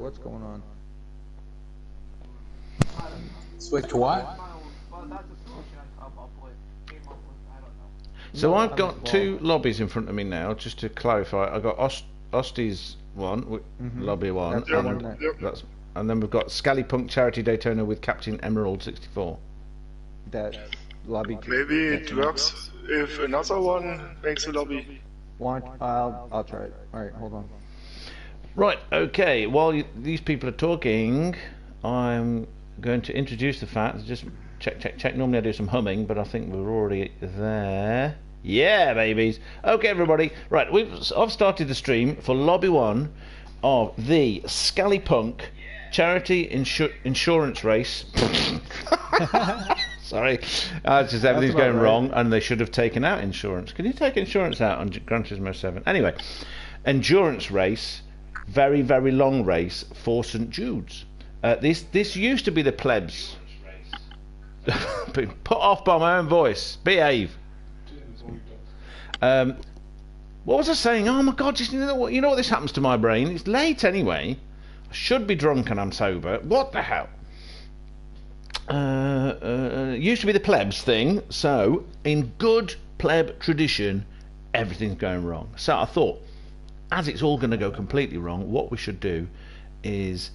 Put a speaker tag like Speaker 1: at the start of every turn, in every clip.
Speaker 1: what's going on?
Speaker 2: Switch to what?
Speaker 3: Well, that's a solution I came up with. I don't know.
Speaker 4: So I've got two lobbies in front of me now, just to clarify. I've got Osti's one, lobby one,
Speaker 1: That's the one that-
Speaker 4: and then we've got ScallyPunk Charity Daytona with Captain Emerald 64.
Speaker 1: That lobby.
Speaker 5: Maybe it works if another one makes a lobby.
Speaker 1: I'll try it. All right, hold on.
Speaker 4: Right, okay. While these people are talking, I'm going to introduce the fact. Just check. Normally I do some humming, but I think we're already there. Yeah, babies. Okay, everybody. Right, I've started the stream for Lobby 1 of the ScallyPunk Charity Insurance Race. Sorry, just everything's going wrong, and they should have taken out insurance. Can you take insurance out on Gran Turismo 7? Anyway, endurance race, very, very long race for St Jude's. This used to be the plebs. Been put off by my own voice. Behave. What was I saying? Oh my God! You know what this happens to my brain? It's late anyway. I should be drunk and I'm sober. What the hell? Used to be the plebs thing. So in good pleb tradition, everything's going wrong. So I thought, as it's all going to go completely wrong, what we should do is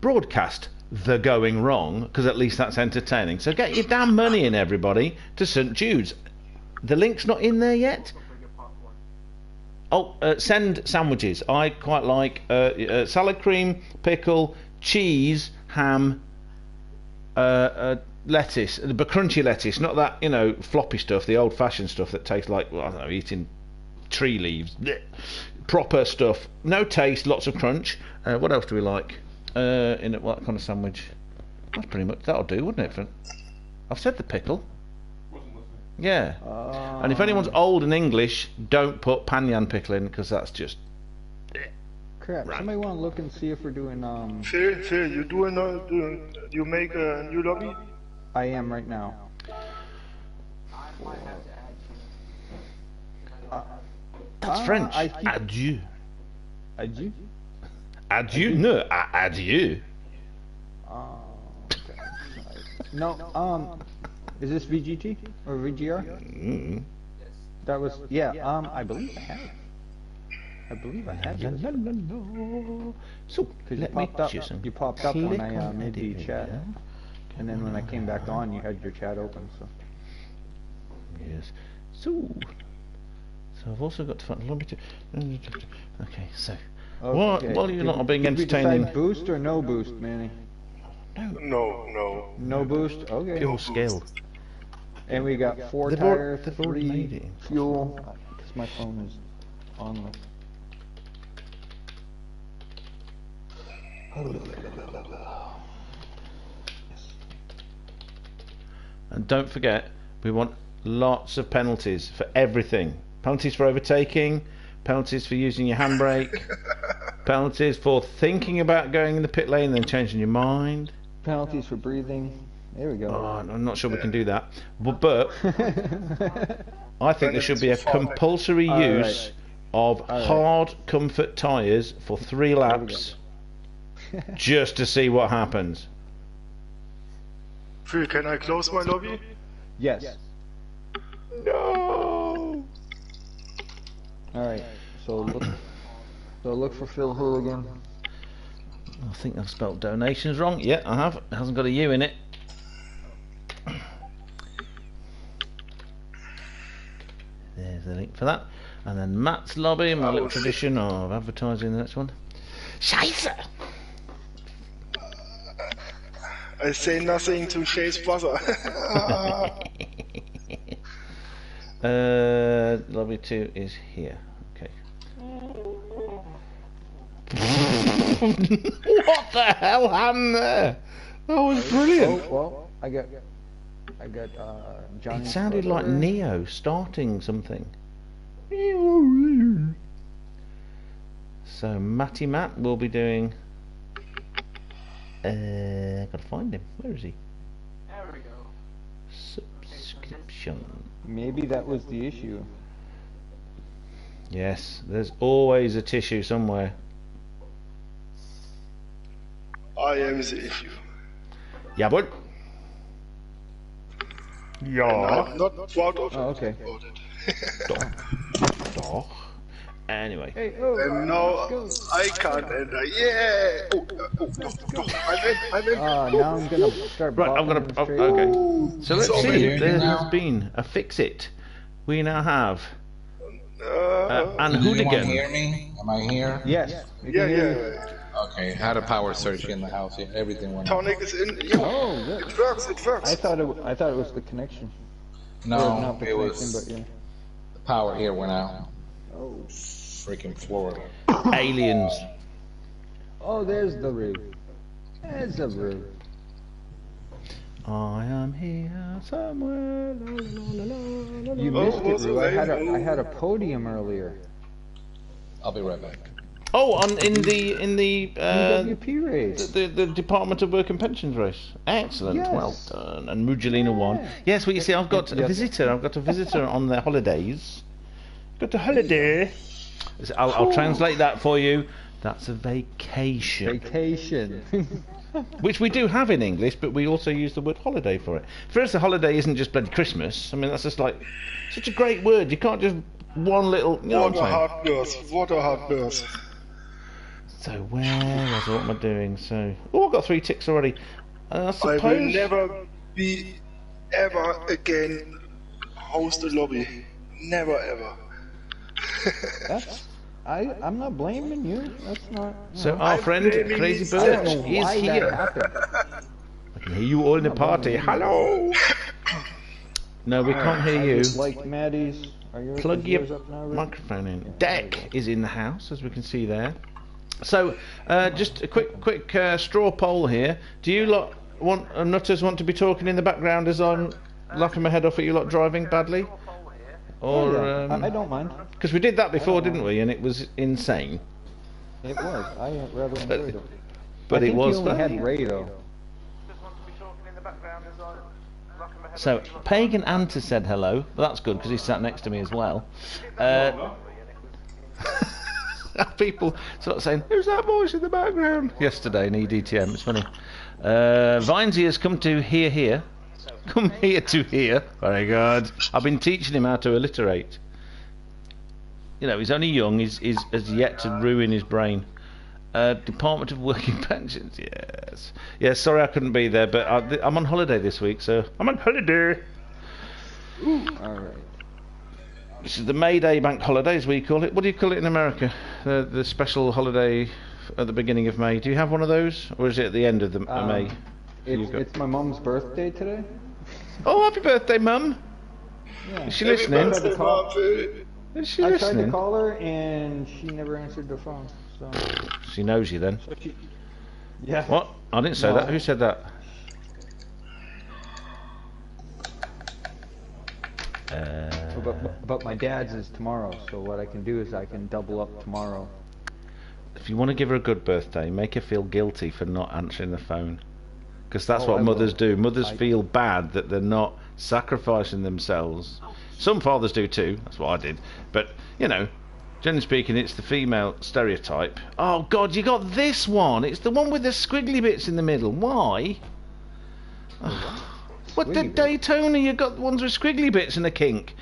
Speaker 4: broadcast the going wrong, because at least that's entertaining. So get your damn money in, everybody, to St Jude's. The link's not in there yet. Oh, send sandwiches. I quite like salad cream, pickle, cheese, ham, lettuce, but crunchy lettuce, not that floppy stuff, the old-fashioned stuff that tastes like, well, I don't know, eating tree leaves. Blech. Proper stuff, no taste, lots of crunch. What else do we like? What kind of sandwich? That's pretty much that'll do, wouldn't it? I've said the pickle. Yeah. And if anyone's old and English, don't put panyan pickle in, because that's just.
Speaker 1: Crap.
Speaker 4: Right.
Speaker 1: Somebody want to look and see if we're doing
Speaker 5: Phil, you make a new lobby?
Speaker 1: I am right now.
Speaker 3: I might have to add you.
Speaker 4: That's French. Adieu.
Speaker 1: Adieu?
Speaker 4: Adieu? No, adieu.
Speaker 1: Okay. No, is this VGT or VGR?
Speaker 4: Mm.
Speaker 1: That was, yeah, I believe I have it. I believe I have it.
Speaker 4: So, let me
Speaker 1: You popped up when I made the chat. And then when I came back on, you had your chat open, so.
Speaker 4: Yes. So I've also got to find lobby to. Okay, so.
Speaker 1: Okay.
Speaker 4: While you're not being
Speaker 1: Did we
Speaker 4: entertaining.
Speaker 1: decide boost or no boost, Manny?
Speaker 5: No.
Speaker 1: No boost? Okay.
Speaker 4: Pure skill.
Speaker 1: And we got 4
Speaker 4: They've
Speaker 1: tires,
Speaker 4: already
Speaker 1: 3
Speaker 4: made it.
Speaker 1: fuel, because my phone is on the...
Speaker 4: And don't forget, we want lots of penalties for everything. Penalties for overtaking, penalties for using your handbrake, penalties for thinking about going in the pit lane and then changing your mind.
Speaker 1: Penalties for breathing. There we go.
Speaker 4: Oh, I'm not sure we can do that. But I think there should be a compulsory use of hard comfort tyres for 3 laps just to see what happens.
Speaker 5: Phil, can I close my lobby?
Speaker 1: Yes.
Speaker 4: No!
Speaker 1: Alright, so look for Phil Hooligan.
Speaker 4: I think I've spelled donations wrong. Yeah, I have. It hasn't got a U in it. There's the link for that. And then Matt's lobby, my little tradition of advertising the next one. Scheiße!
Speaker 5: I say nothing to Shay's brother.
Speaker 4: Lobby 2 is here. Okay. What the hell happened there? That was brilliant.
Speaker 1: Oh, well, I got Johnny.
Speaker 4: It sounded like Neo starting something. So Matty Matt will be doing. Gotta find him. Where is he?
Speaker 3: There we go.
Speaker 4: Subscription.
Speaker 1: Maybe that was the issue.
Speaker 4: Yes, there's always a tissue somewhere.
Speaker 5: I am the issue.
Speaker 4: Jawohl. Ja.
Speaker 5: I'm not proud of
Speaker 1: okay.
Speaker 5: about it.
Speaker 4: Doch. Anyway.
Speaker 1: Hey, oh,
Speaker 5: And now
Speaker 1: let's go.
Speaker 5: I can't enter. Yeah! No. I win.
Speaker 1: Now I'm gonna start.
Speaker 4: Right, I'm gonna.
Speaker 1: bopping
Speaker 4: Oh,
Speaker 1: straight.
Speaker 4: okay. So let's
Speaker 5: So
Speaker 4: see.
Speaker 5: many
Speaker 4: There
Speaker 2: now.
Speaker 4: has been a fix it. We now have an
Speaker 2: Can anyone
Speaker 4: hooligan.
Speaker 2: hear me? Am I here?
Speaker 1: Yes. we can hear you.
Speaker 5: Yeah.
Speaker 2: Okay, had a power surge in the house. Yeah, everything went out.
Speaker 5: Tonic is in. Yo,
Speaker 1: Oh, good.
Speaker 5: it works.
Speaker 1: I thought it was the connection. Or
Speaker 2: No,
Speaker 1: not the
Speaker 2: it
Speaker 1: connection,
Speaker 2: was
Speaker 1: but yeah.
Speaker 2: the power here went out.
Speaker 1: Oh.
Speaker 2: Freaking Florida.
Speaker 4: Aliens.
Speaker 1: Oh, there's the roof. There's the roof.
Speaker 4: I am here somewhere. La, la, la, la, la,
Speaker 1: You
Speaker 4: la.
Speaker 1: missed it,
Speaker 5: what's
Speaker 1: Roo.
Speaker 5: the
Speaker 1: I
Speaker 5: name?
Speaker 1: had a podium earlier.
Speaker 2: I'll be right back.
Speaker 4: Oh, in the
Speaker 1: UWP race.
Speaker 4: the Department of Work and Pensions race. Excellent,
Speaker 1: Yes.
Speaker 4: well done. And Mugelina won. Yes, well, you see, I've got a
Speaker 1: Yes.
Speaker 4: visitor. I've got a visitor on their holidays. Got a holiday. I'll translate that for you. That's a vacation,
Speaker 1: Vacation.
Speaker 4: which we do have in English, but we also use the word holiday for it. For us, a holiday isn't just bloody Christmas. I mean, that's just like such a great word. You can't just one little. You know what
Speaker 5: What a
Speaker 4: I'm saying?
Speaker 5: hard burst. What a hard burst.
Speaker 4: So what am I doing? So I've got 3 ticks already. I
Speaker 5: I will
Speaker 4: suppose.
Speaker 5: never be ever again host a lobby. Never ever.
Speaker 1: That's. I'm not blaming you. That's not.
Speaker 4: So our friend
Speaker 5: blaming
Speaker 4: Crazy
Speaker 5: myself.
Speaker 1: I don't know
Speaker 4: Birch is
Speaker 1: why
Speaker 4: here.
Speaker 1: that happened.
Speaker 4: I can hear you all in the party. Hello. No, we can't hear
Speaker 1: I
Speaker 4: you.
Speaker 1: just like Maddie's. Are yours,
Speaker 4: Plug
Speaker 1: is
Speaker 4: your
Speaker 1: yours up now, Rick?
Speaker 4: microphone in. Deck is in the house, as we can see there. So, just a quick straw poll here. Do you lot nutters want to be talking in the background as I'm laughing my head off at you lot driving badly?
Speaker 1: Oh,
Speaker 4: Or
Speaker 1: yeah. I don't mind.
Speaker 4: because we did that before, didn't we? And it was insane.
Speaker 1: It was. I rather enjoyed it.
Speaker 4: But
Speaker 1: I
Speaker 4: it
Speaker 1: think
Speaker 4: was
Speaker 1: you only
Speaker 4: fun.
Speaker 1: had Ray though.
Speaker 4: So Pagan Anta said hello. Well, that's good because he sat next to me as well. People sort of saying, "Who's that voice in the background?" Yesterday in EDTM, it's funny. Vinesy has come to here. Come here to here. Very good. I've been teaching him how to alliterate. You know, he's only young. He's has yet to ruin his brain. Department of Working Pensions. Yes. Yeah. Sorry, I couldn't be there, but I'm on holiday this week, so I'm on holiday.
Speaker 1: All right.
Speaker 4: This is the May Day bank holiday, as we call it. What do you call it in America? The special holiday at the beginning of May. Do you have one of those, or is it at the end of the May?
Speaker 1: It's my mom's birthday today.
Speaker 4: Oh, happy birthday, Mum!
Speaker 1: Yeah.
Speaker 4: Is she listening?
Speaker 1: birthday.
Speaker 5: Birthday, Marvin.
Speaker 4: Is she
Speaker 1: I tried to
Speaker 4: listening?
Speaker 1: call her and she never answered the phone. So.
Speaker 4: She knows you then.
Speaker 1: Yeah.
Speaker 4: What? I didn't say
Speaker 1: No.
Speaker 4: that. Who said that?
Speaker 1: But my dad's is tomorrow, so what I can do is I can double up tomorrow.
Speaker 4: If you want to give her a good birthday, make her feel guilty for not answering the phone. Because that's
Speaker 1: Oh,
Speaker 4: what
Speaker 1: I
Speaker 4: mothers
Speaker 1: will.
Speaker 4: do. Mothers feel bad that they're not sacrificing themselves. Some fathers do too. That's what I did. But, you know, generally speaking, it's the female stereotype. Oh, God, you got this one. It's the one with the squiggly bits in the middle. Why? What, the
Speaker 1: Squiggly bits?
Speaker 4: Daytona, you got the ones with squiggly bits and a kink.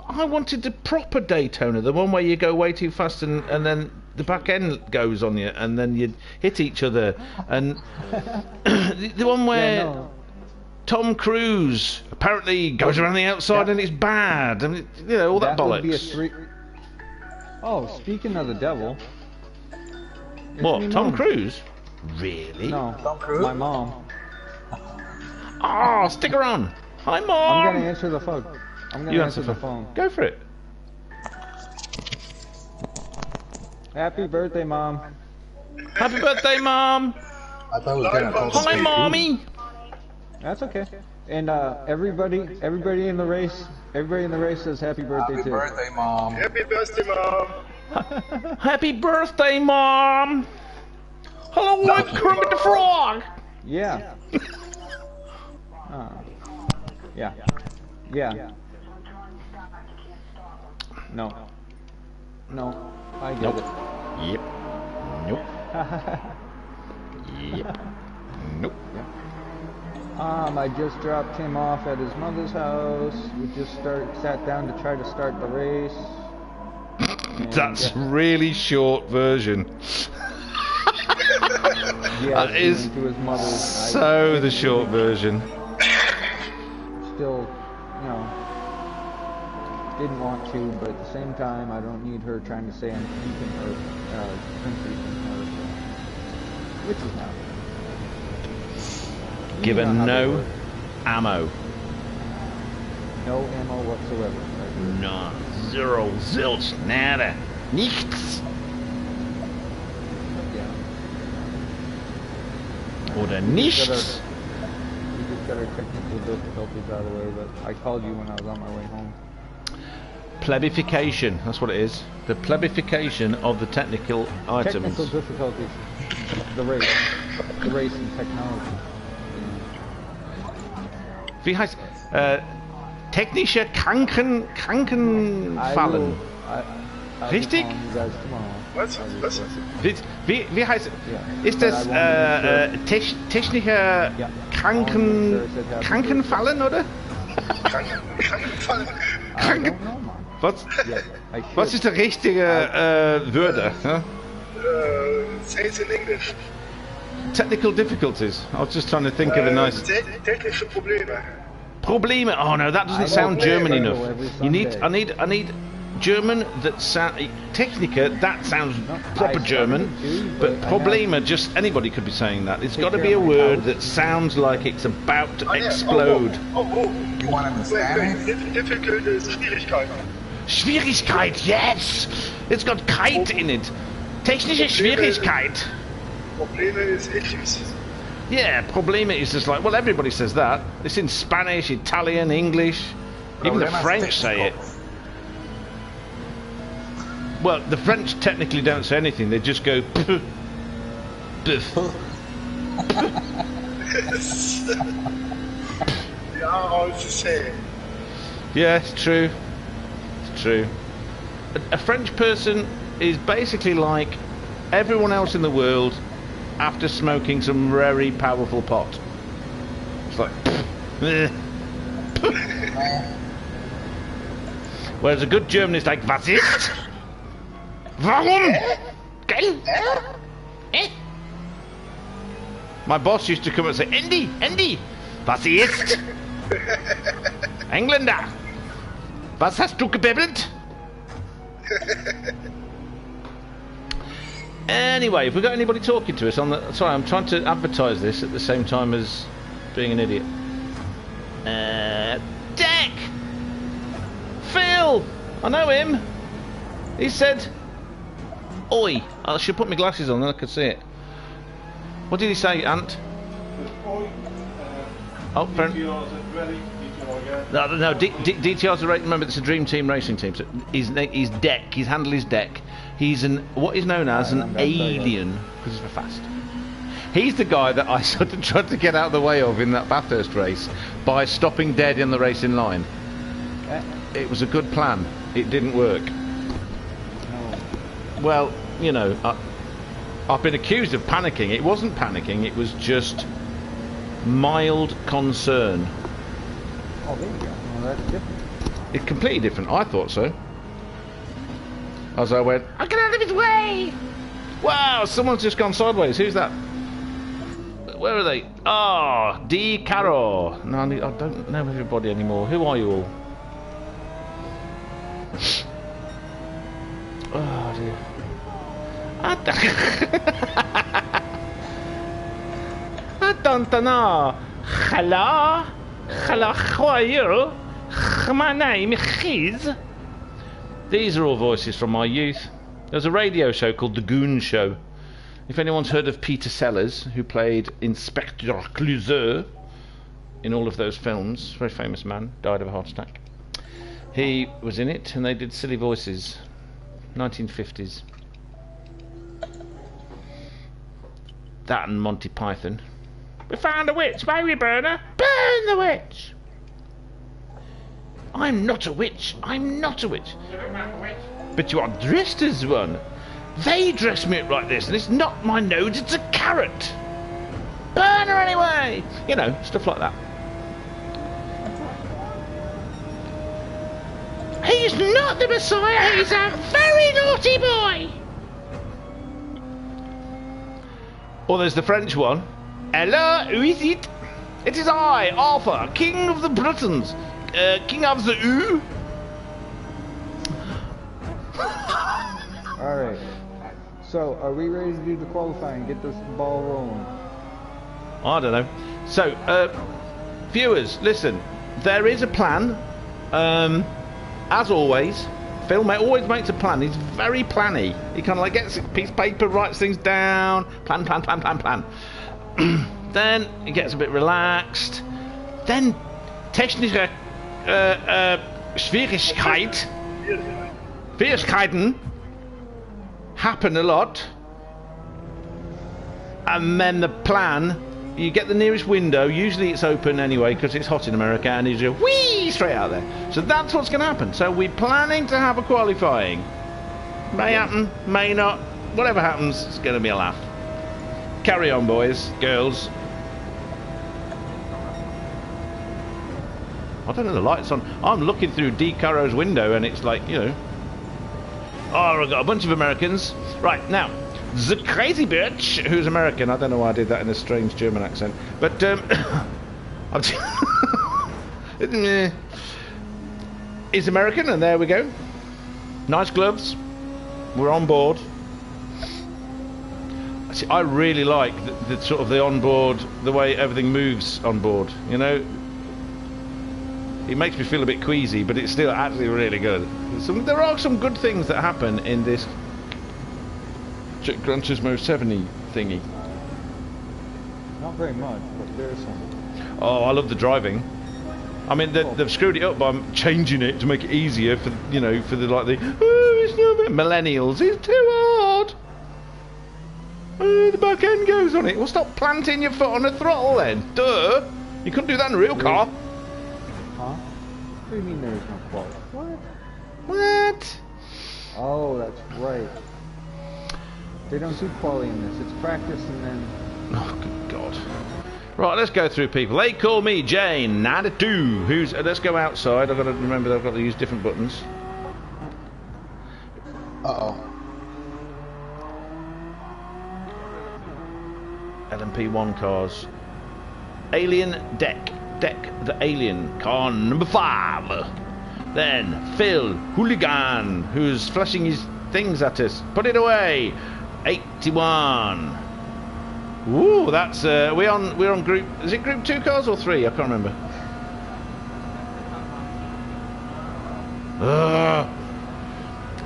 Speaker 4: I wanted the proper Daytona, the one where you go way too fast and then the back end goes on you and then you hit each other. And the one where
Speaker 1: Yeah, no.
Speaker 4: Tom Cruise apparently goes around the outside
Speaker 1: that-
Speaker 4: and it's bad. I mean, you know, all that,
Speaker 1: would be a
Speaker 4: bollocks.
Speaker 1: three. Oh, speaking of the devil. it's
Speaker 4: What,
Speaker 1: me,
Speaker 4: Tom
Speaker 1: Mom.
Speaker 4: Cruise? Really?
Speaker 1: No, my mom.
Speaker 4: Oh, stick around. Hi,
Speaker 1: I'm
Speaker 4: Mom.
Speaker 1: gonna answer the phone. I'm gonna
Speaker 4: You
Speaker 1: answer the phone.
Speaker 4: Go for it.
Speaker 1: Happy birthday, Mom.
Speaker 4: Happy birthday, Mom.
Speaker 2: I thought it was gonna call
Speaker 4: Hi, Mommy.
Speaker 1: That's okay. And everybody in the race says happy birthday
Speaker 2: Happy
Speaker 1: too.
Speaker 2: birthday, Mom.
Speaker 5: Happy birthday, Mom.
Speaker 4: Happy birthday, Mom. Hello, I'm Kermit the Frog.
Speaker 1: Yeah. Yeah. Yeah. No. No. I get
Speaker 4: Nope. Yep. Nope.
Speaker 1: it.
Speaker 4: Yep. Nope.
Speaker 1: I just dropped him off at his mother's house. We just sat down to try to start the race.
Speaker 4: That's really short version. That is
Speaker 1: to his mother's.
Speaker 4: so the short version.
Speaker 1: Still, you know, didn't want to, but at the same time, I don't need her trying to say I'm keeping her country from her, which is not.
Speaker 4: Give her no ammo.
Speaker 1: No ammo whatsoever. Right?
Speaker 4: No. Zero. Zilch. Nada. Nichts.
Speaker 1: Yeah.
Speaker 4: Oder nichts.
Speaker 1: We just got our technical difficulties out of the way, but I called you when I was on my way home.
Speaker 4: Plebification. That's what it is. The plebification of the technical items.
Speaker 1: Technical difficulties. The race. The race and technology.
Speaker 4: Wie heißt technische Krankenfallen? Richtig?
Speaker 5: Was?
Speaker 4: Wie heißt ist das technische Krankenfallen oder? Was ist der richtige Wörter?
Speaker 5: Say it in English.
Speaker 4: Technical difficulties. I was just trying to think of a nice.
Speaker 5: Technische Probleme.
Speaker 4: Probleme. Oh no, that doesn't sound German enough. I need German that sound. Technica. That sounds proper German. But Probleme. Just anybody could be saying that. It's got to be a word that sounds like it's about to explode.
Speaker 2: You want to understand?
Speaker 5: Difficult is Schwierigkeit.
Speaker 4: Schwierigkeit. Yes. It's got kite in it. Technische Schwierigkeit.
Speaker 5: Probleme is issues.
Speaker 4: Yeah, Probleme is just like, well, everybody says that. It's in Spanish, Italian, English. Even the French say it. Well, the French technically don't say anything. They just go, pff, pff.
Speaker 5: Yeah, all the same.
Speaker 4: Yeah, it's true. It's true. A French person is basically like everyone else in the world after smoking some very powerful pot. It's like, whereas a good German is like, was ist? Warum? Gell? My boss used to come and say, Andy, was ist? Engländer, was hast du gebibbelt? Anyway, have we got anybody talking to us on the... Sorry, I'm trying to advertise this at the same time as being an idiot. Deck! Phil! I know him! He said... Oi! I should put my glasses on, then I could see it. What did he say, Ant? Oh, fair. No, DTR's a race. Remember, it's a dream team racing team. So his Deck. His handle is Deck. He's what is known as an alien because he's fast. He's the guy that I sort of tried to get out of the way of in that Bathurst race by stopping dead in the racing line. It was a good plan. It didn't work. Well, you know, I've been accused of panicking. It wasn't panicking. It was just mild concern.
Speaker 1: Oh, there you go. Well, that's different.
Speaker 4: It's completely different. I thought so. As I went, I get out of his way! Wow, someone's just gone sideways. Who's that? Where are they? Ah, Di Caro. No, I don't know everybody anymore. Who are you all? Oh dear. I don't know. Hello? Hello, how are you? My name is... These are all voices from my youth. There's a radio show called The Goon Show. If anyone's heard of Peter Sellers, who played Inspector Clouseau in all of those films, very famous man, died of a heart attack. He was in it, and they did silly voices. 1950s. That and Monty Python. We found a witch, baby burner! Burn the witch! I'm not a witch. I'm not a witch. But you are dressed as one. They dress me up like this, and it's not my nose, it's a carrot. burn her anyway. You know, stuff like that. He's not the Messiah, he's a very naughty boy. Or there's the French one. Hello, who is it? It is I, Arthur, King of the Britons. King of the U.
Speaker 1: Alright. So, are we ready to do the qualifying? Get this ball rolling.
Speaker 4: I don't know. So, viewers, listen. There is a plan. As always, Phil always makes a plan. He's very planny. He kind of like gets a piece of paper, writes things down. Plan. Then he gets a bit relaxed. Then technische Schwierigkeiten happen a lot. And then the plan, you get the nearest window, usually it's open anyway because it's hot in America, and you just whee straight out there. So that's what's going to happen. So we're planning to have a qualifying. May happen, may not. Whatever happens, it's going to be a laugh. Carry on, boys, girls. I don't know, the light's on. I'm looking through D. Caro's window and it's like, you know. Oh, I've got a bunch of Americans. Right, now, the crazy bitch, who's American. I don't know why I did that in a strange German accent. But, he's American, and there we go. Nice gloves. We're on board. See, I really like the sort of the onboard, the way everything moves on board, you know. It makes me feel a bit queasy, but it's still actually really good. There are some good things that happen in this Gran Turismo 70 thingy.
Speaker 1: Not very much, but there's some.
Speaker 4: Oh, I love the driving. I mean, they've screwed it up by changing it to make it easier for, you know, for the it's not millennials. It's too hard. The back end goes on it. Well, stop planting your foot on the throttle then. Duh. You couldn't do that in a real car.
Speaker 1: Huh? What do you mean there's no quality? What?
Speaker 4: What?
Speaker 1: Oh, that's right. They don't do quality in this. It's practice and then...
Speaker 4: Oh, good God. Right, let's go through people. They call me Jane, 92. Who's... let's go outside. I've got to remember that I've got to use different buttons.
Speaker 2: Uh-oh.
Speaker 4: LMP1 cars. Alien Deck. Deck the Alien. Car number 5. Then Phil Hooligan, who's flashing his things at us. Put it away. 81. Ooh, that's we're on group. Is it group 2 cars or 3? I can't remember.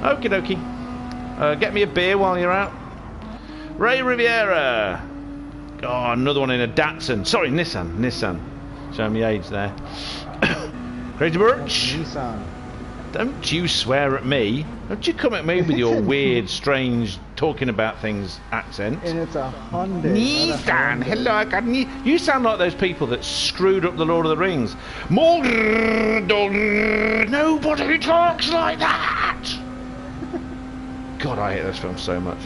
Speaker 4: Okie dokie. Get me a beer while you're out. Ray Riviera. Oh, another one in a Datsun. Sorry, Nissan. Showing me age there. Crazy Birch.
Speaker 1: Nissan.
Speaker 4: Don't you swear at me. Don't you come at me with your weird, strange, talking about things accent.
Speaker 1: And it's a Hyundai.
Speaker 4: Nissan. Hello, I got you sound like those people that screwed up the Lord of the Rings. Nobody talks like that. God, I hate those films so much.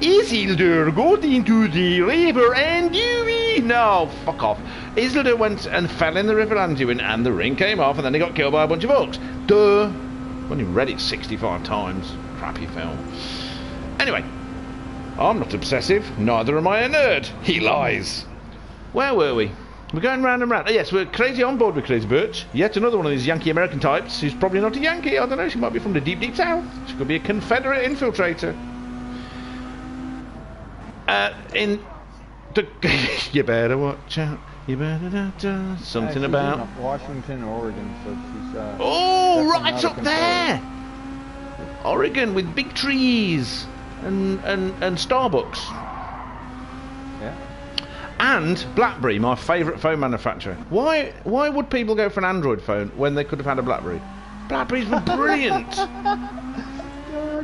Speaker 4: Isildur got into the river and Anduin. No, fuck off. Isildur went and fell in the river Anduin and the ring came off and then he got killed by a bunch of orcs. Duh. I've only read it 65 times. Crappy film. Anyway, I'm not obsessive. Neither am I a nerd. He lies. Where were we? We're going round and round. Oh, yes, we're crazy on board with Crazy Birch. Yet another one of these Yankee American types who's probably not a Yankee. I don't know. She might be from the deep, deep south. She could be a Confederate infiltrator. In the you better watch out. You better something about
Speaker 1: in Washington, Oregon. So she's.
Speaker 4: Oh, right up there. Oregon with big trees and Starbucks.
Speaker 1: Yeah.
Speaker 4: And BlackBerry, my favourite phone manufacturer. Why would people go for an Android phone when they could have had a BlackBerry? BlackBerries were brilliant.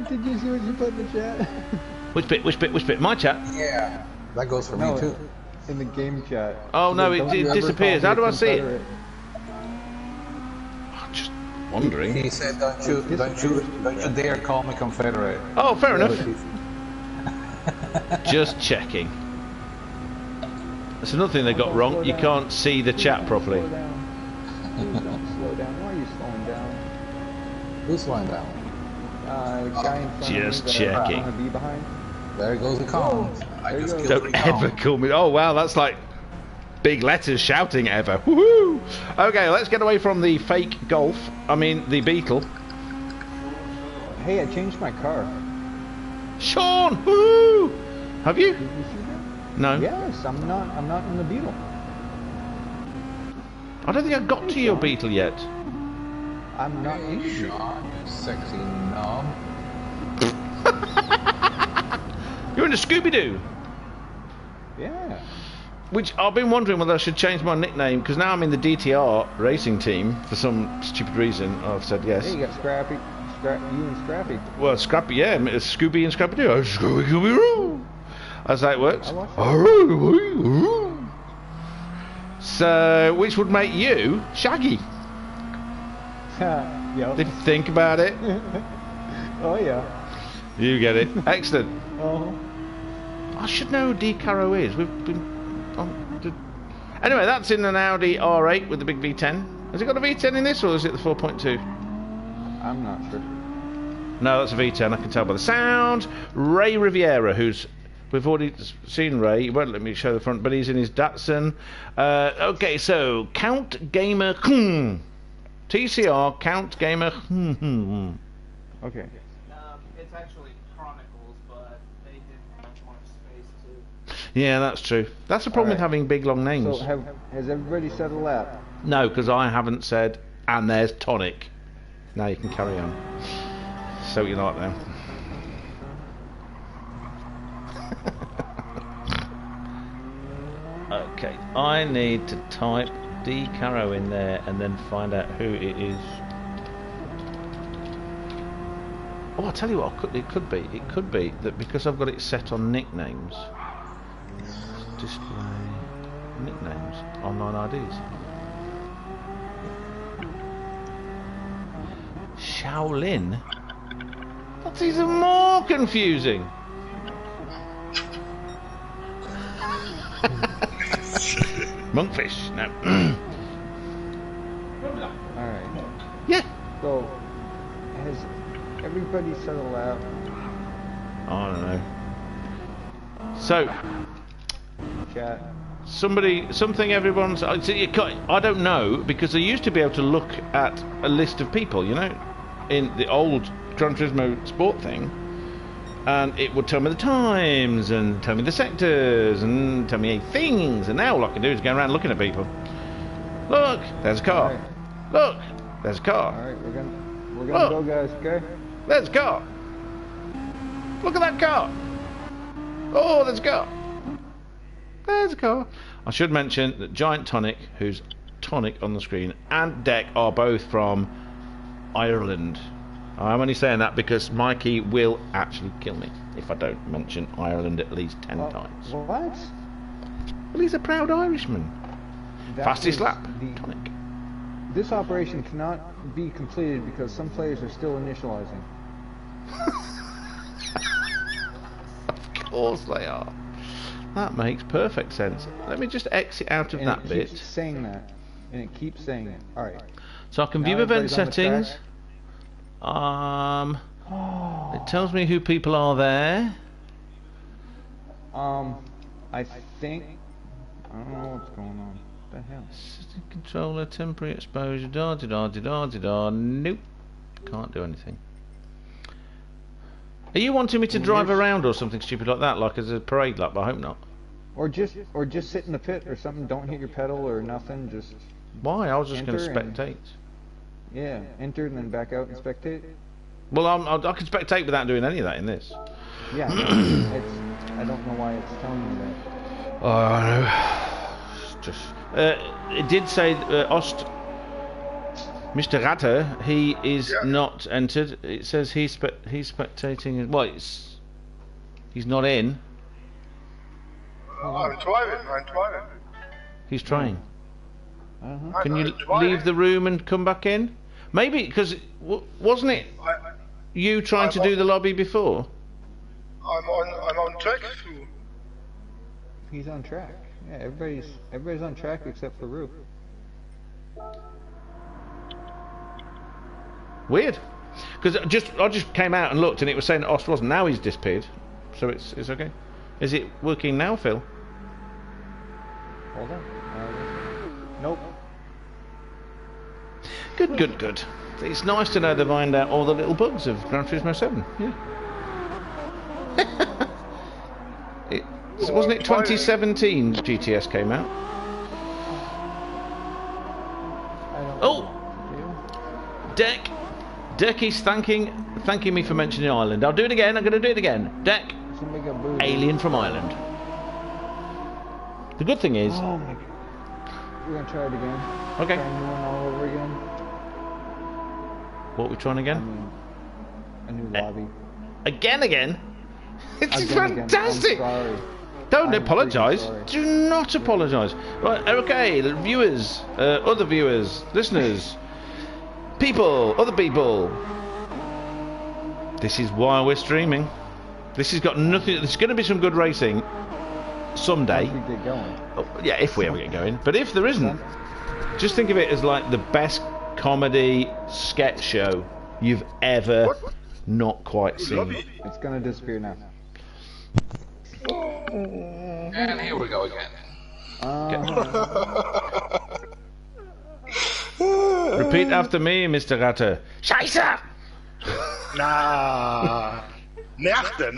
Speaker 1: Did you see what you put in the chat?
Speaker 4: Which bit? My chat?
Speaker 2: Yeah. That goes for me too.
Speaker 1: In the game chat.
Speaker 4: Oh no,
Speaker 1: Don't
Speaker 4: it
Speaker 1: you ever
Speaker 4: disappears.
Speaker 1: call
Speaker 4: How
Speaker 1: me
Speaker 4: do
Speaker 1: a
Speaker 4: I see it?
Speaker 1: Confederate.
Speaker 4: I'm just wondering.
Speaker 2: He said, don't you dare call me Confederate.
Speaker 4: Oh, fair enough. Just checking. That's another thing they got wrong. You can't see the chat properly.
Speaker 1: Slow down. Please don't slow down. Why are you slowing down?
Speaker 2: Who's slowing down?
Speaker 1: Guy in front
Speaker 4: Just
Speaker 1: of me
Speaker 4: checking.
Speaker 1: I want to be behind.
Speaker 2: There goes the comms. I
Speaker 1: There you
Speaker 2: just
Speaker 1: go.
Speaker 2: killed
Speaker 4: Don't
Speaker 2: the
Speaker 4: ever
Speaker 2: comms.
Speaker 4: call me. Oh wow, that's like big letters shouting ever. Woohoo! Okay, let's get away from the fake Golf. I mean the Beetle.
Speaker 1: Hey, I changed my car.
Speaker 4: Sean, woohoo! Have you?
Speaker 1: Did you see that?
Speaker 4: No.
Speaker 1: Yes, I'm not in the Beetle.
Speaker 4: I don't think I got to your Beetle yet.
Speaker 1: I'm not in the Beetle.
Speaker 2: Sean, you sexy knob.
Speaker 4: You're in a Scooby-Doo.
Speaker 1: Yeah.
Speaker 4: Which I've been wondering whether I should change my nickname because now I'm in the DTR racing team for some stupid reason. I've said yes.
Speaker 1: Hey, you got Scrappy, you and Scrappy.
Speaker 4: Well, Scrappy, yeah, Scooby and Scrappy-Doo. Oh, Scooby-Doo. That's how it works.
Speaker 1: I watched
Speaker 4: So, which would make you Shaggy?
Speaker 1: Yep.
Speaker 4: Did you think about it?
Speaker 1: Oh yeah.
Speaker 4: You get it. Excellent.
Speaker 1: Oh.
Speaker 4: I should know who D Caro is. We've been. Anyway, that's in an Audi R8 with the big V10. Has it got a V10 in this, or is it the 4.2?
Speaker 1: I'm not sure.
Speaker 4: No, that's a V10. I can tell by the sound. Ray Riviera, who's we've already seen Ray. He won't let me show the front, but he's in his Datsun. Okay, so Count Gamer. TCR Count Gamer.
Speaker 1: Okay.
Speaker 3: It's actually Chronicles, but they didn't have much space to.
Speaker 4: Yeah, that's true. That's the problem with
Speaker 1: Alright.
Speaker 4: having big long names.
Speaker 1: So has everybody said a lap?
Speaker 4: No, because I haven't said. And there's Tonic. Now you can carry on. So what you like now. Okay, I need to type D Caro in there and then find out who it is. Oh, I'll tell you what, it could be that because I've got it set on nicknames, display nicknames, online IDs. Shaolin? That's even more confusing. Monkfish, no.
Speaker 1: Alright.
Speaker 4: Yeah.
Speaker 1: So, has everybody said a lap?
Speaker 4: I don't know. So,
Speaker 1: Chat.
Speaker 4: something everyone's. I don't know because I used to be able to look at a list of people, you know, in the old Gran Turismo Sport thing, and it would tell me the times and tell me the sectors and tell me things. And now all I can do is go around looking at people. Look, there's a car.
Speaker 1: Alright.
Speaker 4: Look, there's a car.
Speaker 1: Alright, we're gonna go, guys, okay?
Speaker 4: There's a car. Look at that car. Oh, there's a car. There's a car. I should mention that Giant Tonic, who's Tonic on the screen, and Deck are both from Ireland. I'm only saying that because Mikey will actually kill me if I don't mention Ireland at least 10 times.
Speaker 1: What?
Speaker 4: Well, he's a proud Irishman.
Speaker 1: That
Speaker 4: Fastest
Speaker 1: was
Speaker 4: lap,
Speaker 1: the-
Speaker 4: Tonic.
Speaker 1: This operation cannot be completed because some players are still initializing.
Speaker 4: Of course they are. That makes perfect sense. Let me just exit out of
Speaker 1: And
Speaker 4: that
Speaker 1: it
Speaker 4: bit.
Speaker 1: keeps saying that. And it keeps saying it. Alright.
Speaker 4: So I can
Speaker 1: Now
Speaker 4: view event
Speaker 1: everybody's on the
Speaker 4: settings.
Speaker 1: track.
Speaker 4: It tells me who people are there.
Speaker 1: I think... I don't know what's going on. What the hell?
Speaker 4: System controller, temporary exposure, da-da-da-da-da-da. Nope. Can't do anything. Are you wanting me to drive around or something stupid like that, like as a parade lap? I hope not.
Speaker 1: Or just sit in the pit or something. Don't hit your pedal or nothing. Just
Speaker 4: Why? I was just going to
Speaker 1: Enter and-
Speaker 4: spectate.
Speaker 1: yeah, enter and then back out and spectate.
Speaker 4: Well, I can spectate without doing any of that in this.
Speaker 1: Yeah, I don't know why it's telling me that.
Speaker 4: Oh, I know. It's just. It did say Ost. Mr. Ratter, he is not entered. It says he's spectating. Well, he's not in.
Speaker 5: I'm driving.
Speaker 4: He's trying.
Speaker 1: Uh-huh.
Speaker 4: Can you leave the room and come back in? Maybe because wasn't it you trying to do the lobby before?
Speaker 5: I'm on track through.
Speaker 1: He's on track. Yeah, everybody's on track except for Roof.
Speaker 4: Weird. Because I just came out and looked, and it was saying that Ost wasn't. Now he's disappeared. So it's okay. Is it working now, Phil?
Speaker 1: Hold on. Nope.
Speaker 4: Good. It's nice to know they find out all the little bugs of Gran Turismo 7. Yeah. Wasn't it 2017 GTS came out? Oh! Deck is thanking me for mentioning Ireland. I'll do it again. I'm going to do it again. Deck, alien from Ireland. The good thing is...
Speaker 1: Oh my God. We're going to try it again.
Speaker 4: Okay.
Speaker 1: Try a new one all over again.
Speaker 4: What are we trying again?
Speaker 1: I mean, a new lobby.
Speaker 4: Again? It's fantastic!
Speaker 1: I'm sorry.
Speaker 4: Don't apologise. Do not apologise. Right, okay, viewers, other viewers, listeners, other people. This is why we're streaming. This has got nothing. There's going to be some good racing someday.
Speaker 1: If we get going.
Speaker 4: Oh, yeah, if we ever get going. But if there isn't, just think of it as like the best comedy sketch show you've ever not quite seen.
Speaker 1: It's going to disappear now.
Speaker 2: And here we go again.
Speaker 4: Repeat after me, Mr. Ratter. Scheiße!
Speaker 5: Nah. Merde.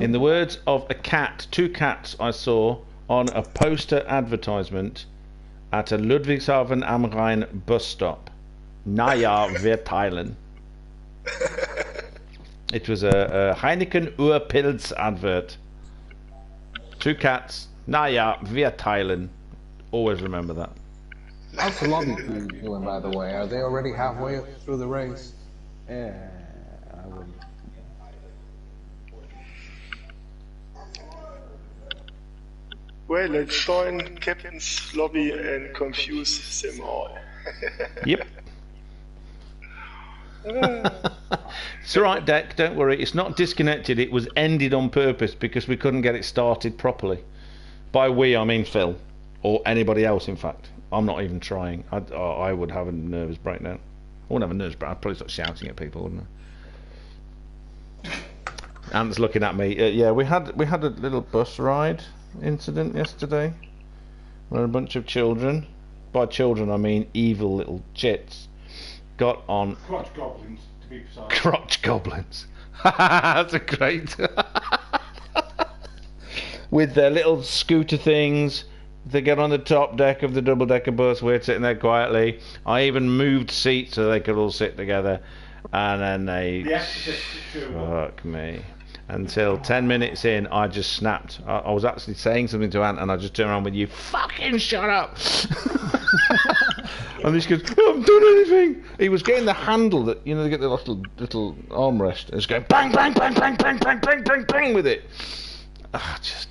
Speaker 4: In the words of a cat, 2 cats I saw on a poster advertisement at a Ludwigshafen am Rhein bus stop. Naja, wir teilen. It was a Heineken Urpilz advert. 2 cats. Naja, wir teilen. Always remember that.
Speaker 2: How's the lobby crew doing, by the way? Are they already halfway through the race?
Speaker 1: Yeah, I wouldn't.
Speaker 5: Well, let's join Captain's lobby and confuse them all.
Speaker 4: Yep. It's alright, Deck, don't worry. It's not disconnected. It was ended on purpose because we couldn't get it started properly. By we, I mean Phil. Or anybody else, in fact. I'm not even trying. I would have a nervous breakdown. I wouldn't have a nervous breakdown. I'd probably start shouting at people, wouldn't I? Ant's looking at me. Yeah, we had a little bus ride incident yesterday. Where a bunch of children, by children I mean evil little chits, got on...
Speaker 6: Crotch goblins, to be precise.
Speaker 4: Crotch goblins. That's a great... With their little scooter things, they get on the top deck of the double-decker bus. We're sitting there quietly. I even moved seats so they could all sit together. And then they... Fuck me. Until 10 minutes in, I just snapped. I was actually saying something to Ant, and I just turned around with you. Fucking shut up! And he goes, I haven't done anything. He was getting the handle that, you know, they get the little armrest. And it's going bang, bang, bang, bang, bang, bang, bang, bang, bang with it. I just.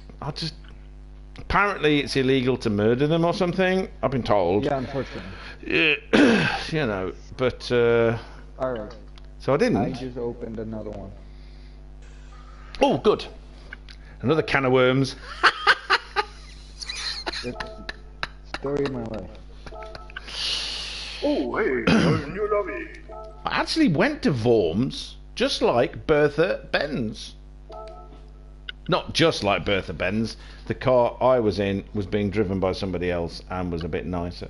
Speaker 4: Apparently, it's illegal to murder them or something. I've been told.
Speaker 1: Yeah, unfortunately.
Speaker 4: You know, but.
Speaker 1: Alright.
Speaker 4: So I didn't.
Speaker 1: I just opened another one.
Speaker 4: Oh, good. Another can of worms.
Speaker 1: Story of my life.
Speaker 5: Oh, hey, new lobby.
Speaker 4: I actually went to Worms just like Bertha Benz. Not just like Bertha Benz. The car I was in was being driven by somebody else and was a bit nicer.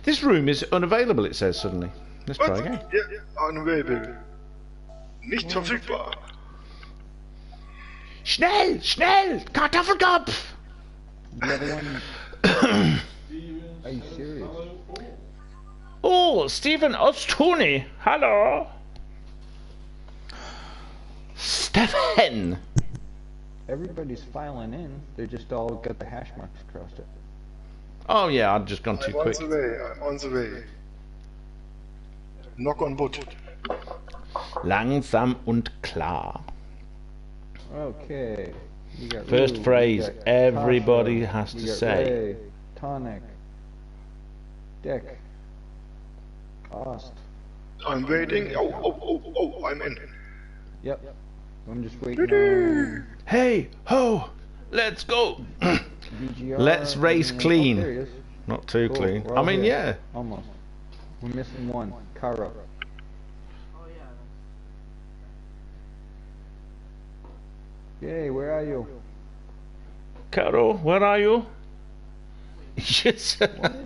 Speaker 4: This room is unavailable, it says suddenly. Let's try again.
Speaker 5: Ja, unavailable. Nicht verfügbar.
Speaker 4: Schnell, schnell, Kartoffelkopf!
Speaker 1: The other one. Are you serious?
Speaker 4: Oh, Stephen Ostuni, hello. Stefan.
Speaker 1: Everybody's filing in. They just all got the hash marks across it.
Speaker 4: Oh yeah, I've just gone too quick.
Speaker 5: I'm on the way. Knock on wood.
Speaker 4: Langsam und klar.
Speaker 1: Okay. We got
Speaker 4: First
Speaker 1: Rue,
Speaker 4: phrase
Speaker 1: we got
Speaker 4: everybody
Speaker 1: Tasha,
Speaker 4: has
Speaker 1: we
Speaker 4: to
Speaker 1: got
Speaker 4: say.
Speaker 1: Ray, Tonic. Dick. Cost.
Speaker 5: I'm waiting. Oh, I'm in.
Speaker 1: Yep. I'm just waiting on
Speaker 4: Hey, ho, let's go.
Speaker 1: VGR.
Speaker 4: Let's race
Speaker 1: and-
Speaker 4: clean.
Speaker 1: Oh, there he is.
Speaker 4: Not too
Speaker 1: Cool,
Speaker 4: clean.
Speaker 1: we're
Speaker 4: I
Speaker 1: all
Speaker 4: mean,
Speaker 1: here.
Speaker 4: yeah.
Speaker 1: Almost. We're missing one. Kara.
Speaker 3: Oh yeah.
Speaker 1: Yay, where are you?
Speaker 4: Carol, where are you? Yes,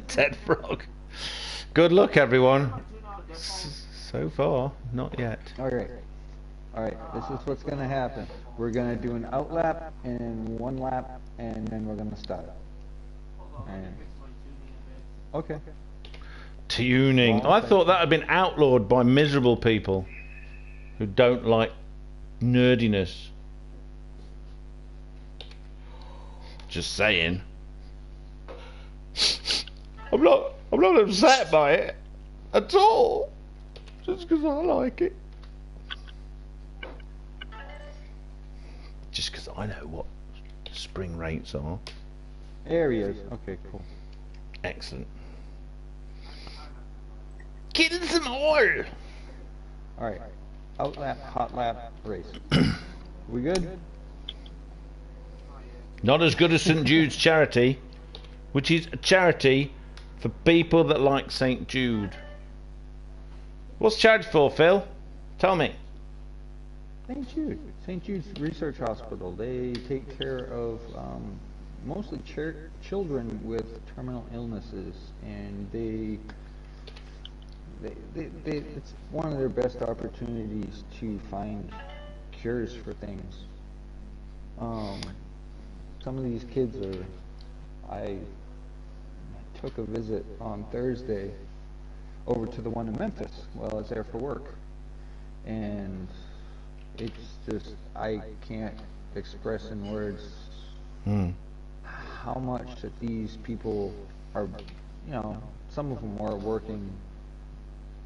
Speaker 4: dead frog. Good luck, everyone. So far, not yet.
Speaker 1: Alright. Alright, this is what's gonna happen. We're gonna do an outlap and one lap, and then we're gonna start. And, okay.
Speaker 4: Tuning. I thought that had been outlawed by miserable people who don't like nerdiness. Just saying. I'm not upset by it at all. Just because I like it. Just because I know what spring rates are.
Speaker 1: There he is. Okay, cool.
Speaker 4: Excellent. Get in some oil.
Speaker 1: Alright. Outlap, hot lap, race. We good?
Speaker 4: Not as good as St Jude's charity, which is a charity for people that like St Jude. What's charity for, Phil? Tell me.
Speaker 1: St. Jude. St. Jude's Research Hospital. They take care of mostly children with terminal illnesses, and it's one of their best opportunities to find cures for things. Some of these kids are. I took a visit on Thursday over to the one in Memphis while I was there for work, and it's just, I can't express in words how much that these people are, some of them are working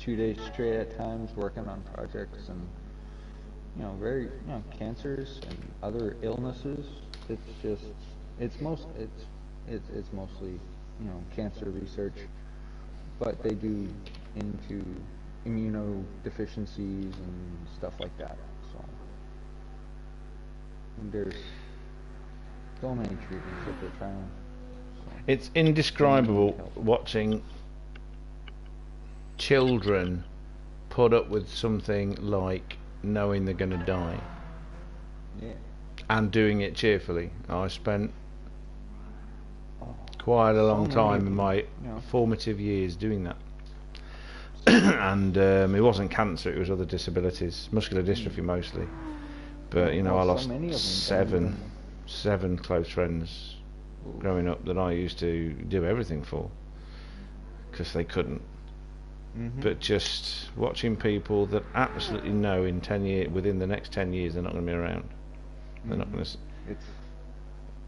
Speaker 1: 2 days straight at times, working on projects, and very, cancers and other illnesses. It's just, it's mostly, cancer research, but they do into immunodeficiencies and stuff like that. So there's so many treatments that they're trying. So.
Speaker 4: It's indescribable watching children put up with something like knowing they're going to die.
Speaker 1: Yeah.
Speaker 4: And doing it cheerfully. I spent quite a long time in my formative years doing that. And it wasn't cancer, it was other disabilities, muscular dystrophy mostly. But I lost seven close friends growing up that I used to do everything for because they couldn't. But just watching people that absolutely know in 10 years, within the next 10 years, they're not going to be around. They're not going to.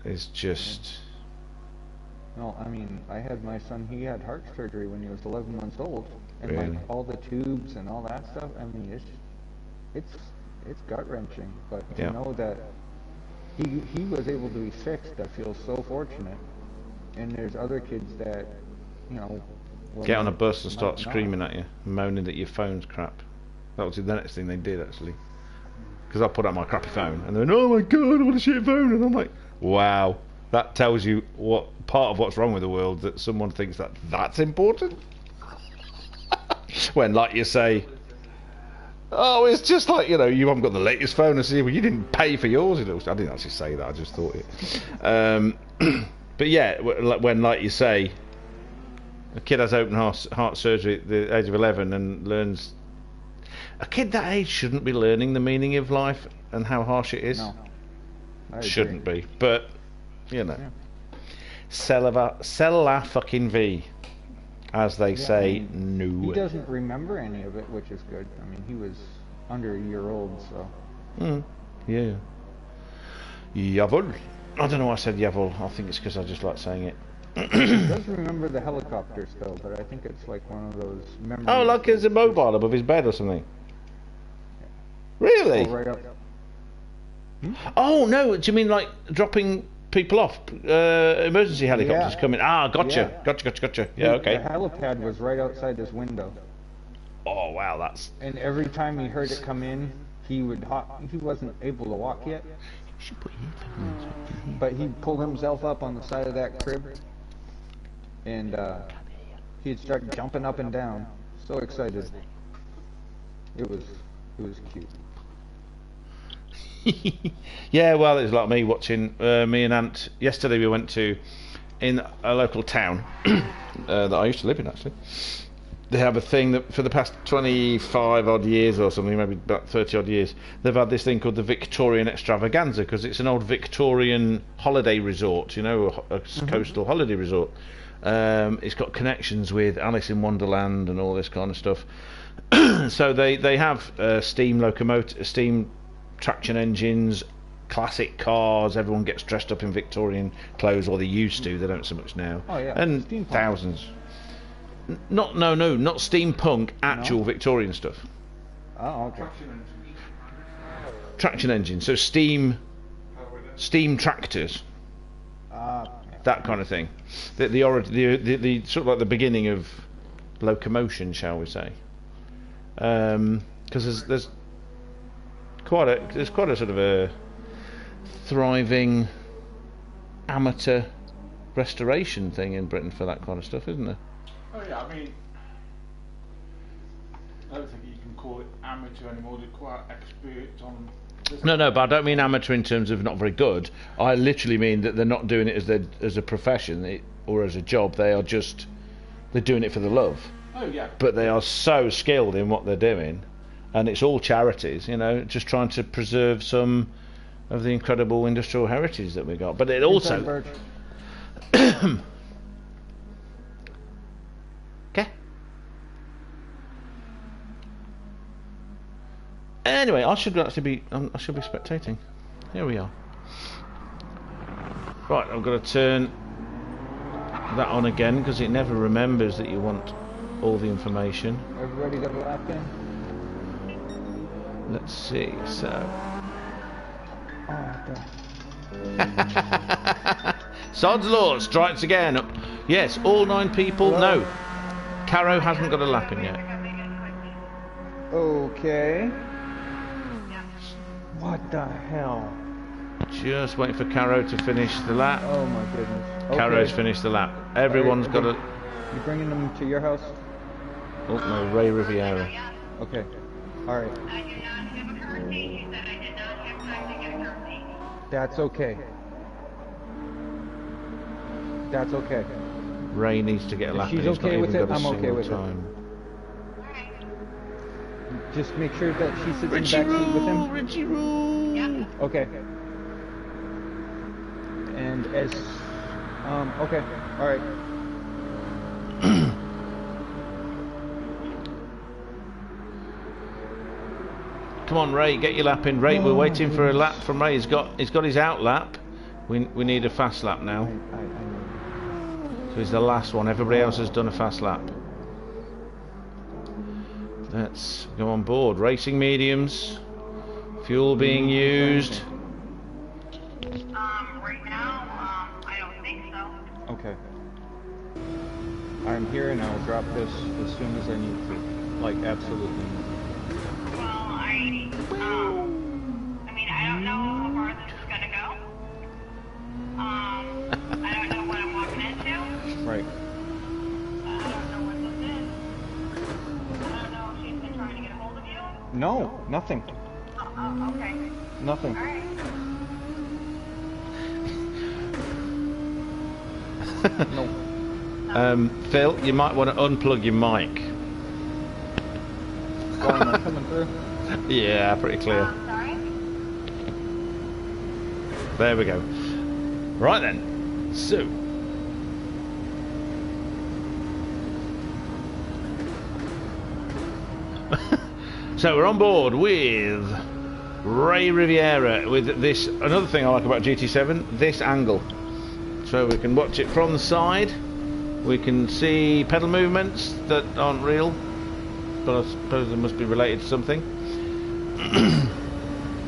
Speaker 4: It's just.
Speaker 1: No, I mean, I had my son. He had heart surgery when he was 11 months old, and
Speaker 4: Really?
Speaker 1: like all the tubes and all that stuff. I mean, it's gut wrenching. But to know that he was able to be fixed, I feel so fortunate. And there's other kids that,
Speaker 4: Get on a bus and start screaming at you, moaning that your phone's crap. That was the next thing they did, actually. Because I put out my crappy phone, and they went, "Oh my god, what a shit phone!" And I'm like, "Wow, that tells you what part of what's wrong with the world, that someone thinks that that's important." When, like you say, "Oh, it's just like you haven't got the latest phone." I say, "Well, you didn't pay for yours." I didn't actually say that. I just thought it. But yeah, when, like you say, a kid has open heart surgery at the age of 11 and learns. A kid that age shouldn't be learning the meaning of life and how harsh it is.
Speaker 1: No,
Speaker 4: Shouldn't be, but c'est la fucking vie, as they say. No.
Speaker 1: He doesn't remember any of it, which is good. I mean, he was under a year old, so.
Speaker 4: Yeah. Jawohl. I don't know why I said jawohl. I think it's because I just like saying it.
Speaker 1: He does remember the helicopter still, but I think it's like one of those memories.
Speaker 4: Oh, like there's a mobile above his bed or something. Really?
Speaker 1: Oh, right up.
Speaker 4: Oh no, do you mean like dropping people off? Emergency helicopters coming. Ah, gotcha. Gotcha. Yeah, okay.
Speaker 1: The helipad was right outside his window.
Speaker 4: Oh wow, that's.
Speaker 1: And every time he heard it come in, he wasn't able to walk yet,
Speaker 4: You should put your headphones on.
Speaker 1: but he pulled himself up on the side of that crib, and he'd start jumping up and down, so excited. It was cute.
Speaker 4: Yeah, well, it's like me watching me and Ant. Yesterday we went to, in a local town that I used to live in actually. They have a thing that for the past 25 odd years or something, maybe about 30 odd years, they've had this thing called the Victorian Extravaganza, because it's an old Victorian holiday resort, you know, a coastal holiday resort. It's got connections with Alice in Wonderland and all this kind of stuff. So they have steam traction engines, classic cars. Everyone gets dressed up in Victorian clothes, or they used to. They don't so much now.
Speaker 1: Oh yeah,
Speaker 4: and
Speaker 1: steampunk.
Speaker 4: thousands. Not steampunk. Actual Victorian stuff.
Speaker 1: Oh, okay.
Speaker 4: Traction engines. So steam tractors. That kind of thing. The sort of like the beginning of locomotion, shall we say? Because there's quite a sort of a thriving amateur restoration thing in Britain for that kind of stuff, isn't there?
Speaker 6: Oh yeah, I mean, I don't think you can call it amateur anymore. They're quite expert on this.
Speaker 4: No, but I don't mean amateur in terms of not very good. I literally mean that they're not doing it as a profession or as a job. They're doing it for the love.
Speaker 6: Oh yeah.
Speaker 4: But they are so skilled in what they're doing, and it's all charities, you know, just trying to preserve some of the incredible industrial heritage that we got. But it also. Okay. Anyway, I should be spectating. Here we are. Right, I've got to turn that on again because it never remembers that you want all the information.
Speaker 1: Everybody got a lap in?
Speaker 4: Let's see. So. Sod's Law strikes again. Yes, all 9 people.
Speaker 1: Hello?
Speaker 4: No, Caro hasn't got a lap in yet.
Speaker 1: Okay. What the hell?
Speaker 4: Just waiting for Caro to finish the lap.
Speaker 1: Oh my goodness. Okay.
Speaker 4: Caro's finished the lap. Everyone's got a.
Speaker 1: You bringing them to your house?
Speaker 4: Oh no, Ray Riviera.
Speaker 1: Okay. All right.
Speaker 7: I do not have a car seat. She said I did not have time to get a car seat.
Speaker 1: That's okay. That's okay.
Speaker 4: Ray needs to get a
Speaker 1: If
Speaker 4: lap.
Speaker 1: she's
Speaker 4: and he's
Speaker 1: okay
Speaker 4: not
Speaker 1: with
Speaker 4: even
Speaker 1: it,
Speaker 4: got a
Speaker 1: I'm okay
Speaker 4: single
Speaker 1: with it.
Speaker 4: time.
Speaker 1: Just make sure that she sits in the
Speaker 4: Richie
Speaker 1: back seat with
Speaker 4: Roo,
Speaker 1: him.
Speaker 4: Richie Roo.
Speaker 7: Yeah.
Speaker 1: Okay. And as okay. All right.
Speaker 4: Come on, Ray, get your lap in. Ray, we're waiting for a lap from Ray. He's got his out lap. We need a fast lap now.
Speaker 1: I know.
Speaker 4: So he's the last one. Everybody else has done a fast lap. Let's go on board. Racing mediums. Fuel being used.
Speaker 7: Right now, I don't think so.
Speaker 1: Okay. I'm here and I'll drop this as soon as I need to. Like absolutely.
Speaker 7: Well, I mean, I don't know how far this is gonna go. I don't know what I'm walking into.
Speaker 1: Right.
Speaker 7: I don't know what this is. I don't know if she's been trying to get a hold of you.
Speaker 1: No, nothing.
Speaker 7: Okay.
Speaker 1: Nothing.
Speaker 7: All right.
Speaker 1: No.
Speaker 4: Phil, you might want to unplug your mic.
Speaker 1: Why am I coming through?
Speaker 4: Yeah, pretty clear.
Speaker 7: Sorry.
Speaker 4: There we go. Right then. So. So we're on board with Ray Riviera with this. Another thing I like about GT7, this angle. So we can watch it from the side. We can see pedal movements that aren't real, but I suppose they must be related to something.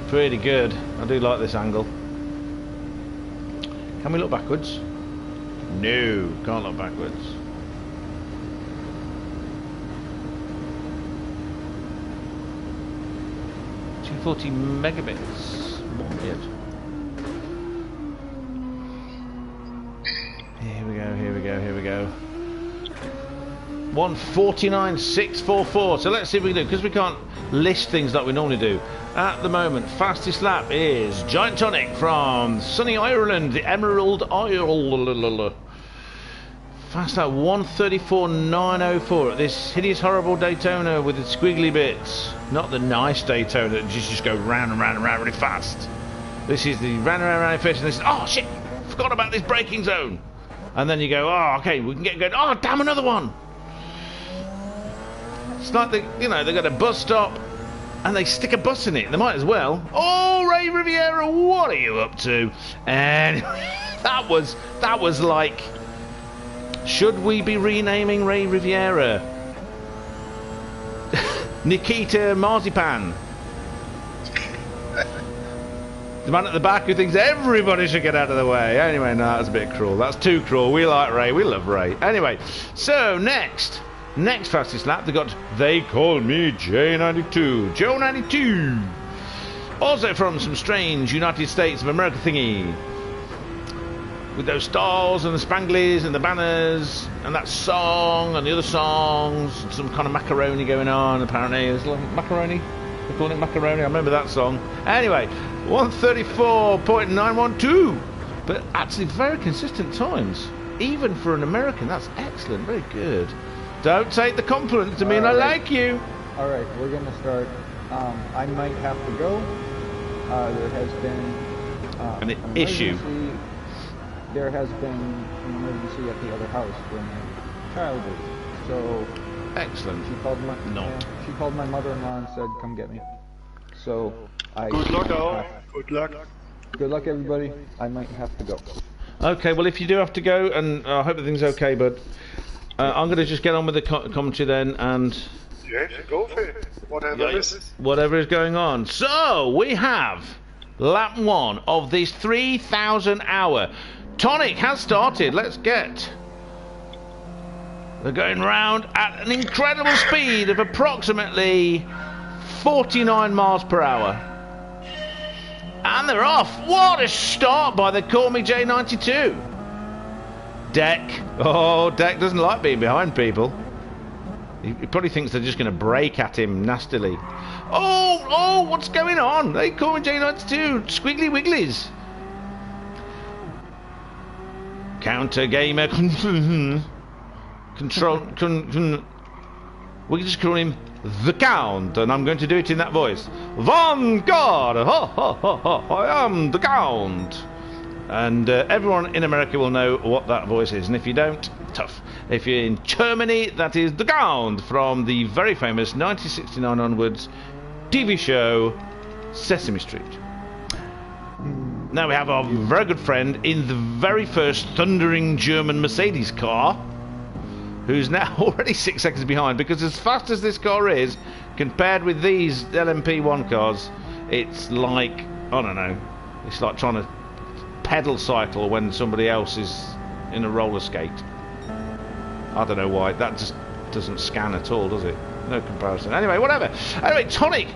Speaker 4: Pretty good. I do like this angle. Can we look backwards? No, can't look backwards. 40 megabits. Weird. Here we go, here we go, here we go. 1:49.644. So let's see if we can do, because we can't list things like we normally do. At the moment, fastest lap is Giant Tonic from sunny Ireland, the Emerald Isle. Fast lap 1:34.904 at this hideous, horrible Daytona with its squiggly bits. Not the nice Daytona that just go round and round and round really fast. This is the round and round and fast, and this is, oh shit, forgot about this braking zone. And then you go, oh okay, we can get going. Oh damn, another one. It's like they got a bus stop and they stick a bus in it. They might as well. Oh, Ray Riviera, what are you up to? And that was like, should we be renaming Ray Riviera? Nikita Marzipan. The man at the back who thinks everybody should get out of the way. Anyway, no, that's a bit cruel. That's too cruel. We like Ray. We love Ray. Anyway, so next fastest lap, they call me J92. Joe 92. Also from some strange United States of America thingy. With those stars and the spanglies and the banners and that song and the other songs and some kind of macaroni going on apparently. It's like macaroni. They call it macaroni. I remember that song. Anyway, 1:34.912. But actually very consistent times. Even for an American, that's excellent. Very good. Don't take the compliment to mean I like you.
Speaker 1: Alright, we're going to start. I might have to go. There has been
Speaker 4: an issue.
Speaker 1: There has been an emergency at the other house where my child is. So
Speaker 4: excellent.
Speaker 1: She called my mother-in-law and said, "Come get me." So
Speaker 5: Good luck, all. Good luck.
Speaker 1: Good luck, everybody. I might have to go.
Speaker 4: Okay, well, if you do have to go, and I hope everything's okay, bud. I'm going to just get on with the commentary then, and
Speaker 5: Yes, go for it.
Speaker 4: whatever is going on. So we have lap 1 of this 3,000 hour. Tonic has started. Let's get. They're going round at an incredible speed of approximately 49 miles per hour. And they're off. What a start by the Call Me J92. Deck. Oh, Deck doesn't like being behind people. He probably thinks they're just going to brake at him nastily. Oh, what's going on? They Call Me J92. Squiggly wigglies. Counter gamer. Control. We can just call him the Count, and I'm going to do it in that voice. Vanguard! Ha ha ha ha! I am the Count! And everyone in America will know what that voice is, and if you don't, tough. If you're in Germany, that is the Count from the very famous 1969 onwards TV show Sesame Street. Now we have our very good friend in the very first thundering German Mercedes car, who's now already 6 seconds behind, because as fast as this car is, compared with these LMP1 cars, it's like, I don't know, it's like trying to pedal cycle when somebody else is in a roller skate. I don't know why, that just doesn't scan at all, does it? No comparison. Anyway, whatever. Anyway, Tonic,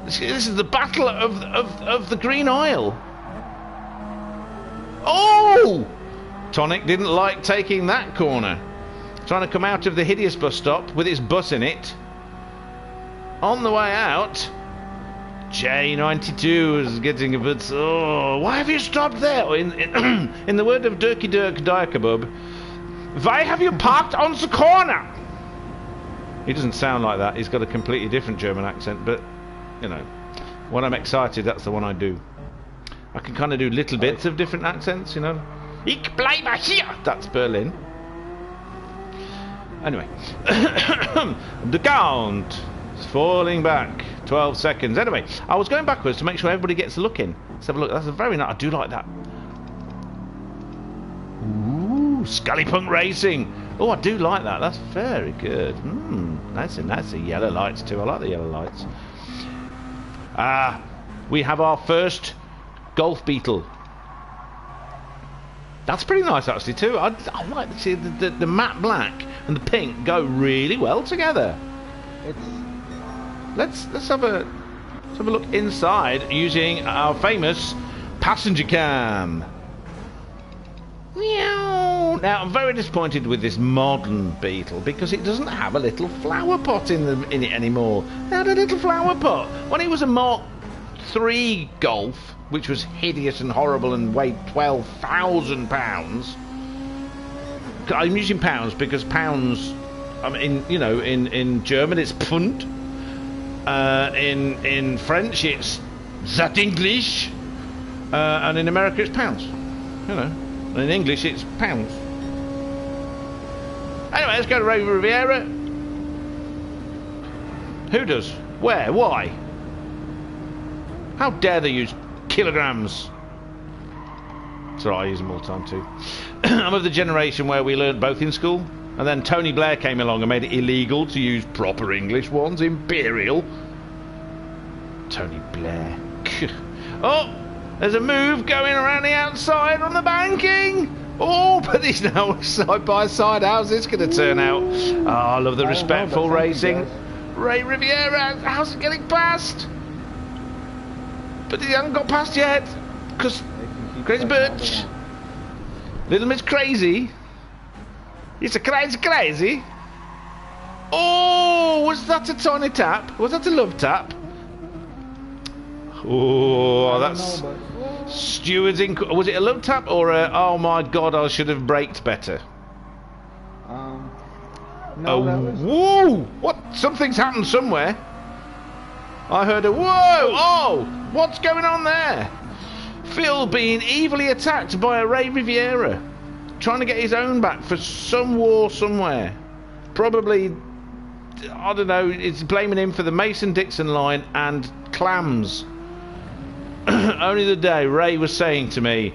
Speaker 4: this is the battle of the Green Isle. Oh! Tonic didn't like taking that corner. Trying to come out of the hideous bus stop with his bus in it. On the way out, J92 is getting a bit. Oh, why have you stopped there? In the word of Dirky Dirk Diakabub, why have you parked on the corner? He doesn't sound like that. He's got a completely different German accent, but you know, when I'm excited, that's the one I do. I can kind of do little bits of different accents, you know. Ich bleibe hier. That's Berlin. Anyway, the Count is falling back 12 seconds. Anyway, I was going backwards to make sure everybody gets a look in. Let's have a look. That's a very nice. I do like that. Ooh, ScallyPunk Racing. Oh, I do like that. That's very good. Nice the yellow lights too. I like the yellow lights. We have our first Golf Beetle. That's pretty nice actually too. I like to see the matte black and the pink go really well together.
Speaker 1: It's
Speaker 4: Let's have a Let's have a look inside using our famous passenger cam. Meow. Now, I'm very disappointed with this modern Beetle because it doesn't have a little flower pot in it anymore. It had a little flower pot. When it was a Mark III Golf, which was hideous and horrible and weighed 12,000 pounds. I'm using pounds because pounds, I mean, you know, in German it's Pfund. In French it's that English. And in America it's pounds. You know. And in English it's pounds. Anyway, let's go to Ray Riviera. Who does? Where? Why? How dare they use kilograms? It's alright, I use them all the time too. I'm of the generation where we learned both in school, and then Tony Blair came along and made it illegal to use proper English ones, imperial. Tony Blair. Oh! There's a move going around the outside on the banking. Oh, but these now side by side. How's this going to turn out? Oh, I love the respectful racing. Ray Riviera, how's it getting past? But he hasn't got past yet. Because Crazy Birch. Little Miss Crazy. It's a crazy. Oh, was that a tiny tap? Was that a love tap? Oh, that's stewards in. Was it a love tap or a? Oh my God, I should have braked better.
Speaker 1: No, that was...
Speaker 4: Whoa! What? Something's happened somewhere. I heard a whoa! Oh, what's going on there? Phil being evilly attacked by a Ray Riviera, trying to get his own back for some war somewhere. Probably, I don't know. It's blaming him for the Mason-Dixon line and clams. Only the day Ray was saying to me,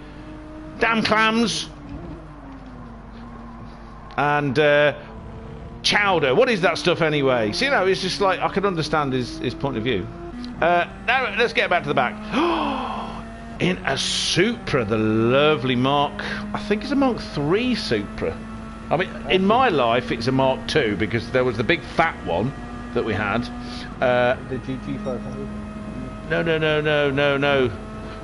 Speaker 4: "Damn clams!" and chowder. What is that stuff anyway? So, you know, it's just like I can understand his point of view. Now let's get back to the back. In a Supra, the lovely Mark. I think it's a Mark III Supra. I mean, in my life, it's a Mark II because there was the big fat one that we had.
Speaker 1: The GT500.
Speaker 4: No.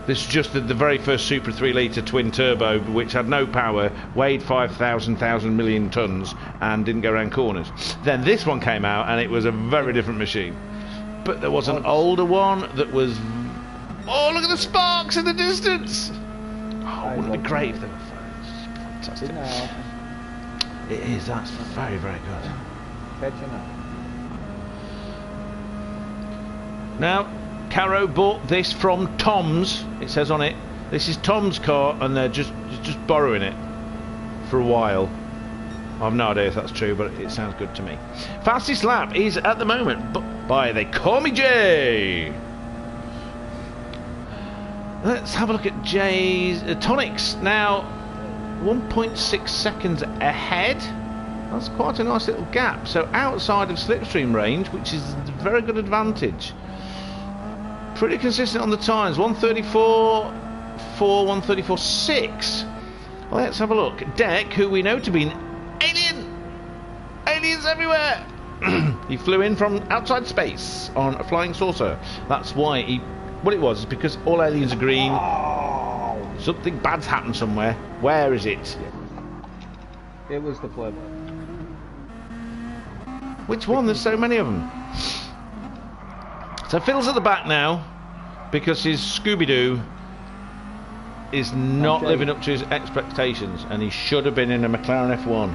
Speaker 4: This is just the very first Supra 3-litre twin turbo, which had no power, weighed 5,000 million tons, and didn't go around corners. Then this one came out, and it was a very different machine. But there was an older one that was. Oh, look at the sparks in the distance! Oh, wouldn't it be great if they were fantastic? It is. That's very, very good.
Speaker 1: Catching up.
Speaker 4: Now, Caro bought this from Tom's. It says on it, this is Tom's car, and they're just borrowing it for a while. I have no idea if that's true, but it sounds good to me. Fastest lap is at the moment by They Call Me Jay. Let's have a look at Jay's Tonics. Now, 1.6 seconds ahead. That's quite a nice little gap. So outside of slipstream range, which is a very good advantage. Pretty consistent on the times. 134.4, 134.6. Let's have a look. Deck, who we know to be an alien. Aliens everywhere. He flew in from outside space on a flying saucer. That's why he. What it was is because all aliens are green. Something bad's happened somewhere. Where is it?
Speaker 1: It was the pleb.
Speaker 4: Which one? There's so many of them. So Phil's at the back now because his Scooby-Doo is not living up to his expectations, and he should have been in a McLaren F1.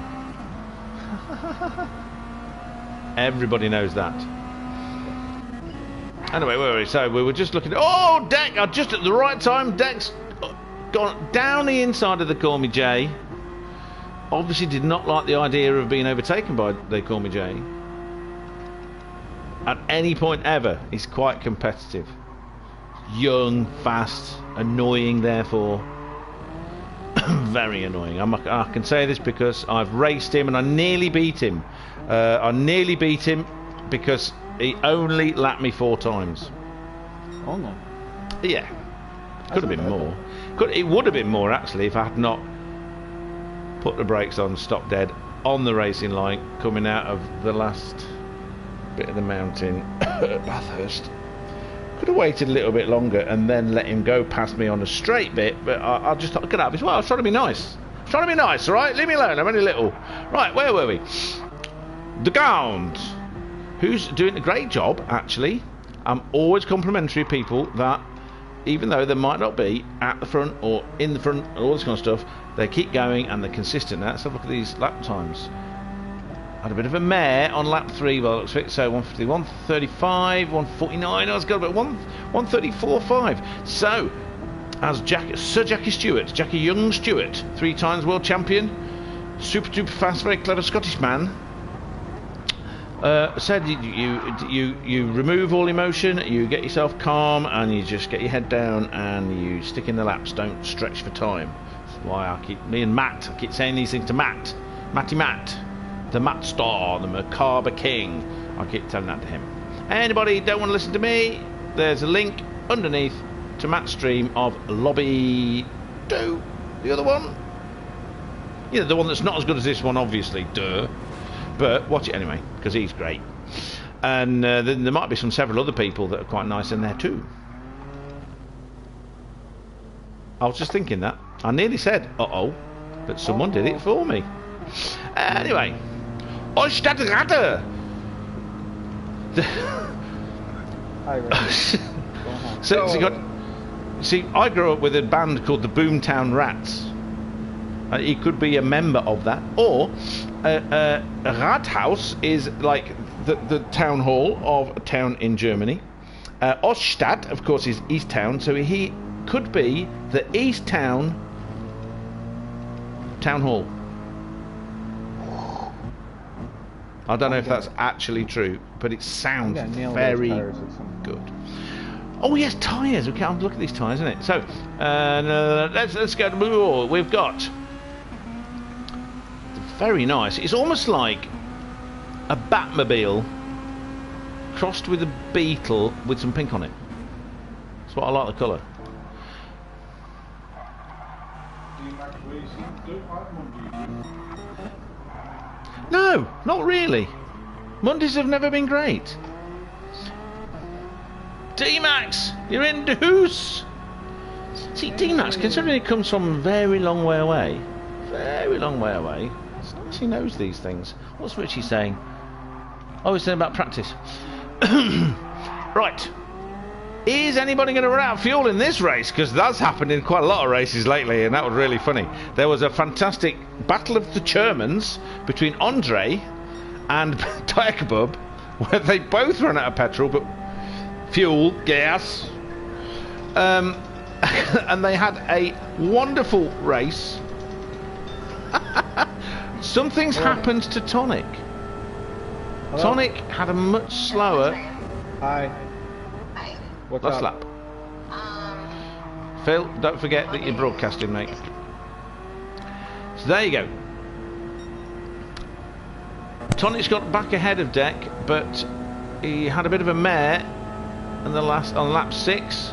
Speaker 4: Everybody knows that. Anyway, where were we? So we were just looking at... Oh, Deck! Just at the right time, Deck's gone down the inside of the Call Me Jay. Obviously did not like the idea of being overtaken by They Call Me Jay. At any point ever, he's quite competitive. Young, fast, annoying, therefore. Very annoying. I can say this because I've raced him and I nearly beat him. I nearly beat him because he only lapped me 4 times.
Speaker 1: Oh no.
Speaker 4: Yeah. Could have been more. It would have been more, actually, if I had not put the brakes on, stopped dead on the racing line, coming out of the last bit of the mountain at Bathurst. Could could have waited a little bit longer and then let him go past me on a straight bit, but I just thought, get out of his way. I was trying to be nice. All right? Leave me alone. I'm only little. Right, where were we? The Gowns, who's doing a great job, actually. I'm always complimentary of people that, even though they might not be at the front or in the front and all this kind of stuff, they keep going and they're consistent. Now, let's have a look at these lap times. Had a bit of a mare on lap 3, well, it looks like, so 150, 135, 149, I was got about 134.5. So, as Sir Jackie Young Stewart, 3 times world champion, super duper fast, very clever Scottish man, said you remove all emotion, you get yourself calm, and you just get your head down and you stick in the laps, don't stretch for time. That's why me and Matt, I keep saying these things to Matt, the Matt Star, the Macabre King. I keep telling that to him. Anybody don't want to listen to me, there's a link underneath to Matt's stream of Lobby 2, the other one. Yeah, the one that's not as good as this one, obviously, duh. But watch it anyway, because he's great. And then there might be several other people that are quite nice in there too. I was just thinking that. I nearly said, uh-oh, but someone did it for me. Anyway. Ostadtrade! See, I grew up with a band called the Boomtown Rats. He could be a member of that, or a Rathaus is like the town hall of a town in Germany. Oststadt, of course, is East Town, so he could be the East Town Hall. I don't know if that's actually true, but it sounds very good. Oh yes, tyres. Okay, I'm looking at these tyres, isn't it? So let's go to we've got. Very nice. It's almost like a Batmobile crossed with a Beetle with some pink on it. That's what I like the colour. No, not really. Mondays have never been great. D-Max, you're in the hoose. See, D-Max, considering he comes from a very long way away, he knows these things. What's Richie saying? Oh, he's saying about practice. Right. Is anybody going to run out of fuel in this race? Because that's happened in quite a lot of races lately, and that was really funny. There was a fantastic battle of the Germans between Andre and Tykerbub, where they both ran out of petrol, but fuel, gas. And they had a wonderful race. Something's happened to Tonic. Hello? Tonic had a much slower.
Speaker 1: Hi. What's
Speaker 4: last
Speaker 1: up?
Speaker 4: lap. Phil, don't forget that you're broadcasting, mate. So there you go. Tonic's got back ahead of Deck, but he had a bit of a mare on lap 6.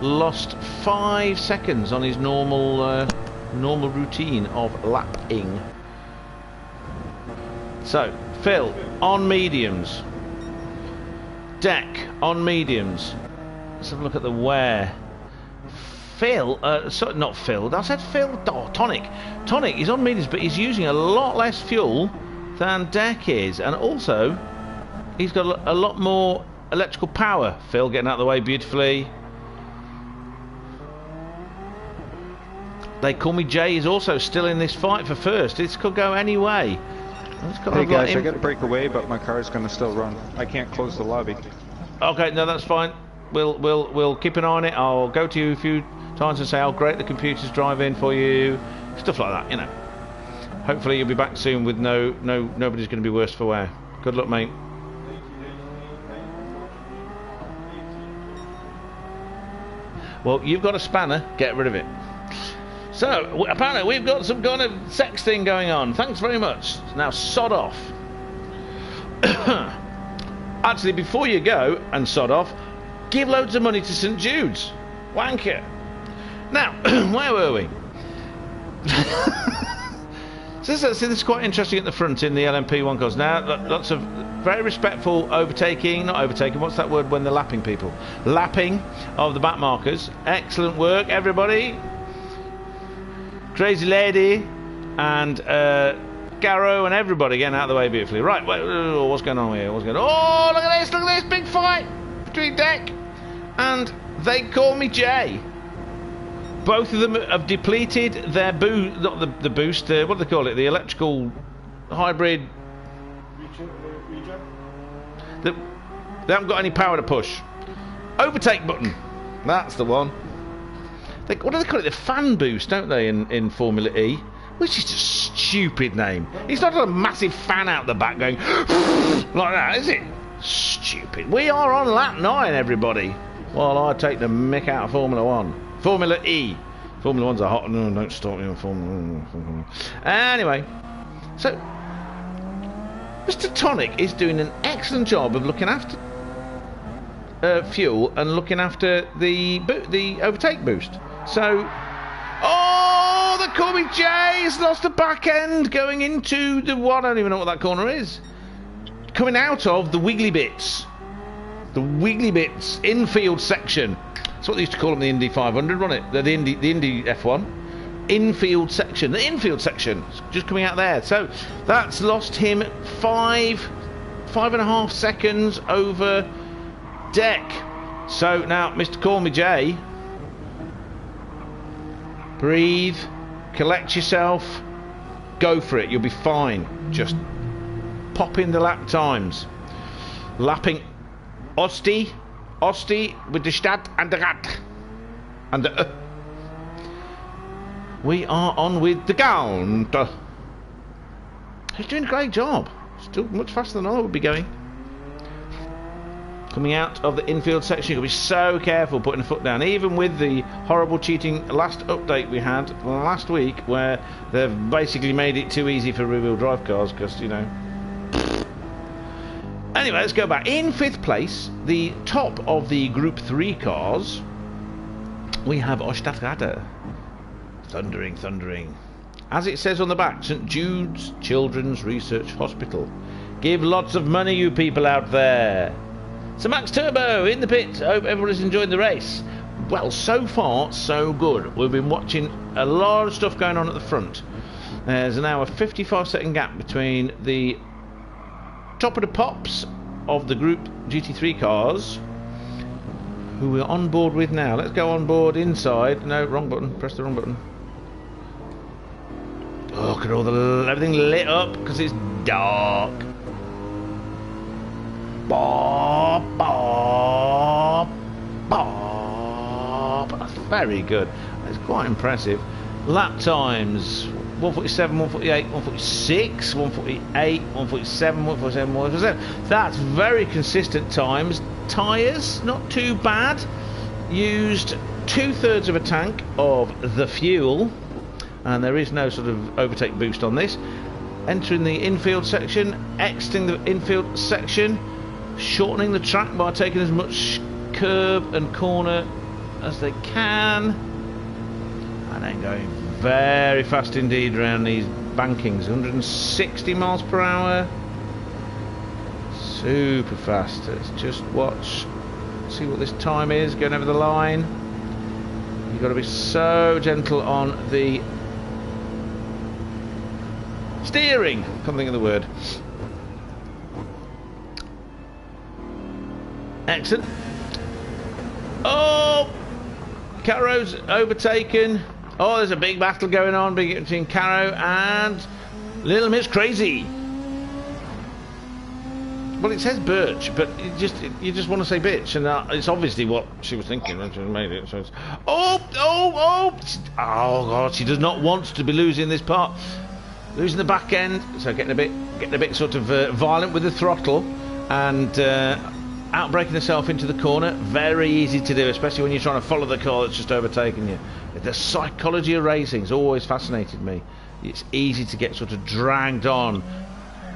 Speaker 4: Lost 5 seconds on his normal routine of lapping. So Phil on mediums, Deck on mediums. Let's have a look at the wear. Phil, not Phil. I said Phil. Oh, Tonic. Tonic is on mediums, but he's using a lot less fuel than Deck is, and also he's got a lot more electrical power. Phil getting out of the way beautifully. They Call Me Jay is also still in this fight for first. This could go any way.
Speaker 8: Hey guys, I got to break away, but my car's going to still run. I can't close the lobby.
Speaker 4: Okay, no, that's fine. We'll keep an eye on it. I'll go to you a few times and say how great the computer's driving for you, stuff like that. You know. Hopefully you'll be back soon with nobody's going to be worse for wear. Good luck, mate. Well, you've got a spanner. Get rid of it. So, apparently we've got some kind of sex thing going on. Thanks very much. Now, sod off. Actually, before you go and sod off, give loads of money to St Jude's. Wanker. Now, where were we? So this is quite interesting at the front in the LMP1 cars. Now, lots of very respectful overtaking, not overtaking, what's that word when they're lapping people? Lapping of the back markers. Excellent work, everybody. Crazy Lady and Garrow and everybody getting out of the way beautifully. Right, what's going on here? What's going on? Oh, look at this, big fight between Deck and They Call Me Jay. Both of them have depleted their boost, not the boost, what do they call it? The electrical hybrid. They haven't got any power to push. Overtake button. That's the one. What do they call it? The fan boost, don't they, in Formula E? Which is a stupid name. It's not a massive fan out the back going like that, is it? Stupid. We are on lap 9, everybody. While I take the mick out of Formula 1. Formula E. Formula 1's a hot... No, don't start me on Formula 1. Anyway. So, Mr. Tonic is doing an excellent job of looking after fuel and looking after the overtake boost. So... Oh, the Call Me Jay's lost the back end going into the... I don't even know what that corner is. Coming out of the Wiggly Bits. The Wiggly Bits infield section. That's what they used to call them, the Indy 500, wasn't it? The Indy F1. Infield section. The infield section. Just coming out there. So that's lost him 5.5 seconds over Deck. So now, Mr. Call Me Jay, breathe, collect yourself, go for it. You'll be fine. Just pop in the lap times. Lapping Osti with the Stadt and the Rat. And the we are on with the Count. He's doing a great job. Still much faster than I would be going. Coming out of the infield section, you've got to be so careful putting a foot down. Even with the horrible cheating last update we had last week, where they've basically made it too easy for rear-wheel drive cars, because, you know... Anyway, let's go back. In 5th place, the top of the Group 3 cars, we have Ostadtgatter. Thundering. As it says on the back, St Jude's Children's Research Hospital. Give lots of money, you people out there. So Max Turbo in the pit. Hope everybody's enjoying the race. Well, so far, so good. We've been watching a lot of stuff going on at the front. There's now a 55-second gap between the top of the pops of the Group GT3 cars, who we're on board with now. Let's go on board inside. No, wrong button. Press the wrong button. Oh, look at everything lit up because it's dark. Bob. That's very good. That's quite impressive. Lap times 147, 148, 146, 148, 147, 147, 147. That's very consistent times. Tyres, not too bad. Used 2/3 of a tank of the fuel, and there is no sort of overtake boost on this. Entering the infield section, exiting the infield section, shortening the track by taking as much curb and corner as they can, and then going very fast indeed around these bankings. 160 miles per hour, super fast. Let's just watch, see what this time is going over the line. You've got to be so gentle on the steering. Can't think of the word. Excellent. Oh, Caro's overtaken. Oh, there's a big battle going on between Caro and Little Miss Crazy. Well, it says Birch, but you just want to say bitch, and it's obviously what she was thinking when she made it. So it's, oh God, she does not want to be losing this part, losing the back end. So getting a bit sort of violent with the throttle, and outbraking herself into the corner. Very easy to do, especially when you're trying to follow the car that's just overtaken you. The psychology of racing has always fascinated me. It's easy to get sort of dragged on,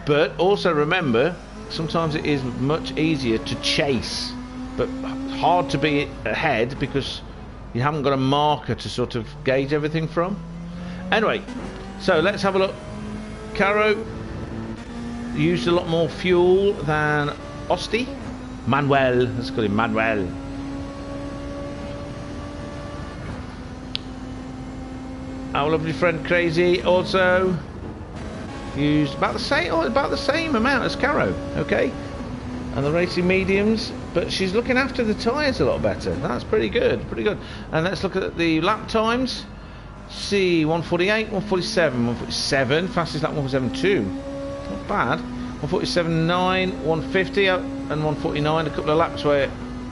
Speaker 4: but also remember, sometimes it is much easier to chase, but hard to be ahead because you haven't got a marker to sort of gauge everything from. Anyway, so let's have a look Caro used a lot more fuel than Osti. Manuel, let's call him Manuel. Our lovely friend Crazy also used about the same amount as Caro, okay? And the racing mediums, but she's looking after the tyres a lot better. That's pretty good, pretty good. And let's look at the lap times. See, 148, 147, 147, fastest lap 147.2. Not bad. 147.9, 150, and 149. A couple of laps where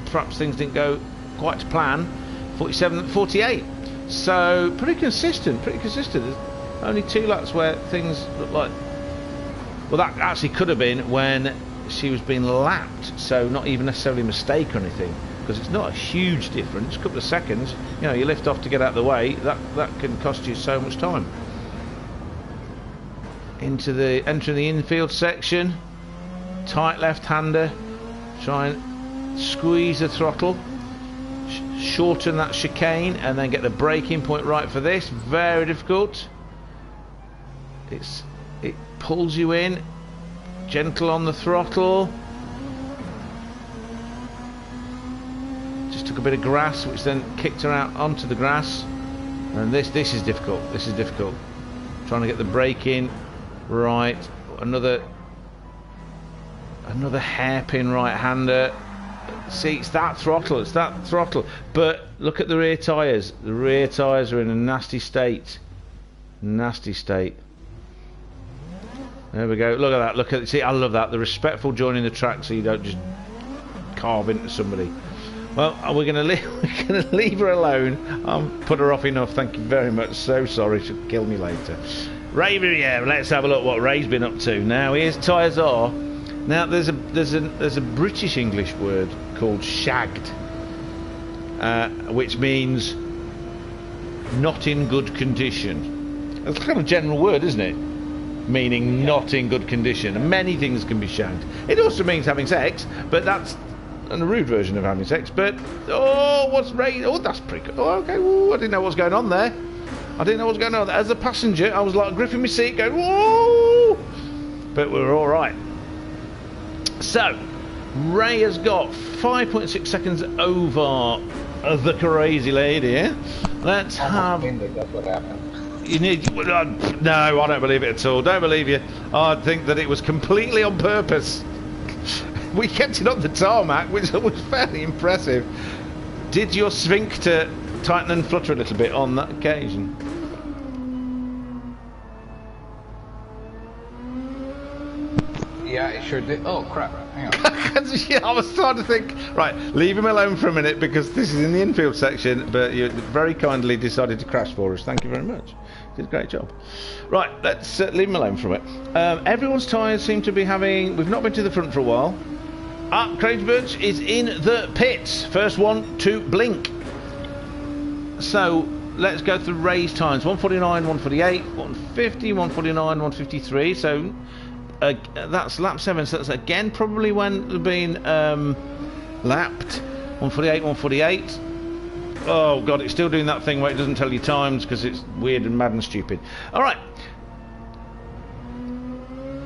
Speaker 4: perhaps things didn't go quite to plan. 47, 48. So pretty consistent, pretty consistent. There's only 2 laps where things look like, well, that actually could have been when she was being lapped, so not even necessarily a mistake or anything, because it's not a huge difference. A couple of seconds, you know, you lift off to get out of the way, that can cost you so much time. Entering the infield section, tight left-hander, try and squeeze the throttle, shorten that chicane, and then get the braking point right for this. Very difficult. It pulls you in. Gentle on the throttle. Just took a bit of grass, which then kicked her out onto the grass. And this is difficult. This is difficult. Trying to get the braking right. Another hairpin right-hander. See, it's that throttle. It's that throttle. But look at the rear tyres. The rear tyres are in a nasty state. Nasty state. There we go. Look at that. Look at it. See, I love that. The respectful joining the track, so you don't just carve into somebody. Well, we're going to leave her alone. Put her off enough. Thank you very much. So sorry. She'll kill me later. Ray, yeah. Let's have a look what Ray's been up to. Now, his tyres are. Now, there's a British English word called shagged, which means not in good condition. It's kind of a general word, isn't it? Meaning not in good condition. And many things can be shagged. It also means having sex, but that's a rude version of having sex. But what's Ray? Oh, that's pretty good. Oh, okay. Ooh, I didn't know what was going on there. I didn't know what was going on. As a passenger, I was like gripping my seat, going whoa. But we were all right. So Ray has got 5.6 seconds over the crazy lady. Yeah? Let's have.
Speaker 2: That's what happened.
Speaker 4: You need. No, I don't believe it at all. Don't believe you. I think that it was completely on purpose. We kept it on the tarmac, which was fairly impressive. Did your sphincter tighten and flutter a little bit on that occasion?
Speaker 2: Yeah, it sure did. Oh crap! Hang on.
Speaker 4: Yeah, I was trying to think. Right, leave him alone for a minute because this is in the infield section. But you very kindly decided to crash for us. Thank you very much. Did a great job. Right, let's leave him alone for a bit. Everyone's tyres seem to be having. We've not been to the front for a while. Craig Birch is in the pits. First one to blink. So let's go through Ray's times. 149, 148, 150, 149, 153. So. That's lap 7, so that's again probably when they've been lapped. 148, 148. Oh god, it's still doing that thing where it doesn't tell you times because it's weird and mad and stupid. Alright.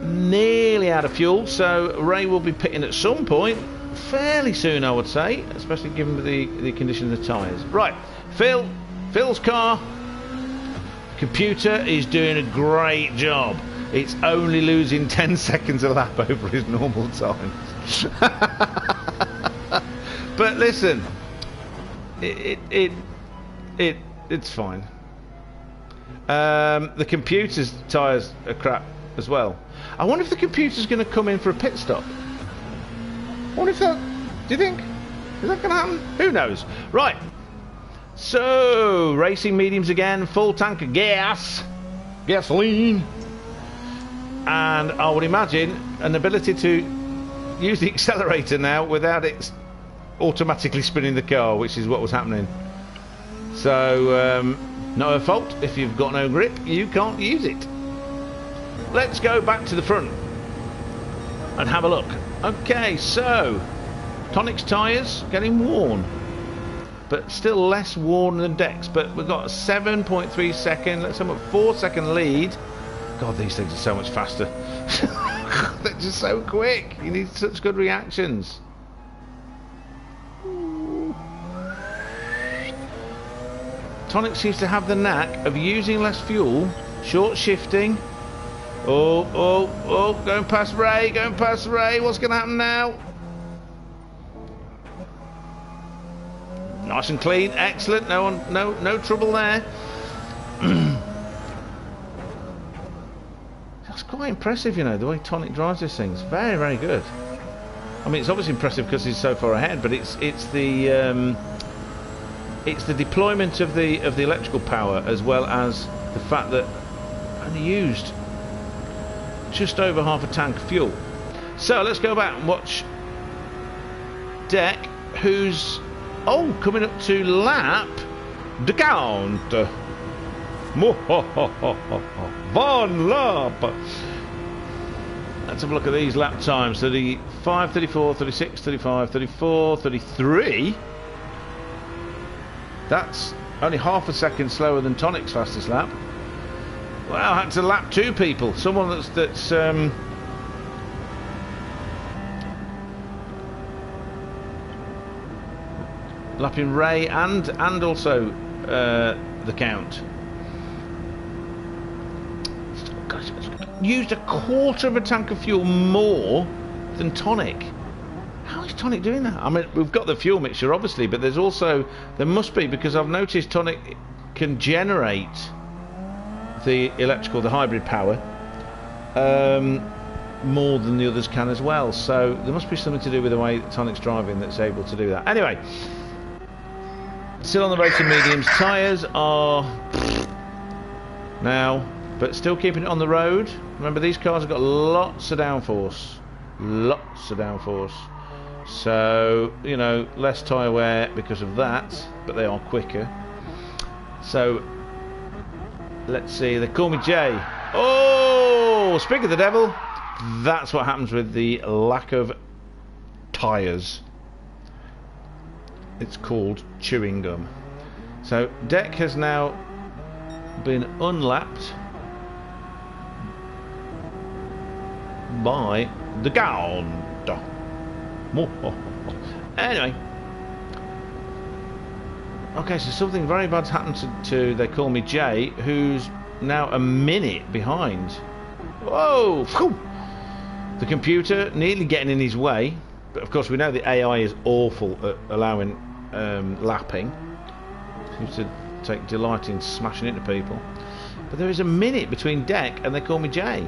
Speaker 4: Nearly out of fuel, so Ray will be pitting at some point. Fairly soon, I would say, especially given the condition of the tyres. Right, Phil's car. Computer is doing a great job. It's only losing 10 seconds a lap over his normal time. But listen, it's fine. The computer's tyres are crap as well. I wonder if the computer's going to come in for a pit stop. I wonder if that. Do you think? Is that going to happen? Who knows? Right. So racing mediums again, full tank of gasoline. And I would imagine an ability to use the accelerator now without it automatically spinning the car, which is what was happening. So, not her fault. If you've got no grip, you can't use it. Let's go back to the front and have a look. Okay, so Tonic's tyres getting worn, but still less worn than Dex. But we've got a 7.3 second, let's have a 4 second lead. God, these things are so much faster. They're just so quick. You need such good reactions. Tonic seems to have the knack of using less fuel, short shifting. Oh, going past Ray, What's going to happen now? Nice and clean, excellent. No trouble there. That's quite impressive, you know, the way Tonic drives this thing. It's very, very good. I mean, it's obviously impressive because he's so far ahead, but it's the deployment of the electrical power, as well as the fact that only used just over half a tank of fuel. So let's go back and watch Deck, who's coming up to lap the count. One lap. Let's have a look at these lap times. 35, 34, 36, 35, 34, 33. That's only half a second slower than Tonic's fastest lap. Wow, had to lap 2 people. Someone that's lapping Ray and also the count. Gosh, used a quarter of a tank of fuel more than Tonic. How is Tonic doing that? I mean, we've got the fuel mixture obviously, but there must be, because I've noticed Tonic can generate the hybrid power more than the others can as well. So there must be something to do with the way that Tonic's driving that's able to do that. Anyway, still on the racing mediums. Tyres are now, but still keeping it on the road. Remember, these cars have got lots of downforce. So, you know, less tyre wear because of that, but they are quicker. So, let's see, they call me Jay. Oh, speak of the devil, that's what happens with the lack of tyres. It's called chewing gum. So, Deck has now been unlapped by the Count. Anyway, okay, so something very bad's happened to They Call Me Jay, who's now a minute behind. Whoa! Phew. The computer nearly getting in his way, but of course we know the AI is awful at allowing lapping. Seems to take delight in smashing into people. But there is a minute between Deck and They Call Me Jay.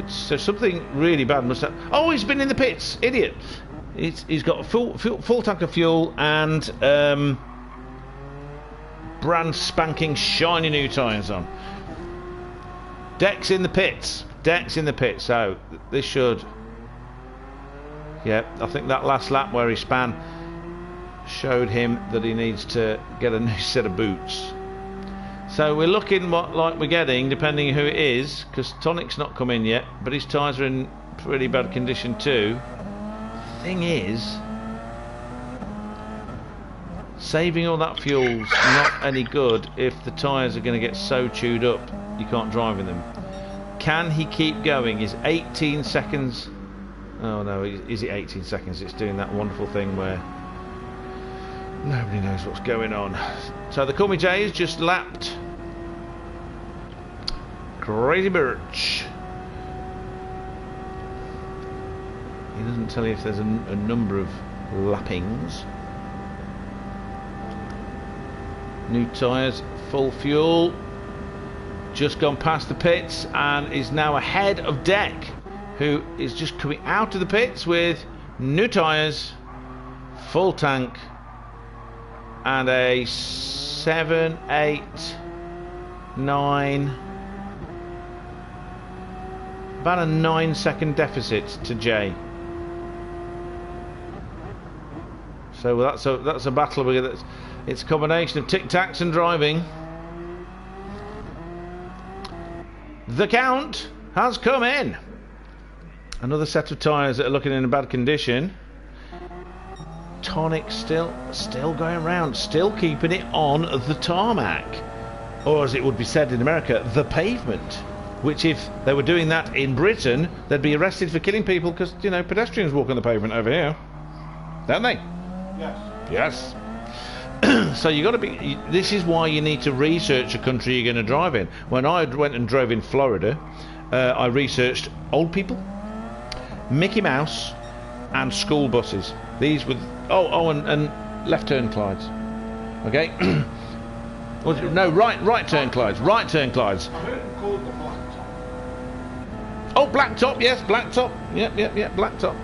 Speaker 4: So something really bad must have... Oh, he's been in the pits! Idiot! He's got a full tank of fuel and brand spanking shiny new tyres on. Deck's in the pits. So this should... Yeah, I think that last lap where he span showed him that he needs to get a new set of boots. So we're looking like we're getting, depending who it is, because Tonic's not come in yet, but his tyres are in pretty bad condition too. Thing is, saving all that fuel's not any good if the tyres are going to get so chewed up you can't drive in them. Can he keep going? Is 18 seconds... Oh no, is it 18 seconds? It's doing that wonderful thing where nobody knows what's going on. So the Call Me Jay has just lapped Crazy Birch. He doesn't tell you if there's a number of lappings. New tyres, full fuel. Just gone past the pits and is now ahead of Deck, who is just coming out of the pits with new tyres, full tank, and a 7, 8, 9... about a 9-second deficit to Jay. So that's a battle. It's a combination of tic-tacs and driving. The Count has come in. Another set of tyres that are looking in a bad condition. Tonic still going round, still keeping it on the tarmac, or as it would be said in America, the pavement. Which, if they were doing that in Britain, they'd be arrested for killing people because, you know, pedestrians walk on the pavement over here, don't they?
Speaker 6: Yes.
Speaker 4: Yes. So you got to be. This is why you need to research a country you're going to drive in. When I went and drove in Florida, I researched old people, Mickey Mouse, and school buses. These were and left turn Clydes. Okay. No, right turn Clydes. Right turn Clydes.
Speaker 6: I heard them called the blacktop.
Speaker 4: Oh, blacktop. Yes, blacktop. Yep. Blacktop.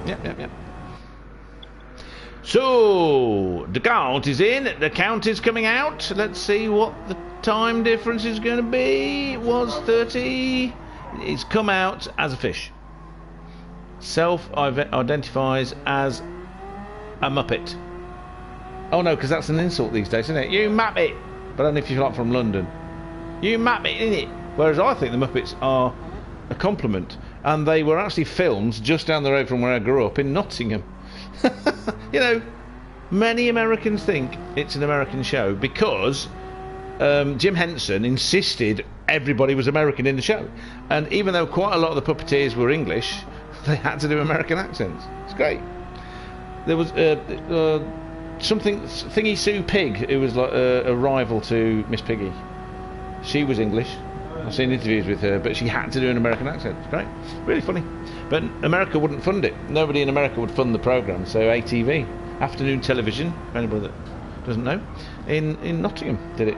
Speaker 4: Yep. So the count is in. The count is coming out. Let's see what the time difference is going to be. It was 30. It's come out as a fish. Self-identifies as a Muppet. Oh no, because that's an insult these days, isn't it? You Muppet. But only if you're not from London. You Muppet, innit? Whereas I think the Muppets are a compliment. And they were actually filmed just down the road from where I grew up in Nottingham. You know, many Americans think it's an American show because Jim Henson insisted everybody was American in the show. And even though quite a lot of the puppeteers were English, they had to do American accents. It's great. There was something Thingy Sue Pig, who was like a rival to Miss Piggy. She was English. I've seen interviews with her, but she had to do an American accent. It's great, really funny. But America wouldn't fund it. Nobody in America would fund the programme. So ATV, afternoon television, for anybody that doesn't know, in Nottingham did it.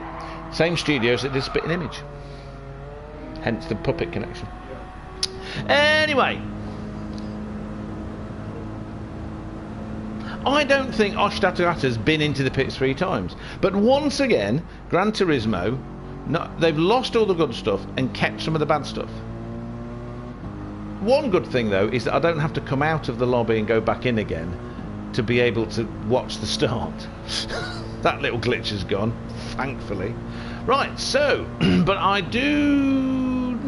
Speaker 4: Same studios that did Spitting Image. Hence the puppet connection. Anyway. I don't think Oshtatagata's been into the pits 3 times. But once again, Gran Turismo, they've lost all the good stuff and kept some of the bad stuff. One good thing, though, is that I don't have to come out of the lobby and go back in again to be able to watch the start. That little glitch is gone, thankfully. Right, so, but I do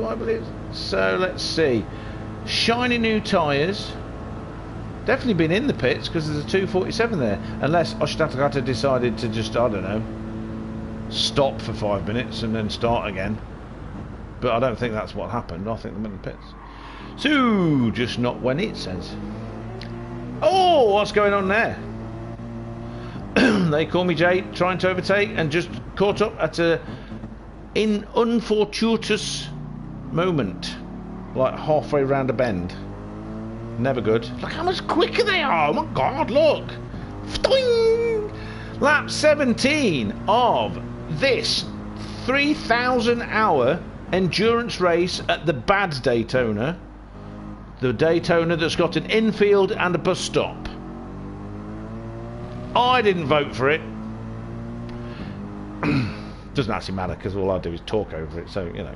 Speaker 4: I believe? So, let's see. Shiny new tyres. Definitely been in the pits because there's a 247 there. Unless Oshtatagata decided to just, I don't know, stop for 5 minutes and then start again. But I don't think that's what happened. I think they're in the pits. So, just not when it says. Oh, what's going on there? They call me Jay, trying to overtake and just caught up at a unfortuitous moment. Like halfway round a bend. Never good. Look how much quicker they are. Oh my god, look. Ftoing! Lap 17 of this 3,000 hour endurance race at the bad Daytona. The Daytona that's got an infield and a bus stop. I didn't vote for it. Doesn't actually matter because all I do is talk over it, so you know.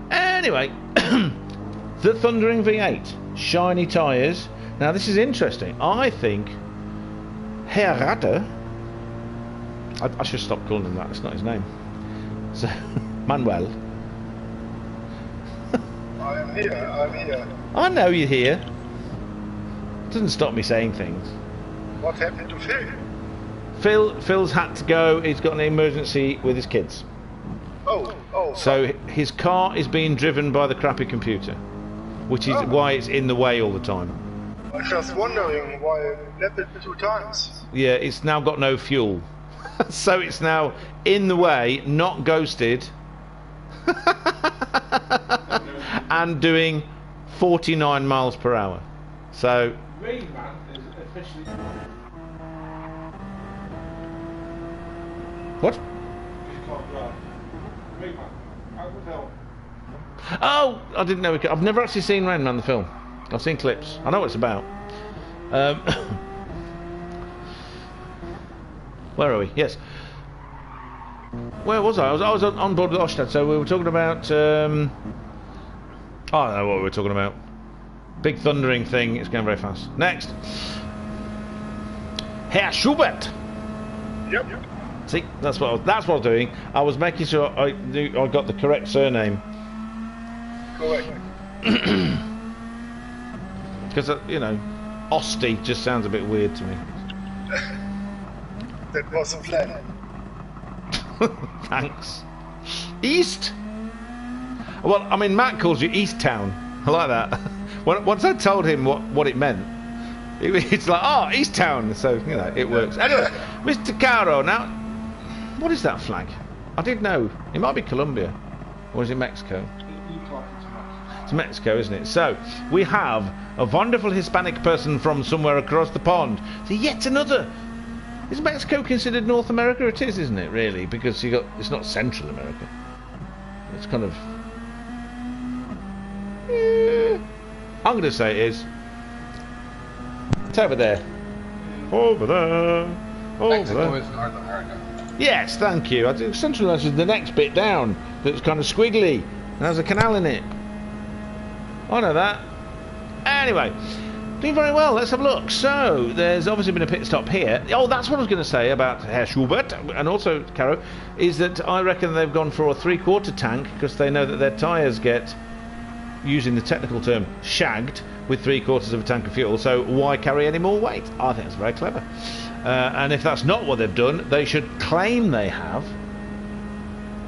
Speaker 4: Anyway, the Thundering V8, shiny tyres. Now this is interesting. I think Herrada, I should stop calling him that, it's not his name. So, Manuel.
Speaker 5: I'm here.
Speaker 4: I know you're here. Doesn't stop me saying things.
Speaker 5: What happened to Phil?
Speaker 4: Phil's had to go. He's got an emergency with his kids.
Speaker 5: Oh.
Speaker 4: So his car is being driven by the crappy computer, which is why it's in the way all the time.
Speaker 5: I was just wondering why it happened 2 times.
Speaker 4: Yeah, it's now got no fuel. So it's now in the way, not ghosted, and doing 49 miles per hour. So
Speaker 6: Rain Man is officially.
Speaker 4: what?
Speaker 6: He's called Rain Man. How the hell?
Speaker 4: Oh, I didn't know. I've never actually seen Rain Man the film. I've seen clips. I know what it's about. Where are we? Yes. Where was I? I was on board with Ostad. So we were talking about. I don't know what we were talking about. Big thundering thing. It's going very fast. Next. Herr Schubert.
Speaker 5: Yep.
Speaker 4: See, that's what I was doing. I was making sure I got the correct surname.
Speaker 5: Correct.
Speaker 4: Because you know, Osti just sounds a bit weird to me.
Speaker 5: That was the plan.
Speaker 4: Thanks. East. Well, I mean, Matt calls you East Town. I like that. Once I told him what it meant, it's like, oh, East Town. So, you know, it works. Anyway, Mr. Caro, now, what is that flag? I didn't know. It might be Colombia. Or is it Mexico? It's Mexico, isn't it? So, we have a wonderful Hispanic person from somewhere across the pond. So yet another. Is Mexico considered North America? It is, isn't it, really? Because it's not Central America. It's kind of... I'm going to say it is. It's over there. Over there.
Speaker 2: Mexico is North America.
Speaker 4: Yes, thank you. I think Central America is the next bit down. That's kind of squiggly. And has a canal in it. I know that. Anyway, doing very well. Let's have a look. So, there's obviously been a pit stop here. Oh, that's what I was going to say about Herr Schubert, and also Caro, is that I reckon they've gone for a 3/4 tank because they know that their tyres get, using the technical term, shagged with 3/4 of a tank of fuel. So why carry any more weight? I think it's very clever. And if that's not what they've done, they should claim they have,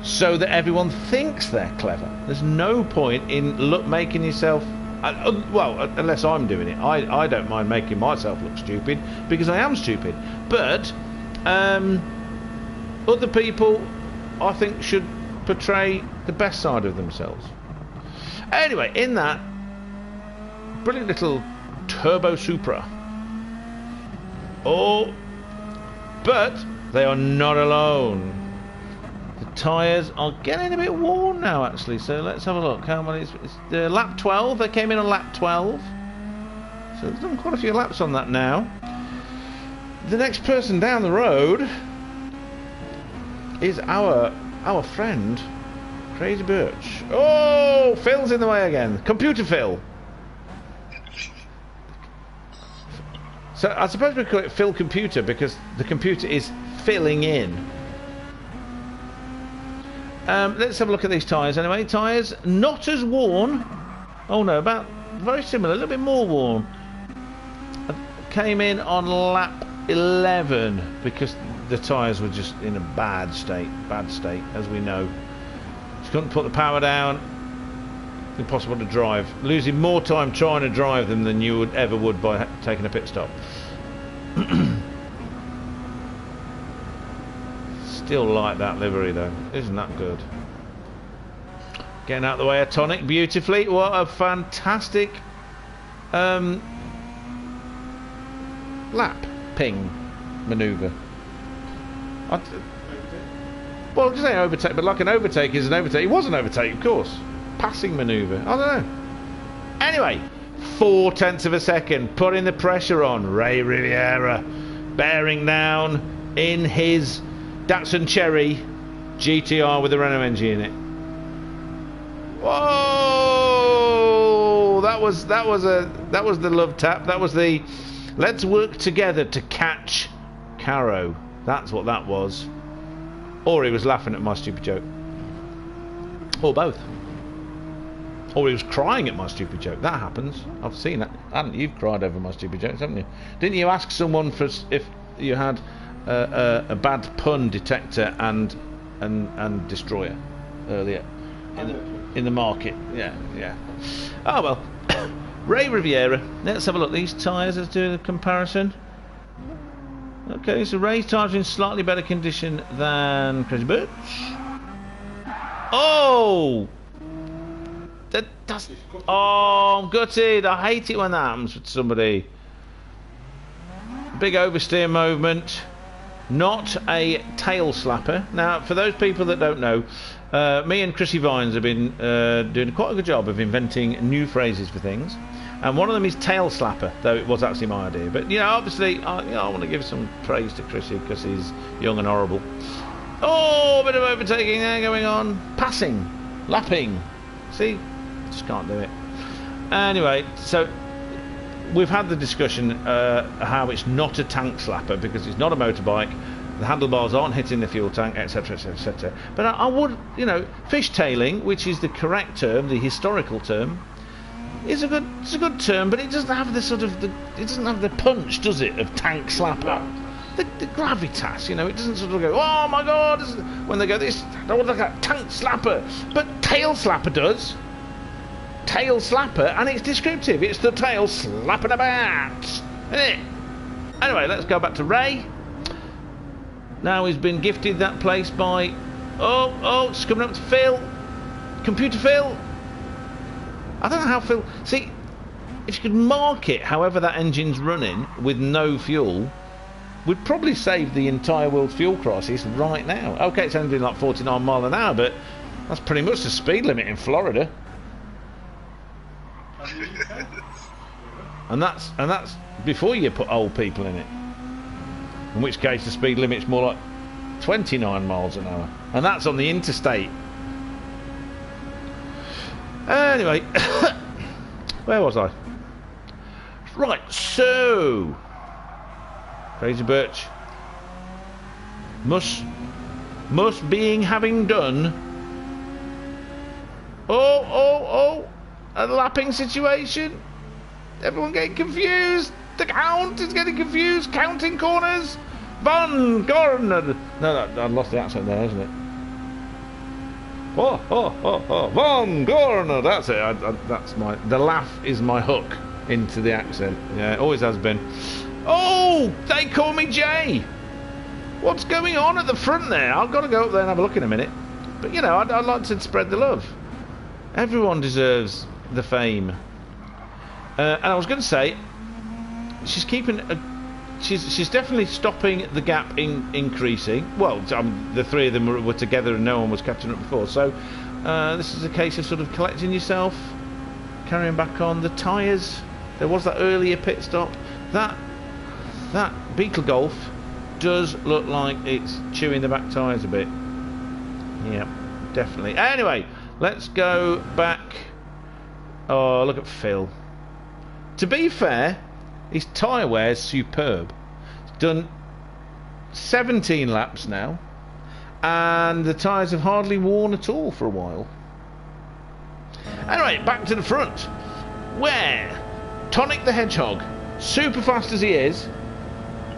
Speaker 4: so that everyone thinks they're clever. There's no point in making yourself... well, unless I'm doing it. I don't mind making myself look stupid, because I am stupid. But other people, I think, should portray the best side of themselves. Anyway, in that brilliant little Turbo Supra. Oh, but they are not alone. The tyres are getting a bit worn now, actually. So let's have a look. How many? It's lap 12. They came in on lap 12. So they've done quite a few laps on that now. The next person down the road is our friend, Crazy Birch. Oh, Phil's in the way again. Computer Phil. So I suppose we call it Phil Computer because the computer is filling in. Let's have a look at these tyres anyway. Tyres not as worn. Oh no, about very similar, a little bit more worn. Came in on lap 11 because the tyres were just in a bad state, as we know. Just couldn't put the power down. Impossible to drive. Losing more time trying to drive them than you ever would by taking a pit stop. Still like that livery though. Isn't that good? Getting out of the way of Tonic beautifully. What a fantastic lap ping manoeuvre. Well, just say overtake, but like an overtake is an overtake. It was an overtake, of course. Passing manoeuvre. I don't know. Anyway, 0.4 of a second, putting the pressure on. Ray Riviera bearing down in his Datsun Cherry GTR with the Renault engine in it. Whoa! That was the love tap. That was the let's work together to catch Caro. That's what that was. Or he was laughing at my stupid joke. Or both. Or he was crying at my stupid joke. That happens. I've seen that. Haven't you? You've cried over my stupid jokes, haven't you? Didn't you ask someone for if you had a bad pun detector and destroyer earlier in the market? Yeah. Oh well. Ray Riviera. Let's have a look. These tyres. Let's do the comparison. Okay, so Ray's tyres are in slightly better condition than Crazy Birch. Oh! Oh, I'm gutted. I hate it when that happens with somebody. Big oversteer movement. Not a tail slapper. Now, for those people that don't know, me and Chrissy Vines have been doing quite a good job of inventing new phrases for things. And one of them is tail slapper, though it was actually my idea. But, you know, obviously, I want to give some praise to Chrissy because he's young and horrible. Oh, a bit of overtaking there going on. Passing. Lapping. See? Just can't do it. Anyway, so we've had the discussion how it's not a tank slapper because it's not a motorbike. The handlebars aren't hitting the fuel tank, etc., etc., etc. But I would, you know, fishtailing, which is the correct term, the historical term, it's a good term, but it doesn't have the sort of it doesn't have the punch, does it, of tank slapper? the gravitas, you know, it doesn't sort of go, oh my god, when they go this, I don't want like a tank slapper, but tail slapper does. Tail slapper, and it's descriptive. It's the tail slapping about, isn't it? Anyway, let's go back to Ray. Now he's been gifted that place by, oh, it's coming up to Phil. Computer Phil. I don't know how Phil, see, if you could mark it however that engine's running with no fuel, we'd probably save the entire world fuel crisis right now. Okay, it's only doing like 49 miles an hour, but that's pretty much the speed limit in Florida. And that's before you put old people in it. In which case the speed limit's more like 29 miles an hour. And that's on the interstate. Anyway, where was I? Right, so Crazy Birch must being having done. Oh, a lapping situation. Everyone getting confused. The count is getting confused. Counting corners. Von Gorner. No, I lost the accent there, isn't it? Oh, Von Gorner. That's it. That's the laugh is my hook into the accent. Yeah, it always has been. Oh, they call me Jay. What's going on at the front there? I've got to go up there and have a look in a minute. But you know, I'd like to spread the love. Everyone deserves the fame. And I was going to say, she's keeping. She's definitely stopping the gap increasing. Well, the three of them were together and no one was catching up before. So this is a case of sort of collecting yourself, carrying back on. The tyres. There was that earlier pit stop. That Beetle Golf does look like it's chewing the back tyres a bit. Yeah, definitely. Anyway, let's go back. Oh, look at Phil. To be fair, his tyre wear is superb. He's done 17 laps now, and the tyres have hardly worn at all for a while. Anyway, back to the front, where Tonic the Hedgehog, super fast as he is.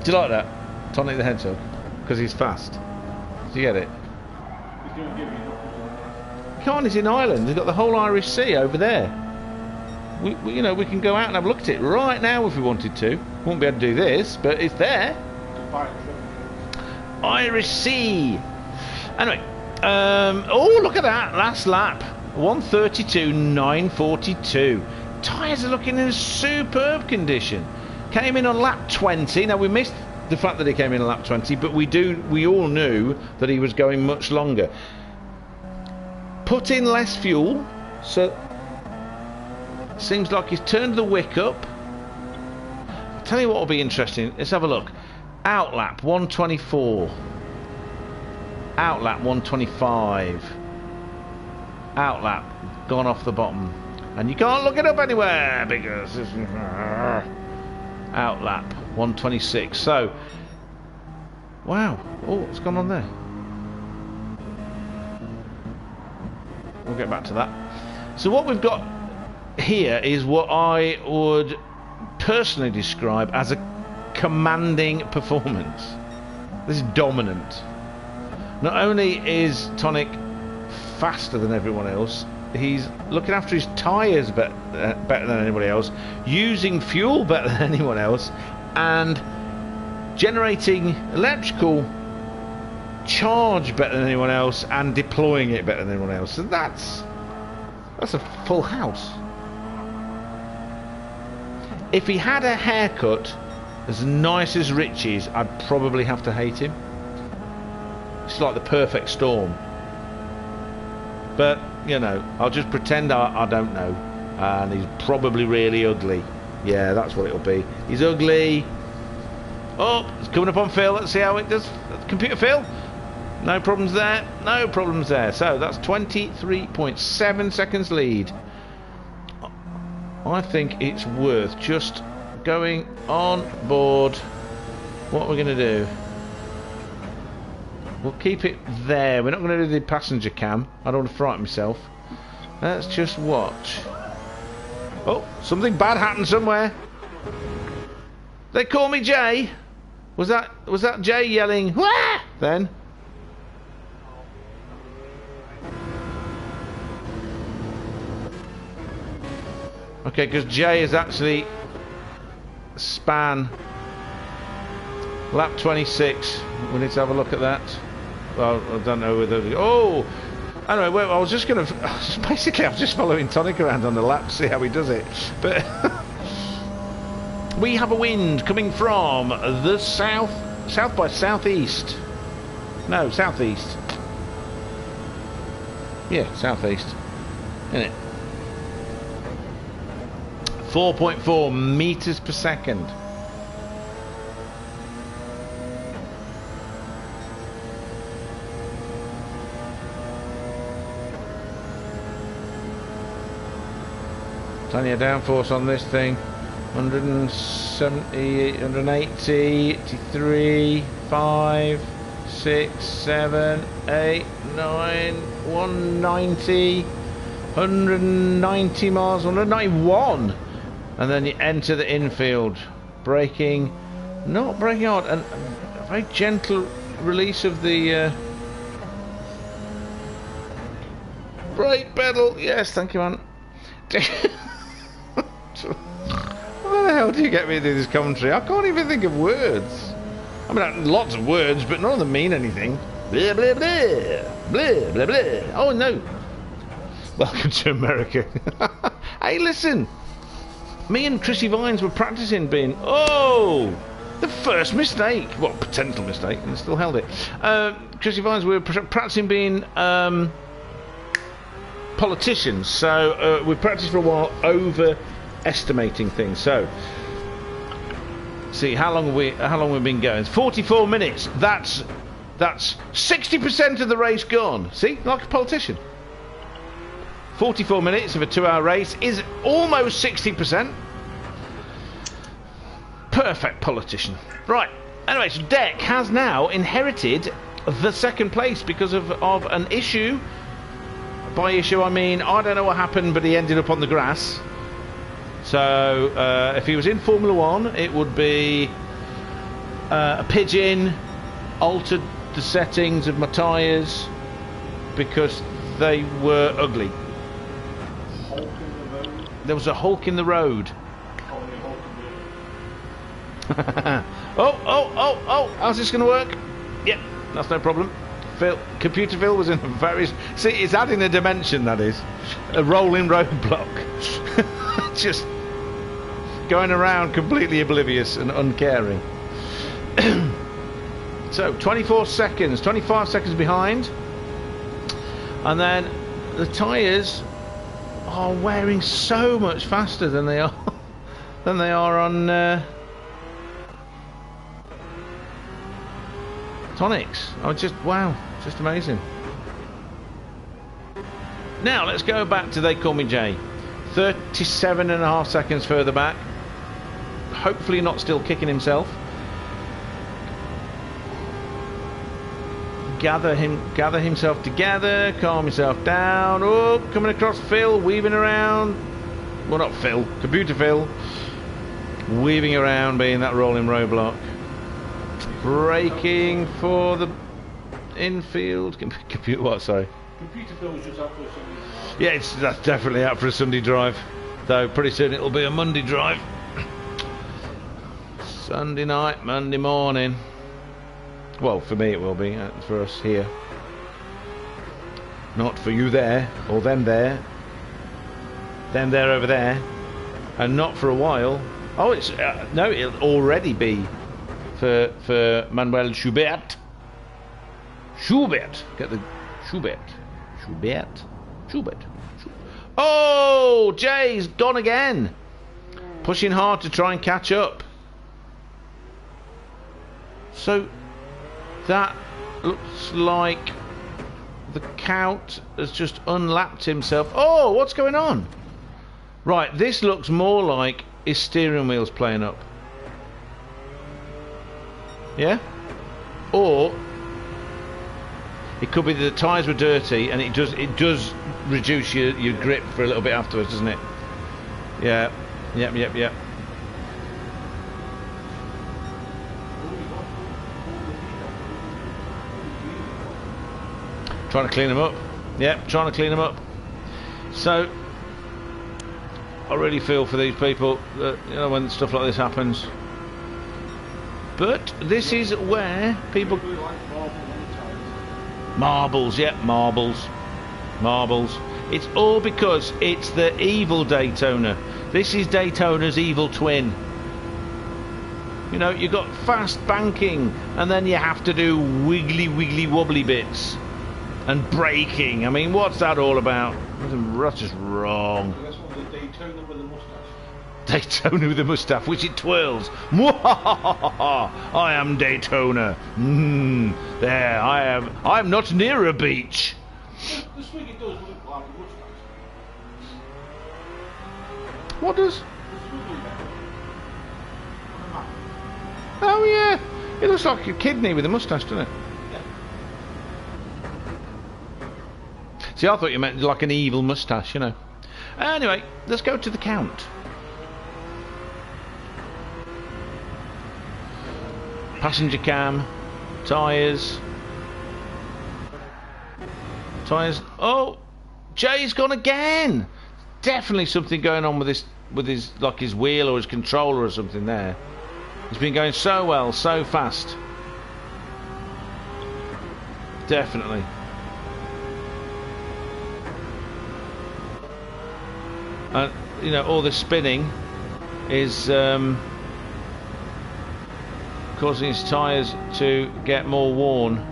Speaker 4: Do you like that? Tonic the Hedgehog, because he's fast. Do you get it? Can't, he's in Ireland. He's got the whole Irish Sea over there. We we can go out and have a look at it right now if we wanted to. Won't be able to do this, but it's there. Irish Sea. Anyway, oh, look at that last lap, 1:32.942. Tyres are looking in superb condition. Came in on lap 20. Now we missed the fact that he came in on lap 20, but we all knew that he was going much longer. Put in less fuel, so seems like he's turned the wick up. I'll tell you what will be interesting. Let's have a look. Outlap 124. Outlap 125. Outlap gone off the bottom. And you can't look it up anywhere because it's outlap 126. So, wow. Oh, what's gone on there? We'll get back to that. So what we've got here is what I would personally describe as a commanding performance. This is dominant. Not only is Tonic faster than everyone else, he's looking after his tyres better than anybody else, using fuel better than anyone else, and generating electrical charge better than anyone else, and deploying it better than anyone else. So that's a full house. If he had a haircut as nice as Richie's, I'd probably have to hate him. It's like the perfect storm. But, you know, I'll just pretend I don't know. And he's probably really ugly. Yeah, that's what it'll be. He's ugly. Oh, it's coming up on Phil. Let's see how it does. Computer Phil. No problems there. No problems there. So that's 23.7 seconds lead. I think it's worth just going on board. What we're going to do, we'll keep it there. We're not going to do the passenger cam. I don't want to frighten myself. Let's just watch. Oh, something bad happened somewhere. They call me Jay. Was that Jay yelling, "Wah!" then? Okay, because Jay is actually span lap 26. We need to have a look at that. Well, I don't know whether. Oh, anyway, well, I was just basically I was just following Tonic around on the lap to see how he does it. But we have a wind coming from the south by southeast. No, southeast. Yeah, southeast. Isn't it? 4.4 meters per second. Plenty of downforce on this thing. 170, 180, 83, 5, 6, 7, 8, 9, 190, 190 miles, 191. And then you enter the infield. Braking, not braking hard, and a very gentle release of the brake pedal. Yes, thank you, man. Why the hell do you get me to do this commentary? I can't even think of words. I mean, lots of words, but none of them mean anything. Blah, blah, blah. Blah, blah, blah. Oh, no. Welcome to America. Hey, listen. Me and Chrissy Vines were practicing being... Oh! The first mistake. Well, potential mistake, and still held it. Chrissy Vines, we were practicing being... politicians. So, we practiced for a while overestimating things. So... See, how long we've been going? 44 minutes. That's 60% of the race gone. See, like a politician. 44 minutes of a 2-hour race is almost 60%. Perfect politician. Right. Anyway, so Deck has now inherited the second place because of an issue. By issue, I mean, I don't know what happened, but he ended up on the grass. So, if he was in Formula 1, it would be a pigeon, altered the settings of my tyres because they were ugly. There was a hulk in the road. Oh, how's this going to work? Yep, that's no problem. Computer Phil was in a very... See, it's adding a dimension, that is. A rolling roadblock. Just going around completely oblivious and uncaring. So, 24 seconds, 25 seconds behind. And then the tyres are wearing so much faster than they are on Tonics. Oh, wow, just amazing. Now let's go back to They Call Me Jay. 37.5 seconds further back. Hopefully not still kicking himself. Gather himself together, calm himself down. Oh, coming across Phil, weaving around. Well, not Phil, Computer Phil. Weaving around, being that rolling roadblock. Braking for the infield. Computer, what? Sorry.
Speaker 6: Computer Phil was just out for a Sunday drive.
Speaker 4: Yeah, that's definitely out for a Sunday drive. Though pretty soon it'll be a Monday drive. Sunday night, Monday morning. Well, for me it will be, for us here. Not for you there, or them there over there, and not for a while. Oh, it's no, it'll already be for Manuel Schubert. Get the Schubert. Oh, Jay's gone again. Pushing hard to try and catch up. So that looks like the Count has just unlapped himself. Oh, what's going on? Right, this looks more like his steering wheel's playing up. Yeah? Or it could be that the tyres were dirty and it does reduce your grip for a little bit afterwards, doesn't it? Yeah. Yep. Trying to clean them up. Yep, trying to clean them up. So, I really feel for these people that, you know, when stuff like this happens. But this is where people... Marbles, yep, marbles. Marbles. It's all because it's the evil Daytona. This is Daytona's evil twin. You know, you've got fast banking, and then you have to do wiggly wobbly bits. And braking. I mean, what's that all about? That's just wrong.
Speaker 6: That's one of the Daytona with a mustache.
Speaker 4: Daytona with a moustache, which it twirls. I am Daytona. There, I am. I'm not near a beach.
Speaker 6: The swing it does look like a mustache.
Speaker 4: What does?
Speaker 6: The swing there. On the map.
Speaker 4: Oh yeah, it looks like a kidney with a moustache, doesn't it? See, I thought you meant like an evil moustache, you know. Anyway, let's go to the count. Passenger cam, tyres. Tyres. Oh, Jay's gone again. Definitely something going on with his like his wheel or his controller or something there. He's been going so well, so fast. Definitely. You know, all this spinning is causing his tyres to get more worn.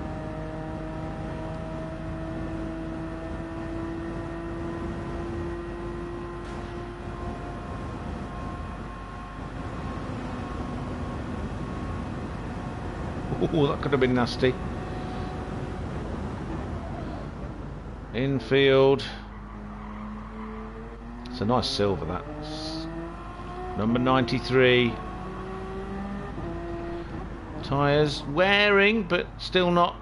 Speaker 4: Oh, that could have been nasty. Infield. It's a nice silver, that. Number 93. Tyres wearing, but still not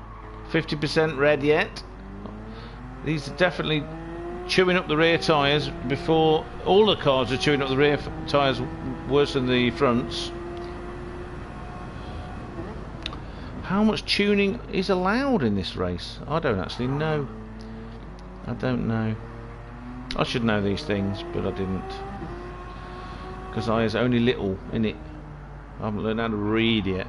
Speaker 4: 50% red yet. These are definitely chewing up the rear tyres before all the cars are chewing up the rear tyres worse than the fronts. How much tuning is allowed in this race? I don't actually know. I don't know. I should know these things, but I didn't. Because I was only little in it. I haven't learned how to read yet.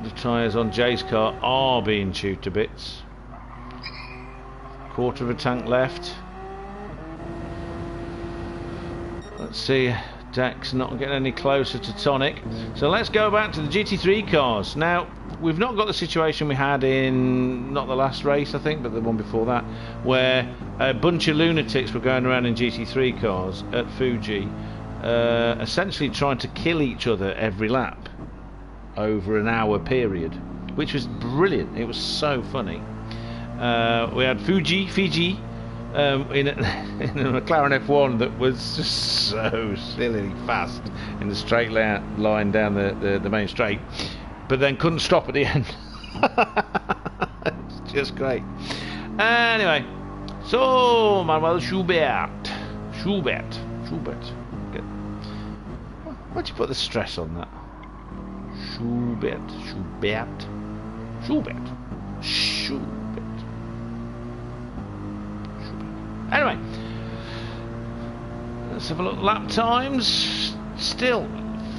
Speaker 4: The tyres on Jay's car are being chewed to bits. Quarter of a tank left. Let's see, Deck's not getting any closer to Tonic. So let's go back to the GT3 cars. Now, we've not got the situation we had in, not the last race I think, but the one before that, where a bunch of lunatics were going around in GT3 cars at Fuji, essentially trying to kill each other every lap over an hour period, which was brilliant. It was so funny. We had Fiji in a McLaren F1 that was just so silly fast in the straight line down the main straight, but then couldn't stop at the end. It's just great. Anyway, so Manuel Schubert. Good. Why'd you put the stress on that? Schubert. Anyway, let's have a look. Lap times, still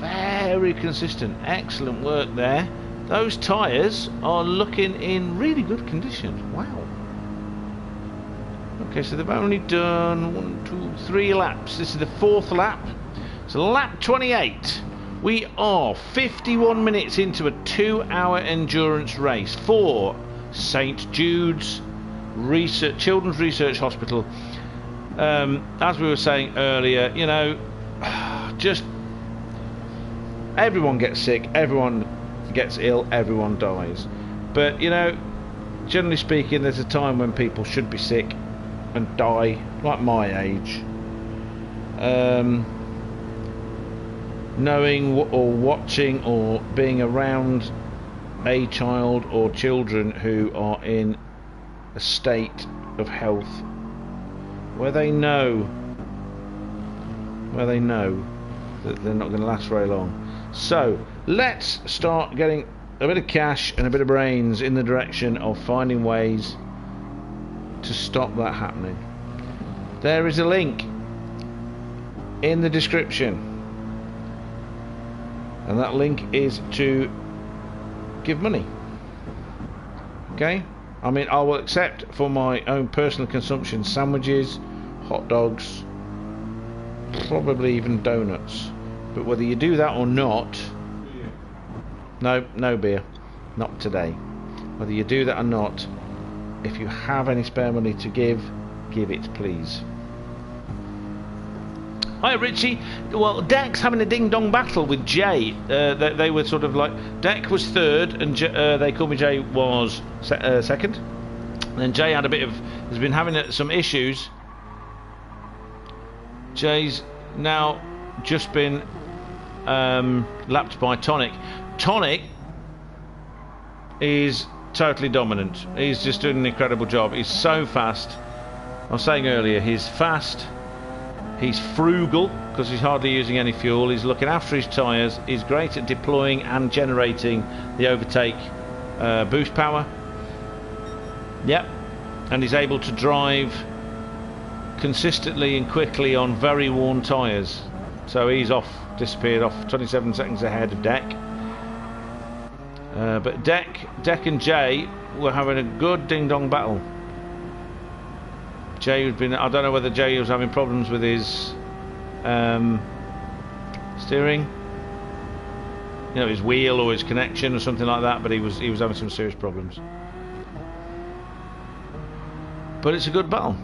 Speaker 4: very consistent. Excellent work there. Those tyres are looking in really good condition. Wow. Okay, so they've only done 1, 2, 3 laps. This is the 4th lap. So lap 28. We are 51 minutes into a 2-hour endurance race for St Jude's Children's Research Hospital. As we were saying earlier, you know, just everyone gets sick, everyone gets ill, everyone dies. But, you know, generally speaking, there's a time when people should be sick and die, like my age. Knowing or watching or being around a child or children who are in a state of health where they know that they're not going to last very long. So let's start getting a bit of cash and a bit of brains in the direction of finding ways to stop that happening. There is a link in the description, and that link is to give money. Okay, I mean, I will accept for my own personal consumption sandwiches, hot dogs, probably even donuts, but whether you do that or not, no beer, not today. Whether you do that or not, if you have any spare money to give it, please. Hi Richie. Well, Deck's having a ding-dong battle with Jay. They were sort of like, Deck was third, and they called me Jay was second. And then Jay had has been having some issues. Jay's now just been lapped by Tonic. Tonic is totally dominant. He's just doing an incredible job. He's so fast. I was saying earlier, he's fast. He's frugal because he's hardly using any fuel. He's looking after his tyres. He's great at deploying and generating the overtake boost power. Yep. And he's able to drive consistently and quickly on very worn tyres. So he's disappeared off 27 seconds ahead of Deck. But Deck and Jay were having a good ding-dong battle. Jay had been, I don't know whether Jay was having problems with his steering, his wheel or his connection or something like that, but he was having some serious problems. But it's a good battle.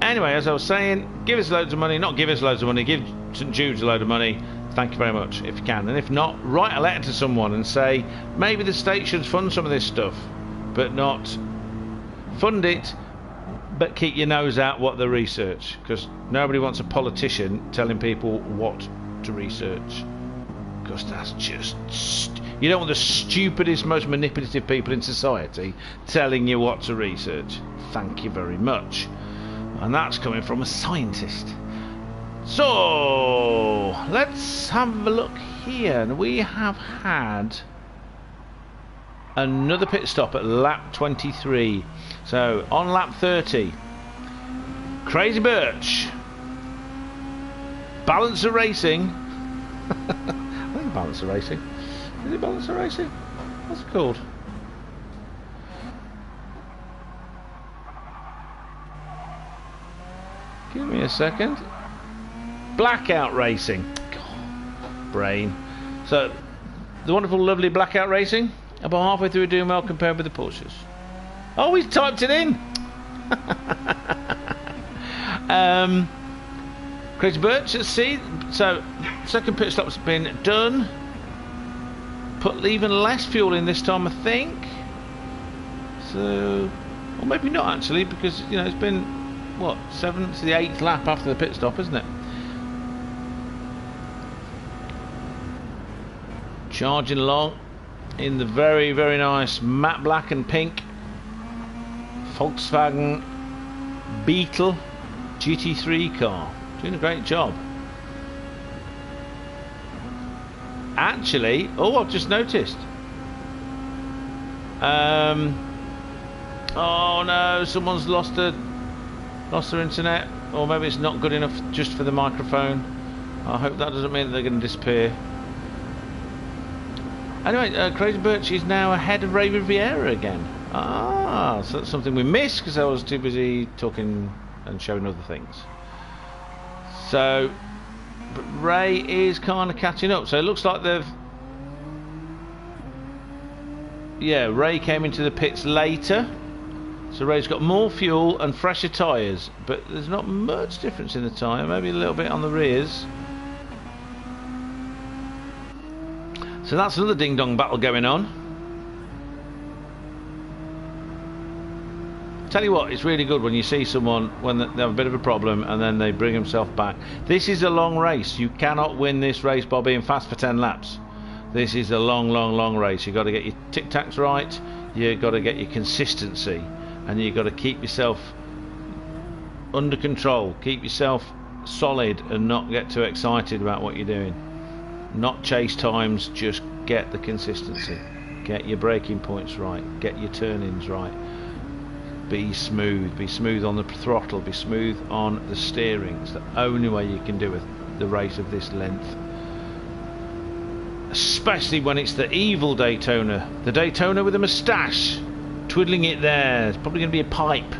Speaker 4: Anyway, as I was saying, give us loads of money, not give us loads of money, give St Jude's a load of money. Thank you very much, if you can. And if not, write a letter to someone and say, maybe the state should fund some of this stuff, but not fund it, but keep your nose out what the research, because nobody wants a politician telling people what to research, because that's just you don't want the stupidest, most manipulative people in society telling you what to research. Thank you very much. And that's coming from a scientist. So let's have a look here, and we have had another pit stop at lap 23. So on lap 30, Crazy Birch, Balancer Racing. I think Balancer Racing. Is it Balancer Racing? What's it called? Give me a second. Blackout Racing. God, brain. So the wonderful, lovely Blackout Racing. About halfway through doing well compared with the Porsches. Oh, he's typed it in. Crazy Birch, let's see. So second pit stop's been done. Put even less fuel in this time, I think. So, or maybe not actually, because it's been what, 7th to the 8th lap after the pit stop, isn't it? Charging along in the very, very nice matte black and pink Volkswagen Beetle GT3 car. Doing a great job. Actually, oh, I've just noticed. Oh no, someone's lost their internet, or maybe it's not good enough just for the microphone. I hope that doesn't mean that they're going to disappear. Anyway, Crazy Birch is now ahead of Ray Riviera again. Ah, so that's something we missed because I was too busy talking and showing other things. So, but Ray is kind of catching up. So it looks like they've... Yeah, Ray came into the pits later. So Ray's got more fuel and fresher tyres. But there's not much difference in the tyre. Maybe a little bit on the rears. So that's another ding-dong battle going on. Tell you what, it's really good when you see someone when they have a bit of a problem and then they bring themselves back. This is a long race. You cannot win this race by being fast for 10 laps. This is a long, long, long race. You've got to get your tic-tacs right. You've got to get your consistency. And you've got to keep yourself under control. Keep yourself solid and not get too excited about what you're doing. Not chase times, just get the consistency. Get your braking points right. Get your turn-ins right. Be smooth. Be smooth on the throttle. Be smooth on the steering. It's the only way you can do the race of this length. Especially when it's the evil Daytona. The Daytona with a moustache. Twiddling it there. It's probably going to be a pipe.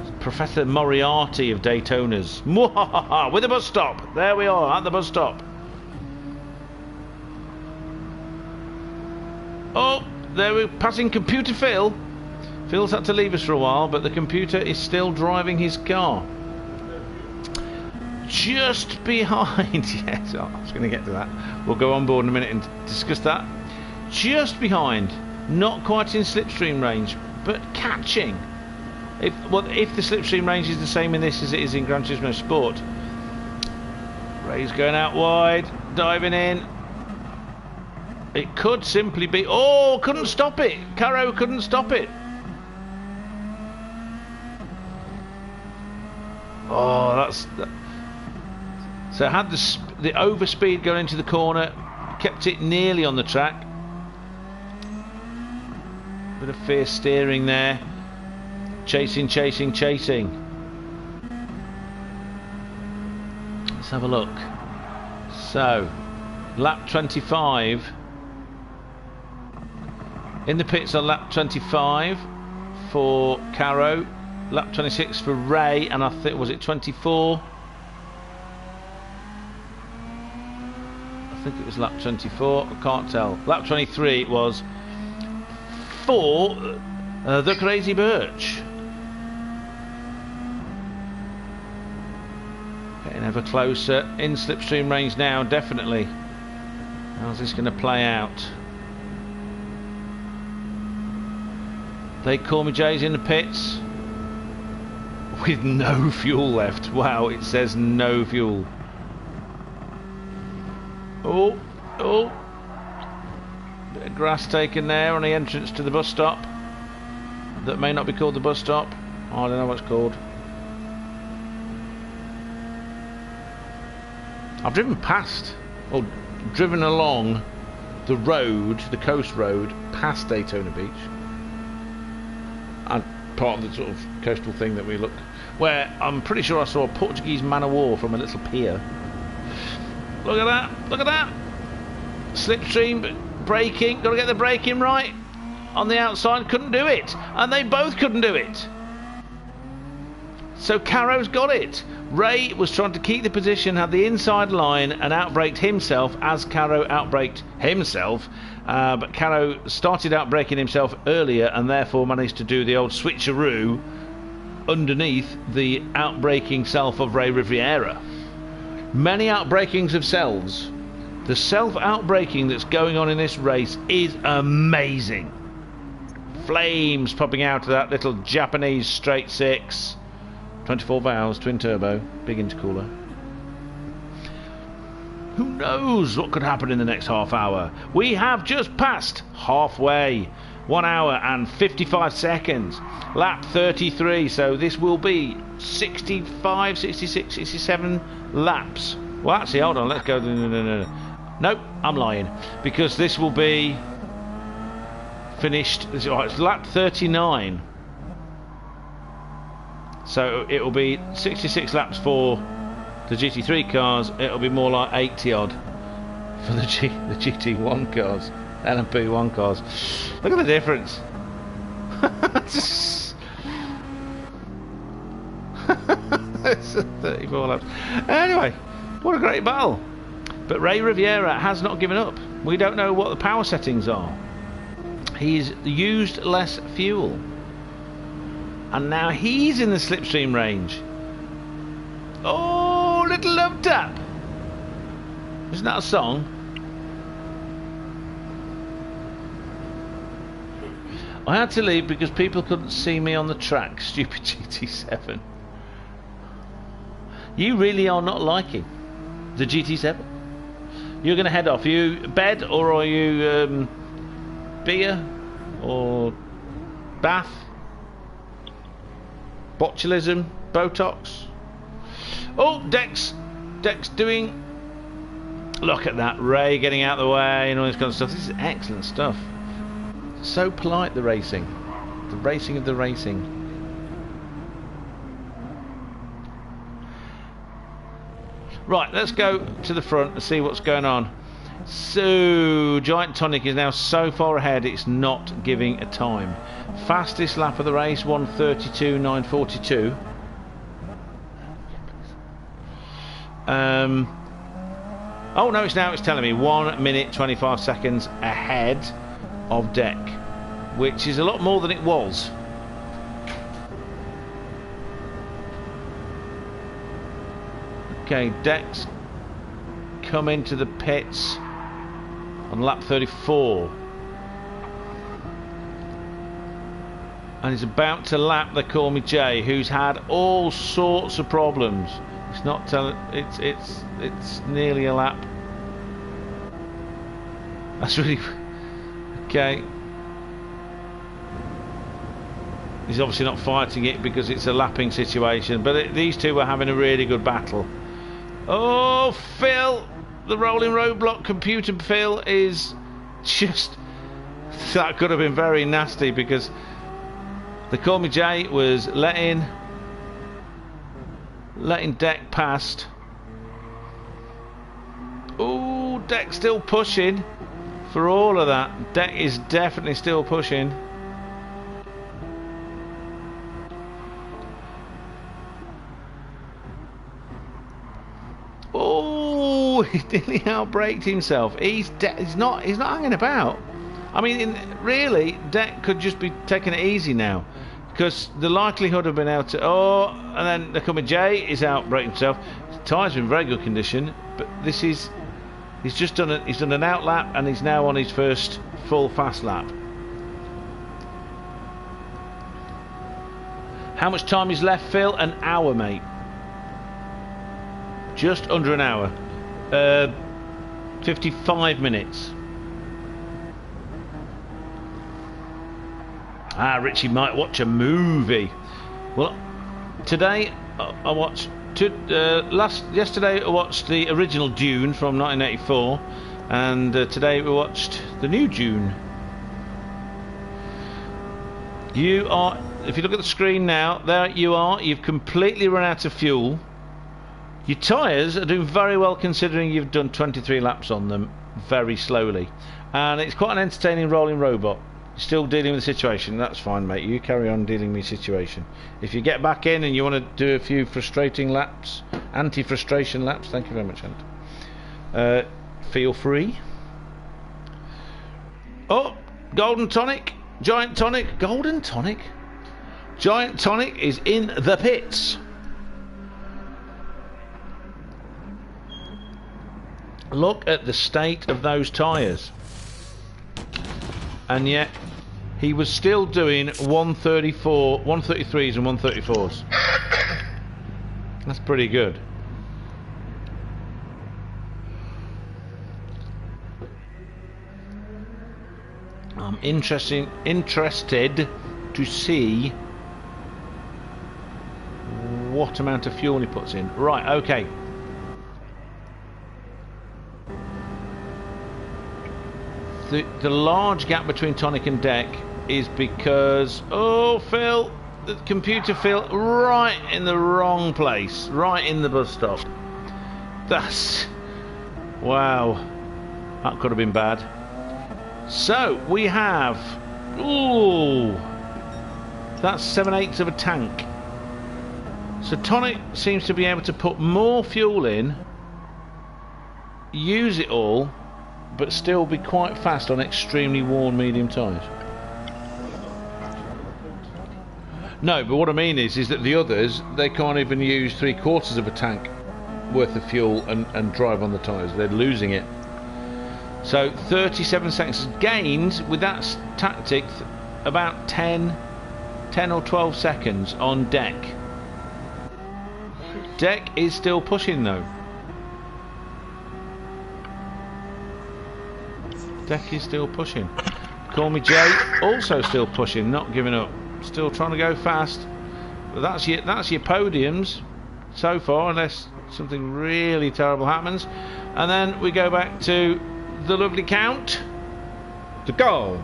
Speaker 4: It's Professor Moriarty of Daytonas. Mwahaha! With a bus stop. There we are at the bus stop. Oh, there we're passing Computer Phil. Phil's had to leave us for a while, but the computer is still driving his car. Just behind, yes, I was going to get to that. We'll go on board in a minute and discuss that. Just behind, not quite in slipstream range, but catching. If the slipstream range is the same in this as it is in Gran Turismo Sport. Ray's going out wide, diving in. It could simply be... Oh, couldn't stop it. Caro couldn't stop it. Oh, that's... So had the overspeed going into the corner, kept it nearly on the track. Bit of fierce steering there. Chasing, chasing, chasing. Let's have a look. So, lap 25. In the pits on lap 25 for Caro, lap 26 for Ray, and I think, was it 24? I think it was lap 24, I can't tell. Lap 23 it was for the Crazy Birch. Getting ever closer, in slipstream range now, definitely. How's this going to play out? They call me Jay's in the pits with no fuel left. Wow, it says no fuel. Oh, bit of grass taken there on the entrance to the bus stop. That may not be called the bus stop. I don't know what it's called. I've driven past, or driven along the road, the coast road, past Daytona Beach. And part of the sort of coastal thing that we looked, where I'm pretty sure I saw a Portuguese man of war from a little pier. Look at that, look at that. Slipstream, but braking, got to get the braking right. On the outside, couldn't do it. And they both couldn't do it. So Caro's got it. Ray was trying to keep the position, had the inside line and outbraked himself as Caro outbraked himself. But Caro started outbraking himself earlier and therefore managed to do the old switcheroo underneath the outbraking self of Ray Riviera. Many outbrakings of selves. The self-outbraking that's going on in this race is amazing. Flames popping out of that little Japanese straight six. 24 valves, twin turbo, big intercooler. Who knows what could happen in the next half hour? We have just passed halfway. 1 hour and 55 seconds. Lap 33, so this will be 65, 66, 67 laps. Well, actually, hold on, let's go. No. Nope, I'm lying. Because this will be finished. It's lap 39. So it will be 66 laps for the GT3 cars. It'll be more like 80 odd for the GT1 cars, LMP1 cars. Look at the difference. It's 34 laps. Anyway, what a great battle. But Ray Riviera has not given up. We don't know what the power settings are. He's used less fuel. And now he's in the slipstream range. Oh, little love tap. Isn't that a song? I had to leave because people couldn't see me on the track. Stupid GT7. You really are not liking the GT7. You're going to head off. Are you bed or are you beer or bath? Botulism? Botox. Oh, Dex doing. Look at that, Ray getting out of the way and all this kind of stuff. This is excellent stuff. So polite, the racing of the racing. Right, let's go to the front and see what's going on. So, Giant Tonic is now so far ahead, it's not giving a time. Fastest lap of the race, 1:32.942. Oh no, it's telling me 1 minute 25 seconds ahead of Deck, which is a lot more than it was. Okay, Deck's come into the pits on lap 34 and he's about to lap the Call Me Jay, who's had all sorts of problems. It's not telling. It's nearly a lap. That's really okay. He's obviously not fighting it because it's a lapping situation, but these two were having a really good battle. Oh, Phil, the rolling roadblock computer Phil is just, that could have been very nasty because the Call Me Jay was letting Deck past. Oh, Deck still pushing for all of that. Deck is definitely still pushing. Oh, he nearly outbraked himself. He's not hanging about. I mean, really, Deck could just be taking it easy now, because the likelihood of being able to. Oh, and then the Call Me Jay is outbraking himself. His tyres are in very good condition, but this is. He's done an out lap and he's now on his first full fast lap. How much time is left, Phil? An hour, mate. Just under an hour. 55 minutes. Richie might watch a movie. Well, today I watched. Yesterday I watched the original Dune from 1984, and today we watched the new Dune. You are, if you look at the screen now, there you are. You've completely run out of fuel. Your tyres are doing very well considering you've done 23 laps on them very slowly, and it's quite an entertaining rolling robot. You're still dealing with the situation. That's fine, mate. You carry on dealing with the situation. If you get back in and you want to do a few frustrating laps, anti-frustration laps, thank you very much, Ant. Feel free. Oh, Golden Tonic, Giant Tonic, Golden Tonic. Giant Tonic is in the pits. Look at the state of those tyres. And yet he was still doing 134, 133s and 134s. That's pretty good. I'm interested to see what amount of fuel he puts in. Right, okay. The large gap between Tonic and Deck is because, oh, Phil, the computer Phil, right in the wrong place, right in the bus stop. That's, wow, that could have been bad. So we have, ooh, that's 7/8 of a tank. So Tonic seems to be able to put more fuel in, use it all, but still be quite fast on extremely worn medium tyres. No, but what I mean is that the others, they can't even use 3/4 of a tank worth of fuel and drive on the tyres. They're losing it. So 37 seconds gained with that tactic, about 10 or 12 seconds on Deck. Deck is still pushing though. Deck is still pushing. Call Me Jay also still pushing, not giving up. Still trying to go fast. But that's your podiums so far, unless something really terrible happens. And then we go back to the lovely count. The gold.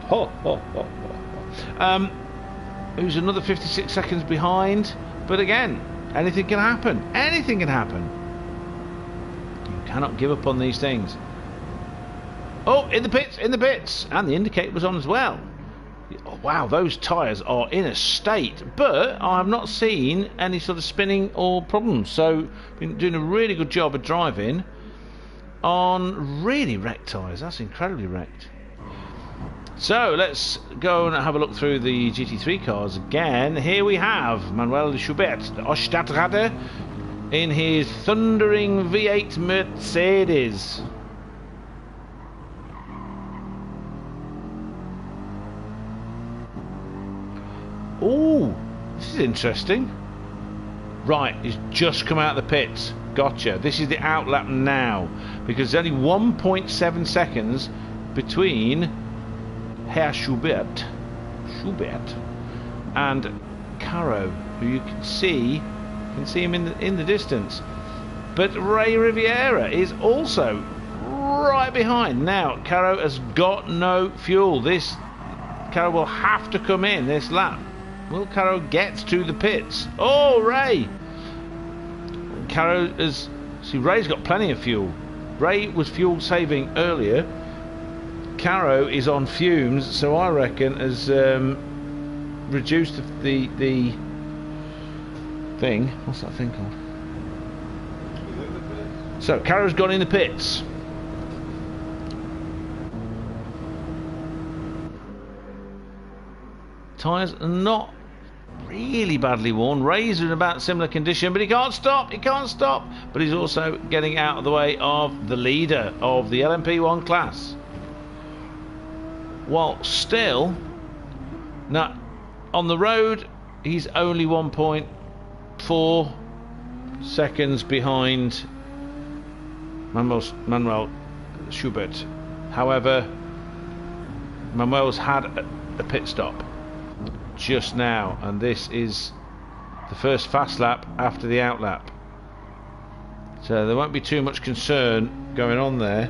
Speaker 4: Who's another 56 seconds behind. But again, anything can happen. Anything can happen. You cannot give up on these things. Oh, in the pits. And the indicator was on as well. Oh, wow, those tyres are in a state, but I have not seen any sort of spinning or problems. So, been doing a really good job of driving on really wrecked tyres. That's incredibly wrecked. So, let's go and have a look through the GT3 cars again. Here we have Manuel Schubert, the Oststadtradler, in his thundering V8 Mercedes. Oh, this is interesting. Right, he's just come out of the pits. Gotcha. This is the outlap now, because there's only 1.7 seconds between Herr Schubert and Caro, who you can see him in the distance. But Ray Riviera is also right behind. Now, Caro has got no fuel. Caro will have to come in this lap. Will Caro get to the pits? Oh, Ray! Ray's got plenty of fuel. Ray was fuel saving earlier. Caro is on fumes, so I reckon has reduced the thing. What's that thing called? So Caro's gone in the pits. Tyres are not really badly worn. Ray's in about similar condition, but he can't stop. But he's also getting out of the way of the leader of the LMP1 class. While still, now on the road, he's only 1.4 seconds behind Manuel Schubert. However, Manuel's had a pit stop just now, and this is the first fast lap after the outlap, so there won't be too much concern going on there.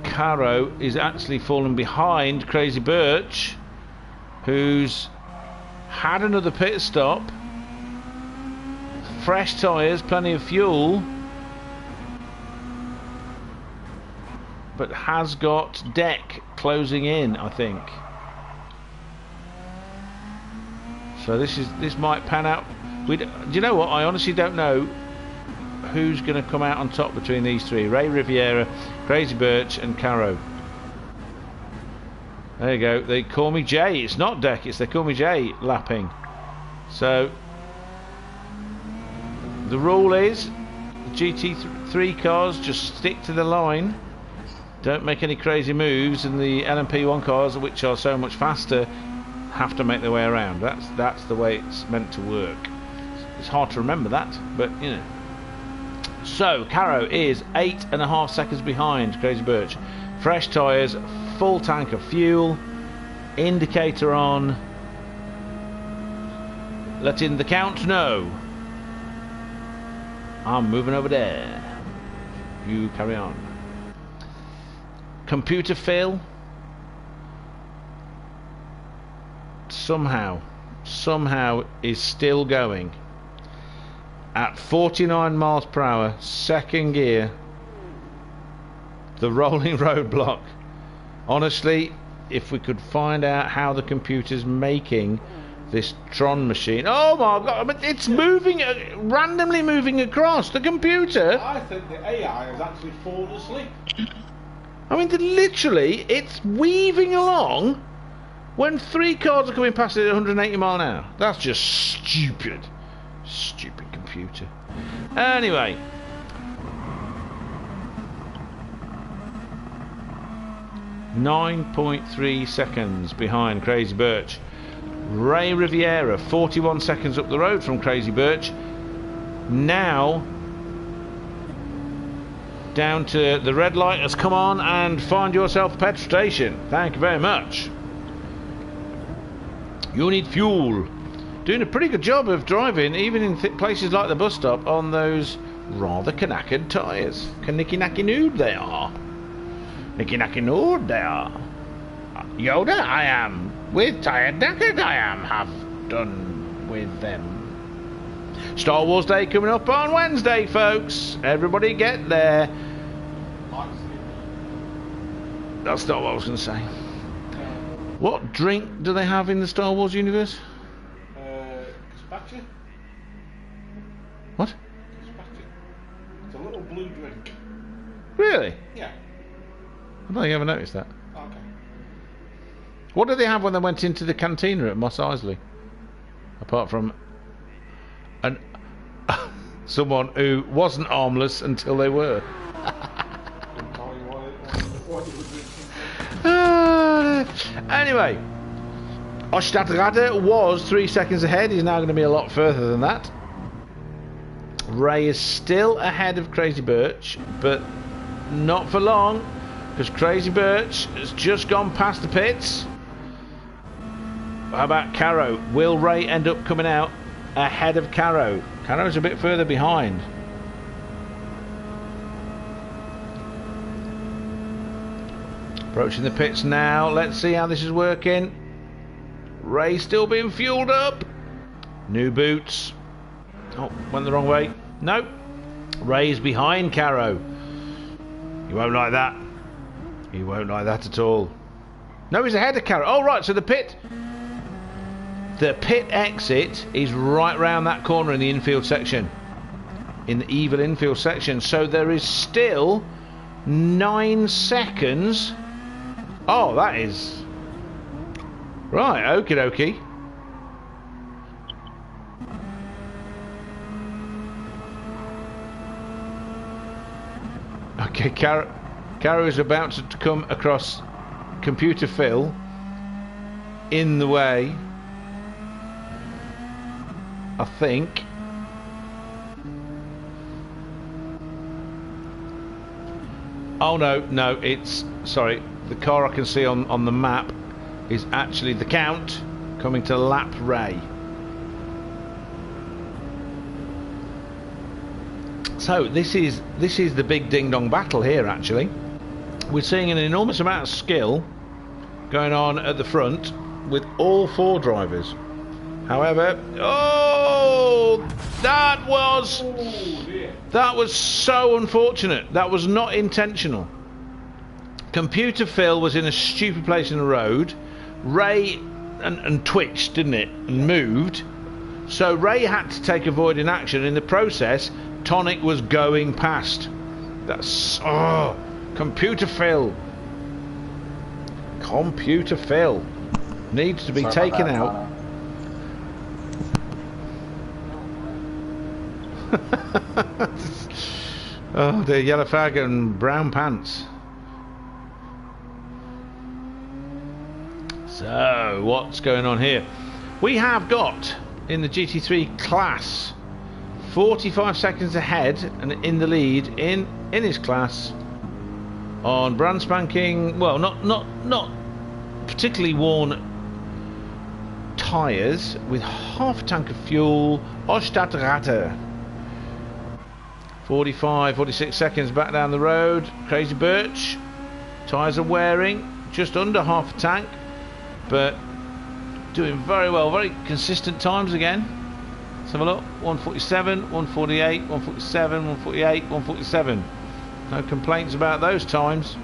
Speaker 4: Caro is actually falling behind Crazy Birch, who's had another pit stop, fresh tyres, plenty of fuel, but has got deck closing in, I think. So this might pan out. Do you know what? I honestly don't know who's going to come out on top between these three: Ray Riviera, Crazy Birch, and Caro. There you go. They call me Jay. It's not deck. They call me Jay lapping. So the rule is the GT3 cars just stick to the line. Don't make any crazy moves, and the LMP1 cars, which are so much faster, have to make their way around. That's the way it's meant to work. It's hard to remember that, but you know. So Caro is 8.5 seconds behind Crazy Birch. Fresh tyres, full tank of fuel, indicator on, letting the count know. I'm moving over there. You carry on. Computer fail. Somehow is still going at 49 miles per hour, second gear, the rolling roadblock. Honestly, if we could find out how the computer's making this Tron machine. Oh my god, it's moving, randomly moving across the computer.
Speaker 6: I think the AI has actually fallen asleep.
Speaker 4: I mean, literally, it's weaving along when 3 cars are coming past it at 180 mile an hour. That's just stupid. Stupid computer. Anyway. .3 seconds behind Crazy Birch. Ray Riviera, 41 seconds up the road from Crazy Birch. Now down to the red light has come on, and find yourself a petrol station. Thank you very much. You need fuel. Doing a pretty good job of driving, even in places like the bus stop, on those rather knackered tyres. Knicky-knacky nude they are. Knicky-knacky nude they are. Yoda, I am. With tired knackered I am. Have done with them. Star Wars Day coming up on Wednesday, folks. Everybody get there. That's not what I was going to say. What drink do they have in the Star Wars universe?
Speaker 6: Gazpacho?
Speaker 4: What?
Speaker 6: Gazpacho. It's a little blue drink.
Speaker 4: Really?
Speaker 6: Yeah.
Speaker 4: I don't think I ever noticed that.
Speaker 6: Okay.
Speaker 4: What did they have when they went into the cantina at Mos Eisley? Apart from someone who wasn't armless until they were.
Speaker 6: Couldn't tell you what it was drinking.
Speaker 4: Anyway, Ostadrade was 3 seconds ahead. He's now going to be a lot further than that. Ray is still ahead of Crazy Birch, but not for long, because Crazy Birch has just gone past the pits. How about Caro? Will Ray end up coming out ahead of Caro? Caro's a bit further behind. Approaching the pits now. Let's see how this is working. Ray still being fueled up. New boots. Oh, went the wrong way. No. Ray's behind Caro. You won't like that. You won't like that at all. No, he's ahead of Caro. Oh, right, so the pit exit is right round that corner in the infield section. In the evil infield section. So there is still 9 seconds. Oh, that is... Right, okie dokie. Okay, Caro is about to come across Computer Phil in the way, I think. Oh no, it's... Sorry, the car I can see on the map is actually the Count coming to lap Ray. So this is the big ding-dong battle here, actually. We're seeing an enormous amount of skill going on at the front with all 4 drivers. However, oh, that was so unfortunate. That was not intentional. Computer Phil was in a stupid place in the road. Ray and twitched, didn't it, and moved. So Ray had to take avoiding action. In the process, Tonic was going past. That's... Oh, Computer Phil. Computer Phil needs to be taken out. Oh, the yellow fag and brown pants. So, what's going on here? We have got, in the GT3 class, 45 seconds ahead and in the lead in his class on brand spanking, well, not particularly worn tyres, with half a tank of fuel. Ostadrade. 46 seconds back down the road. Crazy Birch. Tyres are wearing, just under half a tank, but doing very well. Very consistent times again. Let's have a look. 147, 148, 147, 148, 147. No complaints about those times.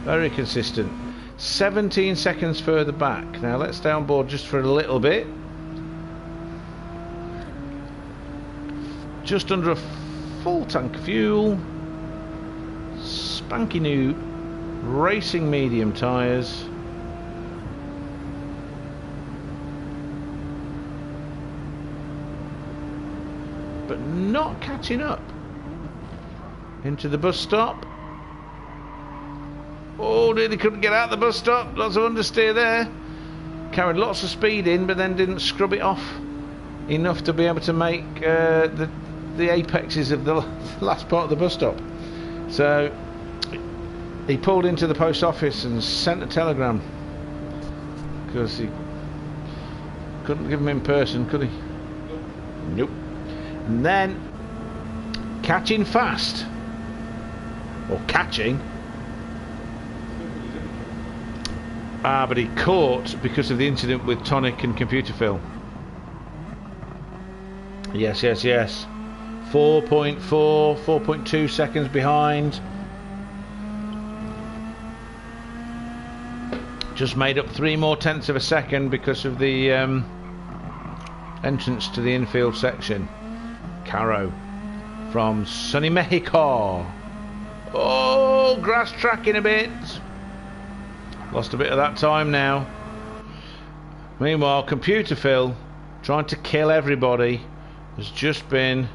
Speaker 4: Very consistent. 17 seconds further back. Now let's stay on board just for a little bit. Just under a full tank of fuel. Spanky new racing medium tyres. But not catching up. Into the bus stop. Oh, nearly couldn't get out the bus stop. Lots of understeer there. Carried lots of speed in, but then didn't scrub it off enough to be able to make the apexes of the last part of the bus stop. So he pulled into the post office and sent a telegram because he Couldn't give him in person, could he? Nope. And then catching fast, or catching. But he caught because of the incident with Tonic and Computer Phil. Yes. 4.4, 4.2 seconds behind. Just made up 3 more tenths of a second because of the entrance to the infield section. Caro from sunny Mexico. Oh, grass tracking a bit. Lost a bit of that time now. Meanwhile, Computer Phil, trying to kill everybody, has just been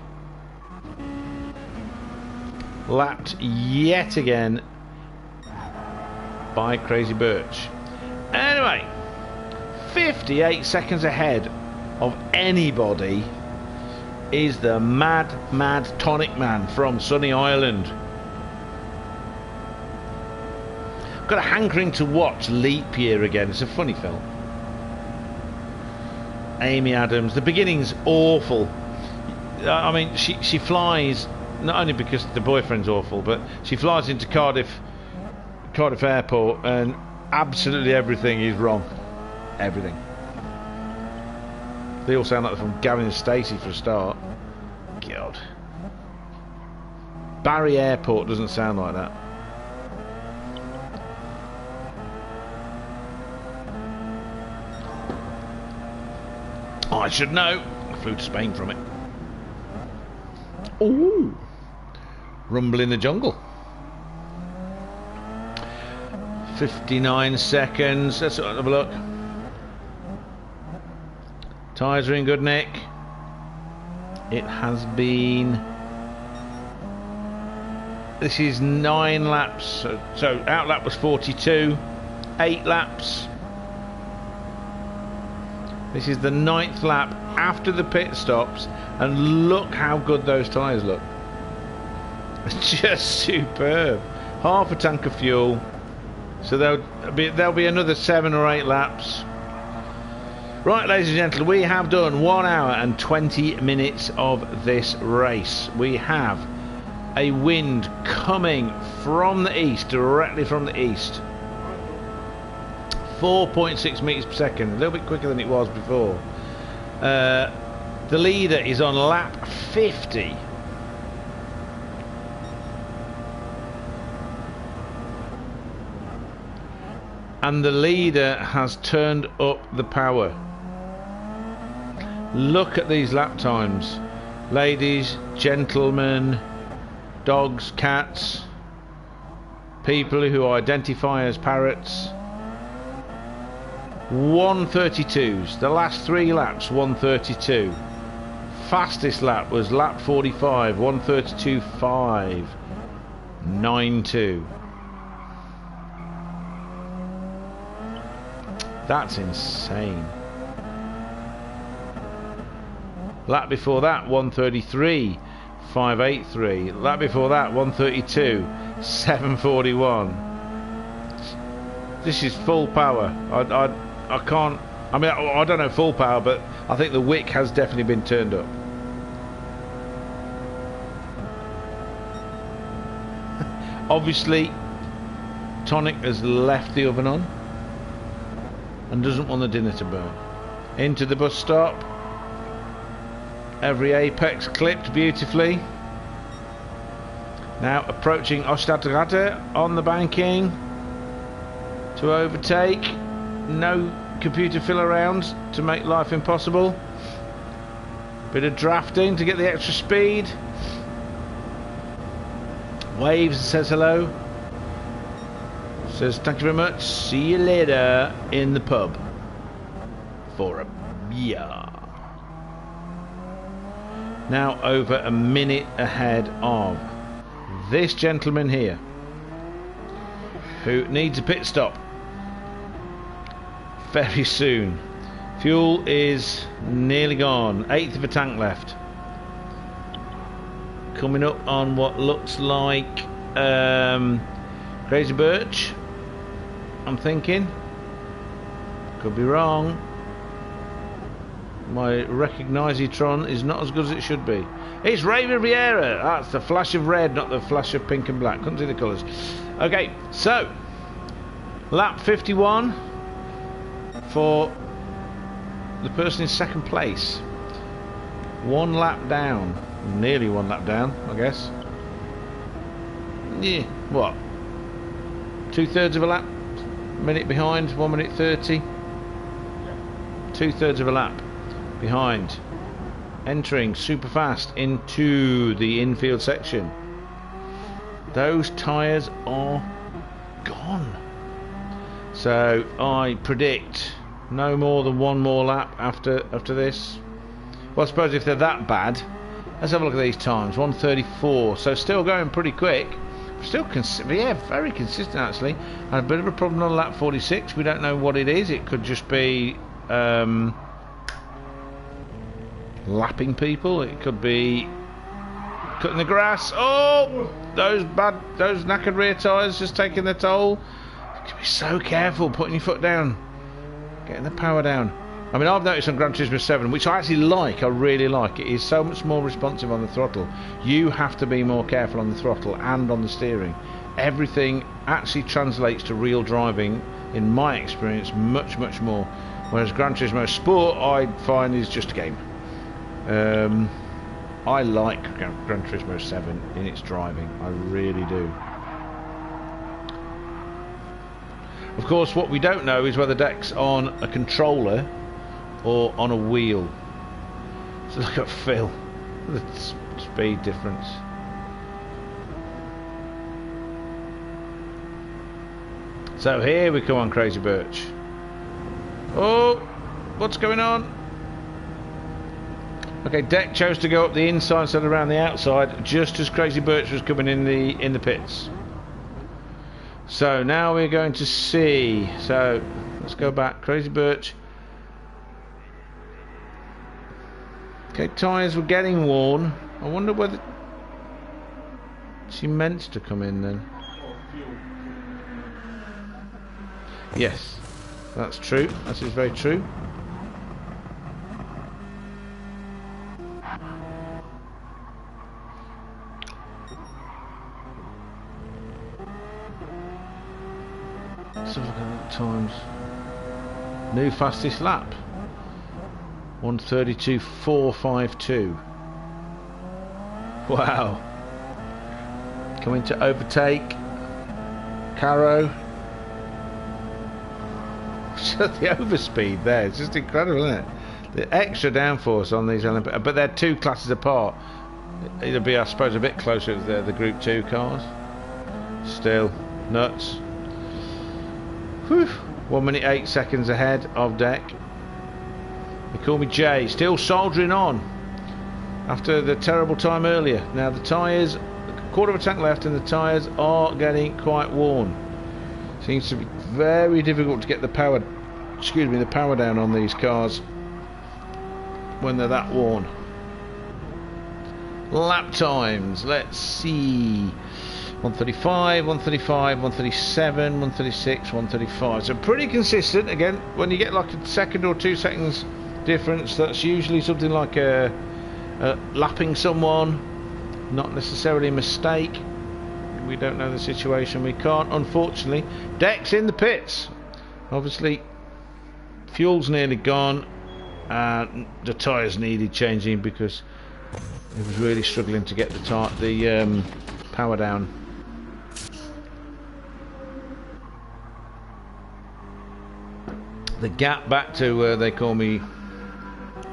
Speaker 4: lapped yet again by Crazy Birch. Anyway, 58 seconds ahead of anybody is the mad Tonic Man from Sunny Island. Got a hankering to watch Leap Year again. It's a funny film. Amy Adams. The beginning's awful. I mean, she flies, not only because the boyfriend's awful, but she flies into Cardiff Airport, and absolutely everything is wrong. Everything. They all sound like they're from Gavin and Stacey for a start. God. Barry Airport doesn't sound like that. I should know. I flew to Spain from it. Ooh. Rumble in the jungle. 59 seconds. Let's have a look. Tyres are in good nick. It has been... This is 9 laps. So out lap was 42. 8 laps. This is the 9th lap after the pit stops, and look how good those tyres look. It's just superb. Half a tank of fuel. So there'll be another 7 or 8 laps. Right, ladies and gentlemen, we have done 1 hour and 20 minutes of this race. We have a wind coming from the east, directly from the east. 4.6 meters per second, a little bit quicker than it was before. The leader is on lap 50. And the leader has turned up the power. Look at these lap times. Ladies, gentlemen, dogs, cats, people who identify as parrots. 132s. The last 3 laps, 132. Fastest lap was lap 45, 132.592. That's insane. Lap before that, 133.583. Lap before that, 132.741. This is full power. I can't. I mean, I don't know full power, but I think the wick has definitely been turned up. Obviously, Tonic has left the oven on and doesn't want the dinner to burn. Into the bus stop. Every apex clipped beautifully. Now approaching Ostadrette on the banking to overtake. No Computer Phil around to make life impossible. Bit of drafting to get the extra speed. Waves and says hello. Says thank you very much. See you later in the pub for a beer. Now over a minute ahead of this gentleman here, who needs a pit stop very soon. Fuel is nearly gone. 1/8 of a tank left. Coming up on what looks like Crazy Birch, I'm thinking. Could be wrong. My recognisitron is not as good as it should be. It's Ray Riviera. That's the flash of red, not the flash of pink and black. Couldn't see the colours. Okay, so lap 51 for the person in second place. 1 lap down. Nearly 1 lap down, I guess. Yeah, what? 2/3 of a lap? Minute behind, 1 minute 30. 2/3 of a lap behind. Entering super fast into the infield section. Those tyres are gone. So I predict no more than 1 more lap after this. Well, I suppose if they're that bad, let's have a look at these times. 1:34, so still going pretty quick. Still, very consistent actually. Had a bit of a problem on lap 46. We don't know what it is. It could just be lapping people. It could be cutting the grass. Oh, those knackered rear tyres just taking their toll. You can be so careful putting your foot down, getting the power down. I mean, I've noticed on Gran Turismo 7, which I actually like, I really like, it is so much more responsive on the throttle. You have to be more careful on the throttle and on the steering. Everything actually translates to real driving, in my experience, much, much more. Whereas Gran Turismo Sport, I find, is just a game. I like Gran Turismo 7 in its driving, I really do. Of course, what we don't know is whether Deck's on a controller or on a wheel. So look at Phil, the speed difference. So here we come on Crazy Birch. Oh, what's going on? Okay, Deck chose to go up the inside instead of around the outside, just as Crazy Birch was coming in the pits. So now we're going to see. So let's go back. Crazy Birch. Okay, tyres were getting worn. I wonder whether she meant to come in then. Yes, that's true. That is very true. So look at times. New fastest lap. 1:32.452. Wow. Coming to overtake Caro. The overspeed there, it's just incredible, isn't it? The extra downforce on these Olympic, but they're 2 classes apart. It'll be, I suppose, a bit closer to the Group 2 cars. Still nuts. Whew. 1 minute 8 seconds ahead of Deck. They call me Jay, still soldiering on after the terrible time earlier. Now the tyres, a quarter of a tank left and the tyres are getting quite worn. Seems to be very difficult to get the power, the power down on these cars when they're that worn. Lap times, let's see. 135, 135, 137, 136, 135. So pretty consistent. Again, when you get like a second or 2 seconds difference, that's usually something like lapping someone, not necessarily a mistake. We don't know the situation. We can't, unfortunately. Deck's in the pits. Obviously, fuel's nearly gone, and the tyres needed changing because he was really struggling to get the power down. The gap back to where they call me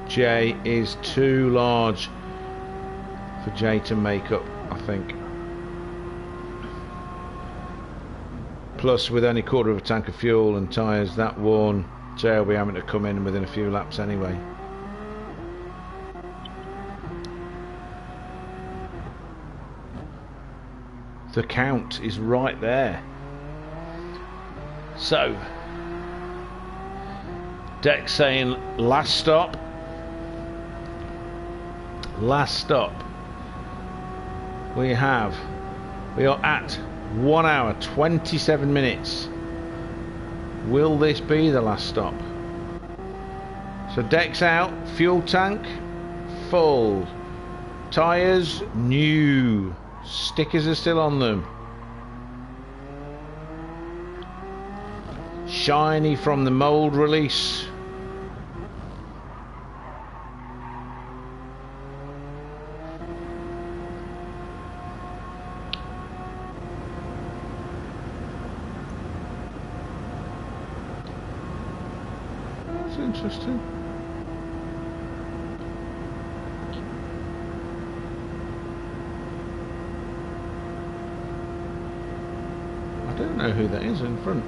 Speaker 4: Jay is too large for Jay to make up, I think. Plus, with only quarter of a tank of fuel and tyres that worn, Jay will be having to come in within a few laps anyway. The count is right there. So, Deck saying last stop. Last stop. We are at 1 hour 27 minutes. Will this be the last stop? So decks out, fuel tank full, tyres new, stickers are still on them, shiny from the mould release. That's interesting. I don't know who that is in front.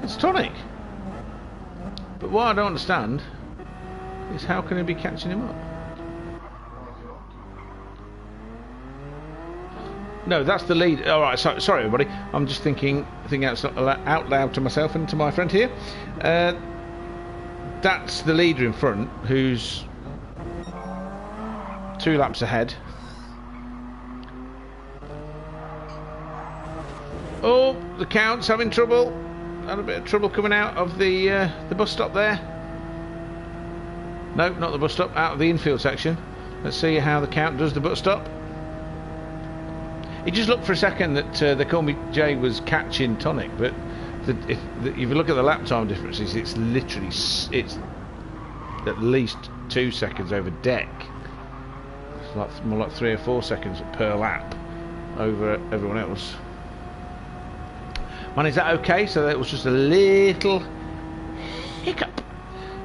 Speaker 4: It's Tonic. But what I don't understand is how can he be catching him up? No, that's the lead. All right, sorry everybody. I'm just thinking out loud to myself and to my friend here. That's the leader in front, who's 2 laps ahead. Oh, the Count's having trouble. Had a bit of trouble coming out of the bus stop there. No, not the bus stop. Out of the infield section. Let's see how the Count does the bus stop. It just looked for a second that they called me Jay was catching Tonic, but if you look at the lap time differences, it's literally at least 2 seconds over deck. It's like more like 3 or 4 seconds per lap over everyone else. Man, is that okay? So that was just a little hiccup.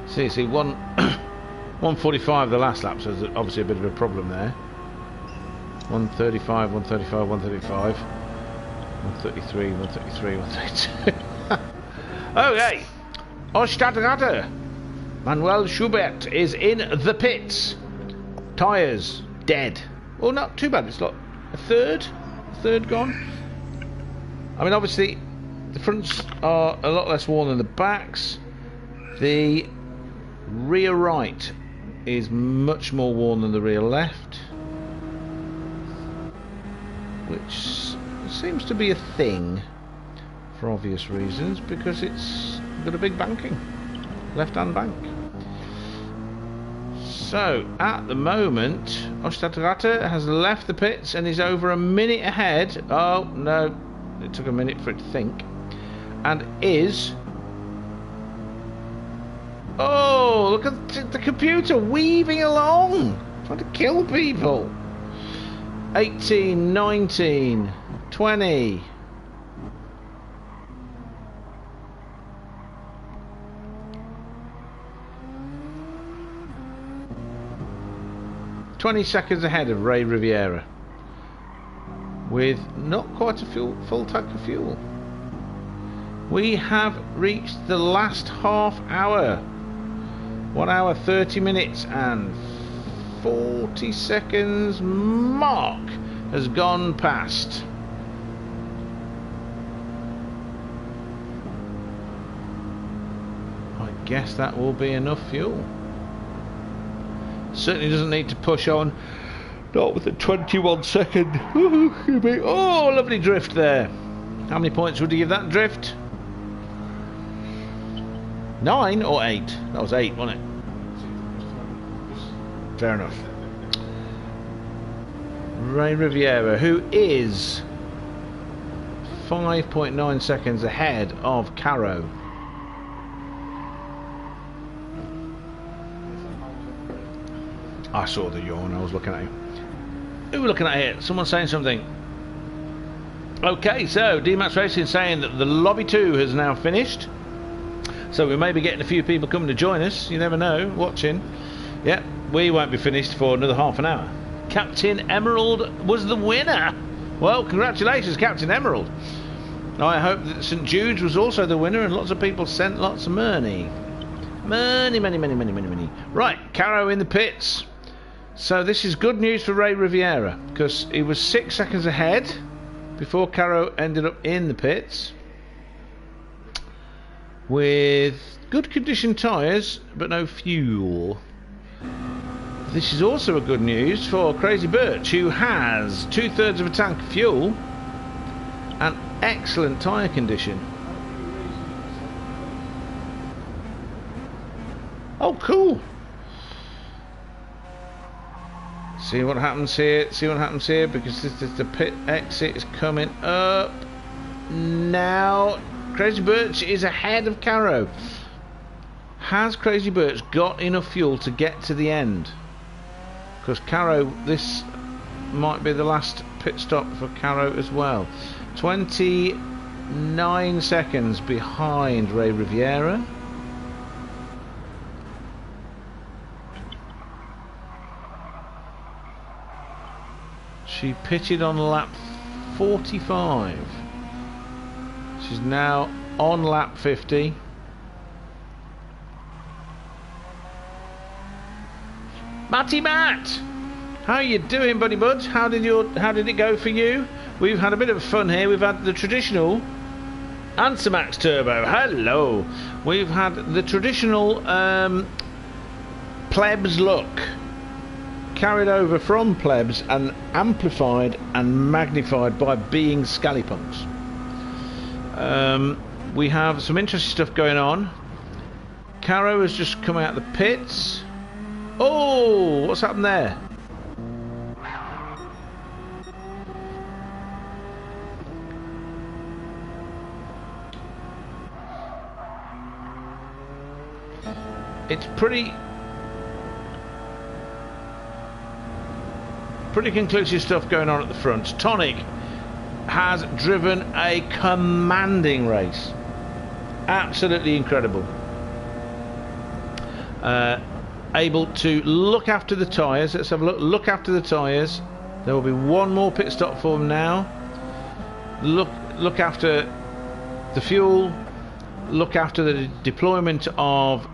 Speaker 4: See, 145 the last lap, so there's obviously a bit of a problem there. 135, 135, 135, 133, 133, 132. Okay, Ostadgata. Manuel Schubert is in the pits. Tyres dead. Well, not too bad. It's like a third gone. I mean, obviously, the fronts are a lot less worn than the backs. The rear right is much more worn than the rear left, which seems to be a thing for obvious reasons, because it's got a big banking, left-hand bank. So at the moment, Ostadgata has left the pits and is over a minute ahead. Oh no, it took a minute for it to think, and is. Oh, look at the computer weaving along, trying to kill people. 18, 19, 20. Seconds ahead of Ray Riviera, with not quite a full tank of fuel. We have reached the last half hour. 1 hour 30 minutes and 40 seconds mark has gone past. I guess that will be enough fuel. Certainly doesn't need to push on. Not with a 21 second. Oh, lovely drift there. How many points would you give that drift? 9 or 8? That was 8, wasn't it? Fair enough. Ray Riviera, who is 5.9 seconds ahead of Caro. I saw the yawn, I was looking at you. Who were looking at it? Someone saying something. Okay, so D-Max Racing saying that the Lobby 2 has now finished. So we may be getting a few people coming to join us. You never know, watching. Yeah, we won't be finished for another half an hour. Captain Emerald was the winner. Well, congratulations, Captain Emerald. I hope that St Jude's was also the winner, and lots of people sent lots of money. Money. Right, Caro in the pits. So this is good news for Ray Riviera, because he was 6 seconds ahead before Caro ended up in the pits, with good condition tyres but no fuel. this is also a good news for Crazy Birch, who has 2/3 of a tank of fuel and excellent tyre condition. Oh, cool. See what happens here, because this is the pit exit is coming up now. Crazy Birch is ahead of Caro. Has Crazy Birch got enough fuel to get to the end? Because Caro, this might be the last pit stop for Caro as well. 29 seconds behind Ray Riviera. She pitted on lap 45. She's now on lap 50. Matty Matt! How you doing, buddy buds? How did it go for you? We've had a bit of fun here. We've had the traditional Answer Max Turbo. Hello. We've had the traditional plebs look carried over from plebs and amplified and magnified by being ScallyPunks. We have some interesting stuff going on. Caro has just come out of the pits. Oh, what's happened there? It's pretty conclusive stuff going on at the front. Tonic has driven a commanding race. Absolutely incredible. Able to look after the tyres. Let's have a look after the tyres. There will be one more pit stop for them now. Look after the fuel. Look after the deployment of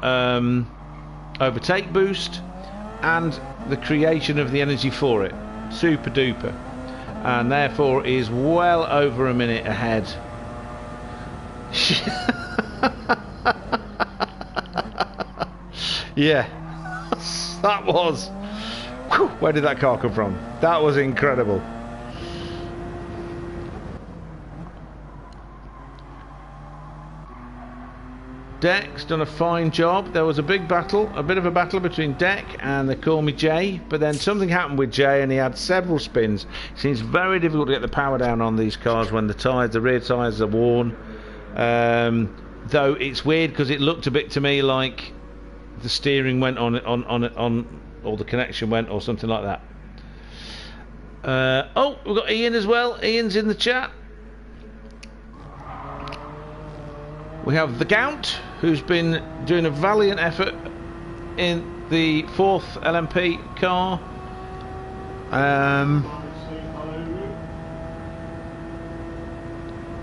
Speaker 4: overtake boost and the creation of the energy for it. Super duper. And therefore is well over a minute ahead. Yeah, that was. Whew, where did that car come from? That was incredible. Deck's done a fine job. There was a big battle, a bit of a battle between Deck and they call me Jay, but then something happened with Jay and he had several spins. It seems very difficult to get the power down on these cars when the rear tyres are worn. Though it's weird because it looked a bit to me like the steering went on, or the connection went, or something like that. Oh, we've got Ian as well. Ian's in the chat. We have the Gaunt, who's been doing a valiant effort in the 4th LMP car.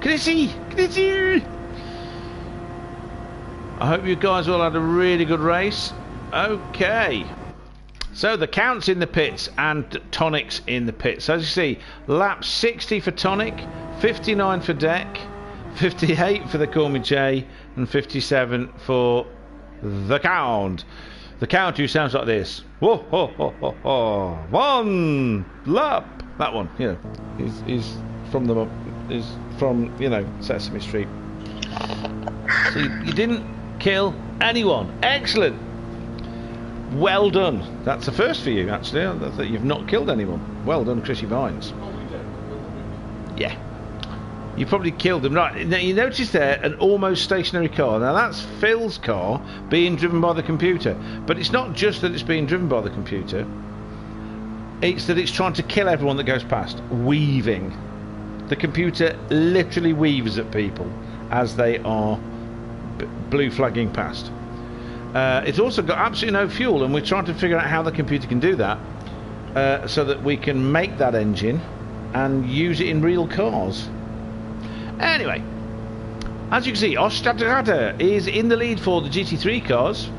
Speaker 4: Can you see? I hope you guys all had a really good race. Okay. So the Count's in the pits and Tonic's in the pits. As you see, lap 60 for Tonic, 59 for Deck, 58 for the Call Me Jay, and 57 for the Count. The Count who sounds like this. Whoa, ho, ho, ho, ho. One lap. That one, you know, is from you know, Sesame Street. So you didn't kill anyone. Excellent. Well done. That's the first for you, actually. That you've not killed anyone. Well done, Chrissy Vines. Yeah. You probably killed them. Right, now you notice there an almost stationary car. Now that's Phil's car being driven by the computer. But it's not just that it's being driven by the computer. It's that it's trying to kill everyone that goes past. Weaving. The computer literally weaves at people as they are blue flagging past. It's also got absolutely no fuel, and we're trying to figure out how the computer can do that so that we can make that engine and use it in real cars. Anyway, as you can see, Ostadata is in the lead for the GT3 cars.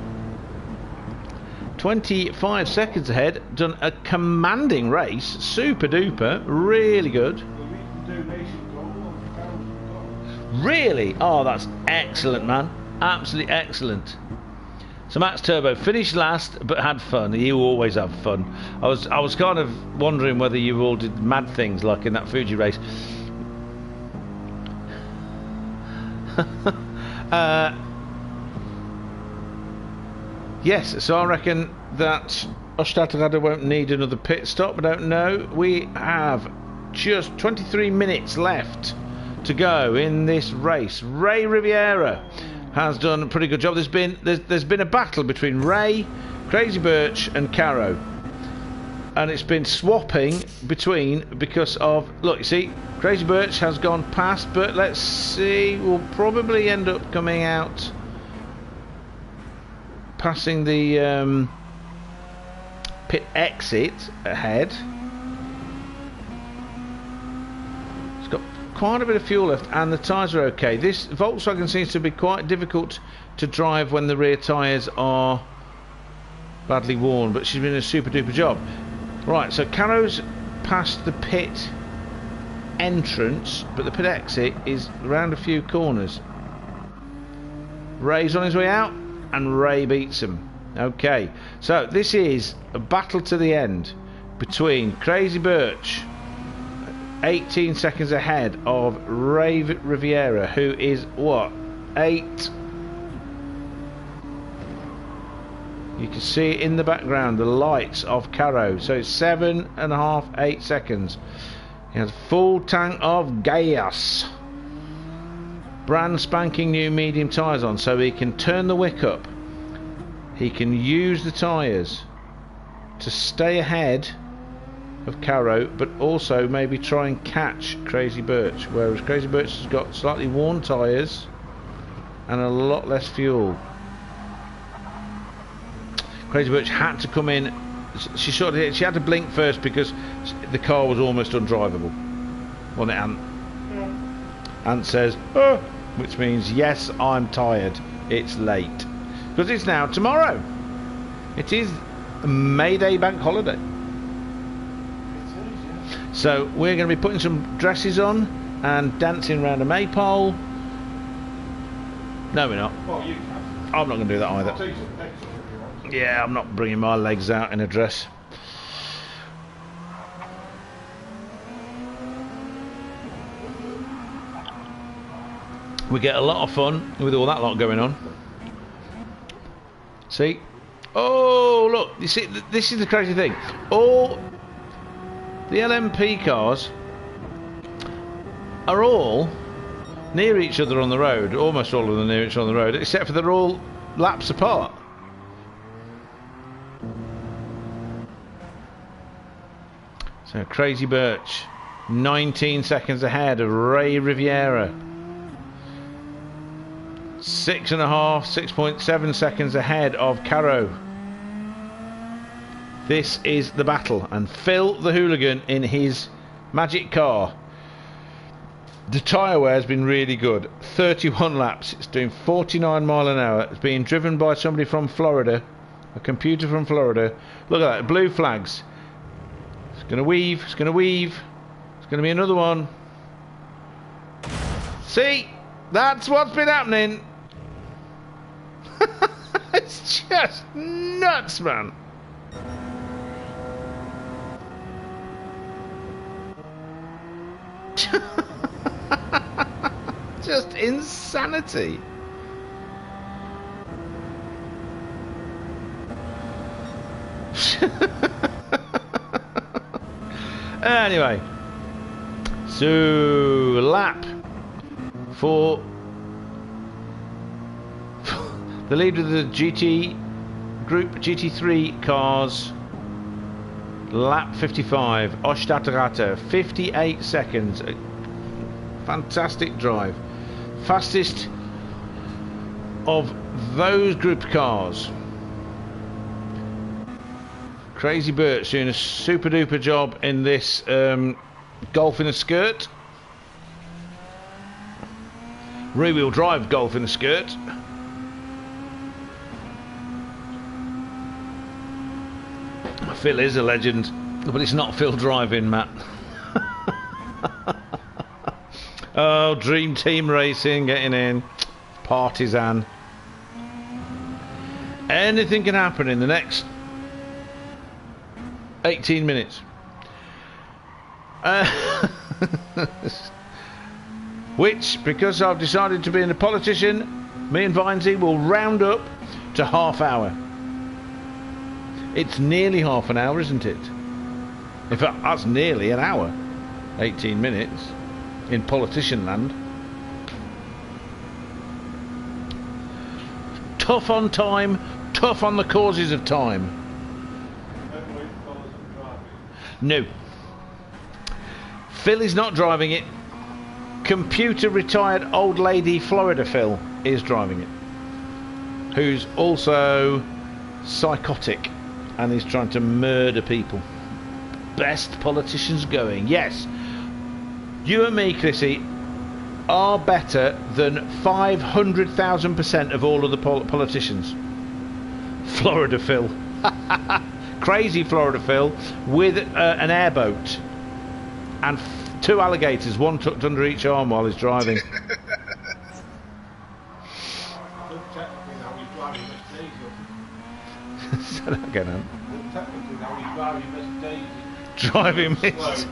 Speaker 4: 25 seconds ahead, done a commanding race, super duper, really good. Really? Oh, that's excellent, man. Absolutely excellent. So Max Turbo finished last, but had fun. You always have fun. I was kind of wondering whether you all did mad things like in that Fuji race. Yes, so I reckon that Ostadrada won't need another pit stop. I don't know. We have just 23 minutes left to go in this race. Ray Riviera has done a pretty good job. There's been a battle between Ray, Crazy Birch and Caro, and it's been swapping between because of, look, you see, Crazy Birch has gone past, but let's see, we'll probably end up coming out passing the pit exit ahead. Quite a bit of fuel left and the tyres are okay. This Volkswagen seems to be quite difficult to drive when the rear tyres are badly worn, but she's been a super duper job. Right, so Caro's past the pit entrance, but the pit exit is around a few corners. Ray's on his way out and Ray beats him. Okay, so this is a battle to the end between Crazy Birch, 18 seconds ahead of Ray Riviera, who is what, 8? You can see in the background the lights of Caro, so it's 7.5, 8 seconds. He has full tank of gas, brand spanking new medium tyres on, so he can turn the wick up, he can use the tyres to stay ahead of Caro, but also maybe try and catch Crazy Birch, whereas Crazy Birch has got slightly worn tyres and a lot less fuel. Crazy Birch had to come in, she had to blink first because the car was almost undrivable. Wasn't it, Ant? Yeah. Ant says, oh, which means yes, I'm tired, it's late. Because it's now tomorrow. It is May Day bank holiday. So we're going to be putting some dresses on and dancing around a maypole. No, we're not.
Speaker 6: Well, you can.
Speaker 4: I'm not going to do that either.
Speaker 6: I'll take some pictures if you want.
Speaker 4: Yeah, I'm not bringing my legs out in a dress. We get a lot of fun with all that lot going on. See? Oh, look, you see, this is the crazy thing. All the LMP cars are all near each other on the road, almost all of them near each other on the road, except for they're all laps apart. So Crazy Birch, 19 seconds ahead of Ray Riviera. 6.7 seconds ahead of Caro. This is the battle, and Phil the hooligan in his magic car. The tyre wear has been really good. 31 laps. It's doing 49 miles an hour. It's being driven by somebody from Florida, a computer from Florida. Look at that, blue flags. It's going to weave. It's going to weave. It's going to be another one. See, that's what's been happening. It's just nuts, man. Just insanity. Anyway, so lap for the leader of the GT Group GT3 cars. Lap 55, Ostadrata, 58 seconds. A fantastic drive. Fastest of those group cars. Crazy Birch doing a super duper job in this golf in a skirt. Rear wheel drive golf in a skirt. Phil is a legend, but it's not Phil driving, Matt. Oh, Dream Team Racing getting in. Partisan. Anything can happen in the next 18 minutes. Which, because I've decided to be a politician, me and Vinesy will round up to half hour. It's nearly half an hour, isn't it? In fact, that's nearly an hour. 18 minutes in politician land. Tough on time, tough on the causes of time. No. Phil is not driving it. Computer retired old lady Florida Phil is driving it. Who's also psychotic and is trying to murder people. Best politicians going. Yes. You and me, Chrissy, are better than 500,000% of all of the politicians. Florida Phil. Crazy Florida Phil with an airboat and 2 alligators, one tucked under each arm while he's driving. Say that again, Ant. Driving Miss.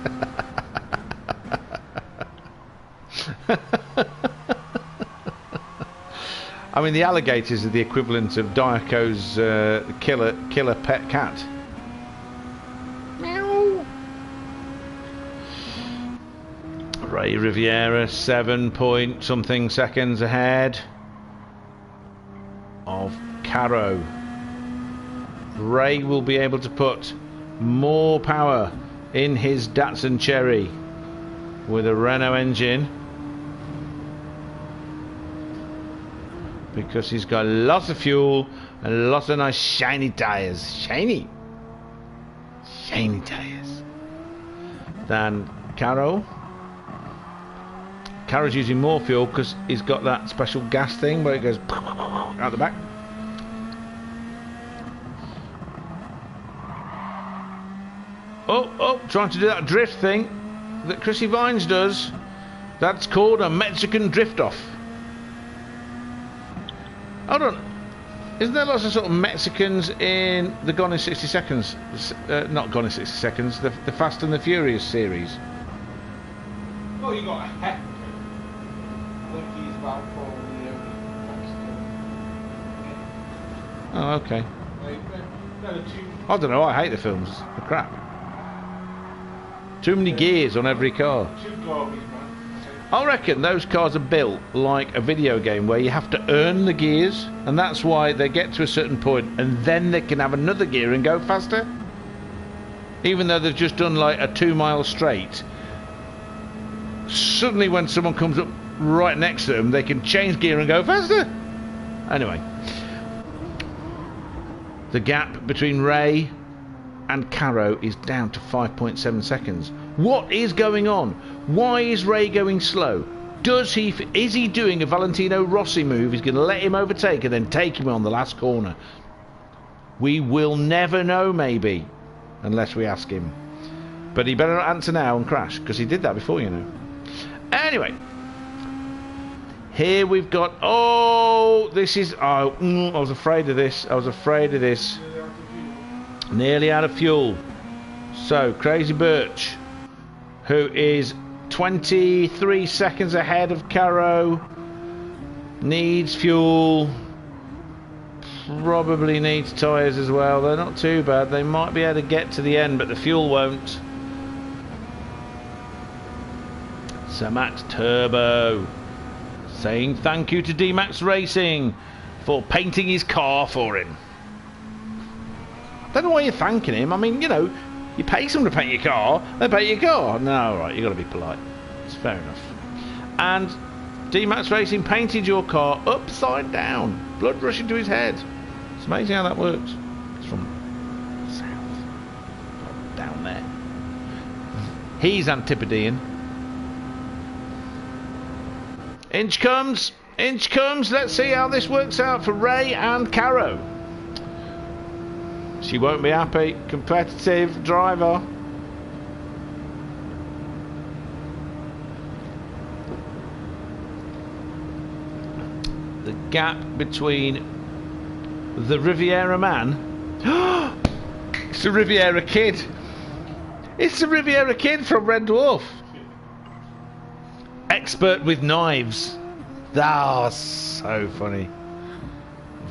Speaker 4: I mean, the alligators are the equivalent of Diaco's killer pet cat. Meow. Ray Riviera, 7 point something seconds ahead of Caro. Ray will be able to put more power in his Datsun Cherry with a Renault engine, because he's got lots of fuel and lots of nice shiny tyres. Shiny tyres. Than Caro. Caro's using more fuel because he's got that special gas thing where it goes out the back. Oh, trying to do that drift thing that Chrissy Vines does. That's called a Mexican drift off. Hold on. Isn't there lots of sort of Mexicans in the Gone in 60 Seconds? Not Gone in 60 Seconds, the Fast and the Furious series.
Speaker 6: Well, you got a heck. I think he's about probably the only Mexican.
Speaker 4: Oh, okay.
Speaker 6: No,
Speaker 4: I don't know, I hate the films. They're crap. Too many gears on every car.
Speaker 6: Too garbage, man.
Speaker 4: I reckon those cars are built like a video game where you have to earn the gears, and that's why they get to a certain point and then they can have another gear and go faster. Even though they've just done like a 2 mile straight, suddenly when someone comes up right next to them they can change gear and go faster. Anyway, the gap between Ray and Caro is down to 5.7 seconds. What is going on? Why is Ray going slow? Is he doing a Valentino Rossi move? He's going to let him overtake and then take him on the last corner. We will never know, maybe, unless we ask him. But he better not answer now and crash, because he did that before, you know. Anyway, here we've got... Oh, this is... Oh, I was afraid of this. Nearly out of fuel. So, Crazy Birch, who is 23 seconds ahead of Caro, needs fuel, probably needs tyres as well. They're not too bad. They might be able to get to the end, but the fuel won't. Sir Max Turbo saying thank you to D-Max Racing for painting his car for him. I don't know why you're thanking him. I mean, you know, you pay someone to paint your car, they paint your car. No, right, you've got to be polite. It's fair enough. And D-Max Racing painted your car upside down. Blood rushing to his head. It's amazing how that works. It's from south. Down there. He's Antipodean. Inch comes. Let's see how this works out for Ray and Caro. She won't be happy. Competitive driver. The gap between the Riviera man. It's the Riviera Kid. It's the Riviera Kid from Red Dwarf. Expert with knives. Oh, so funny.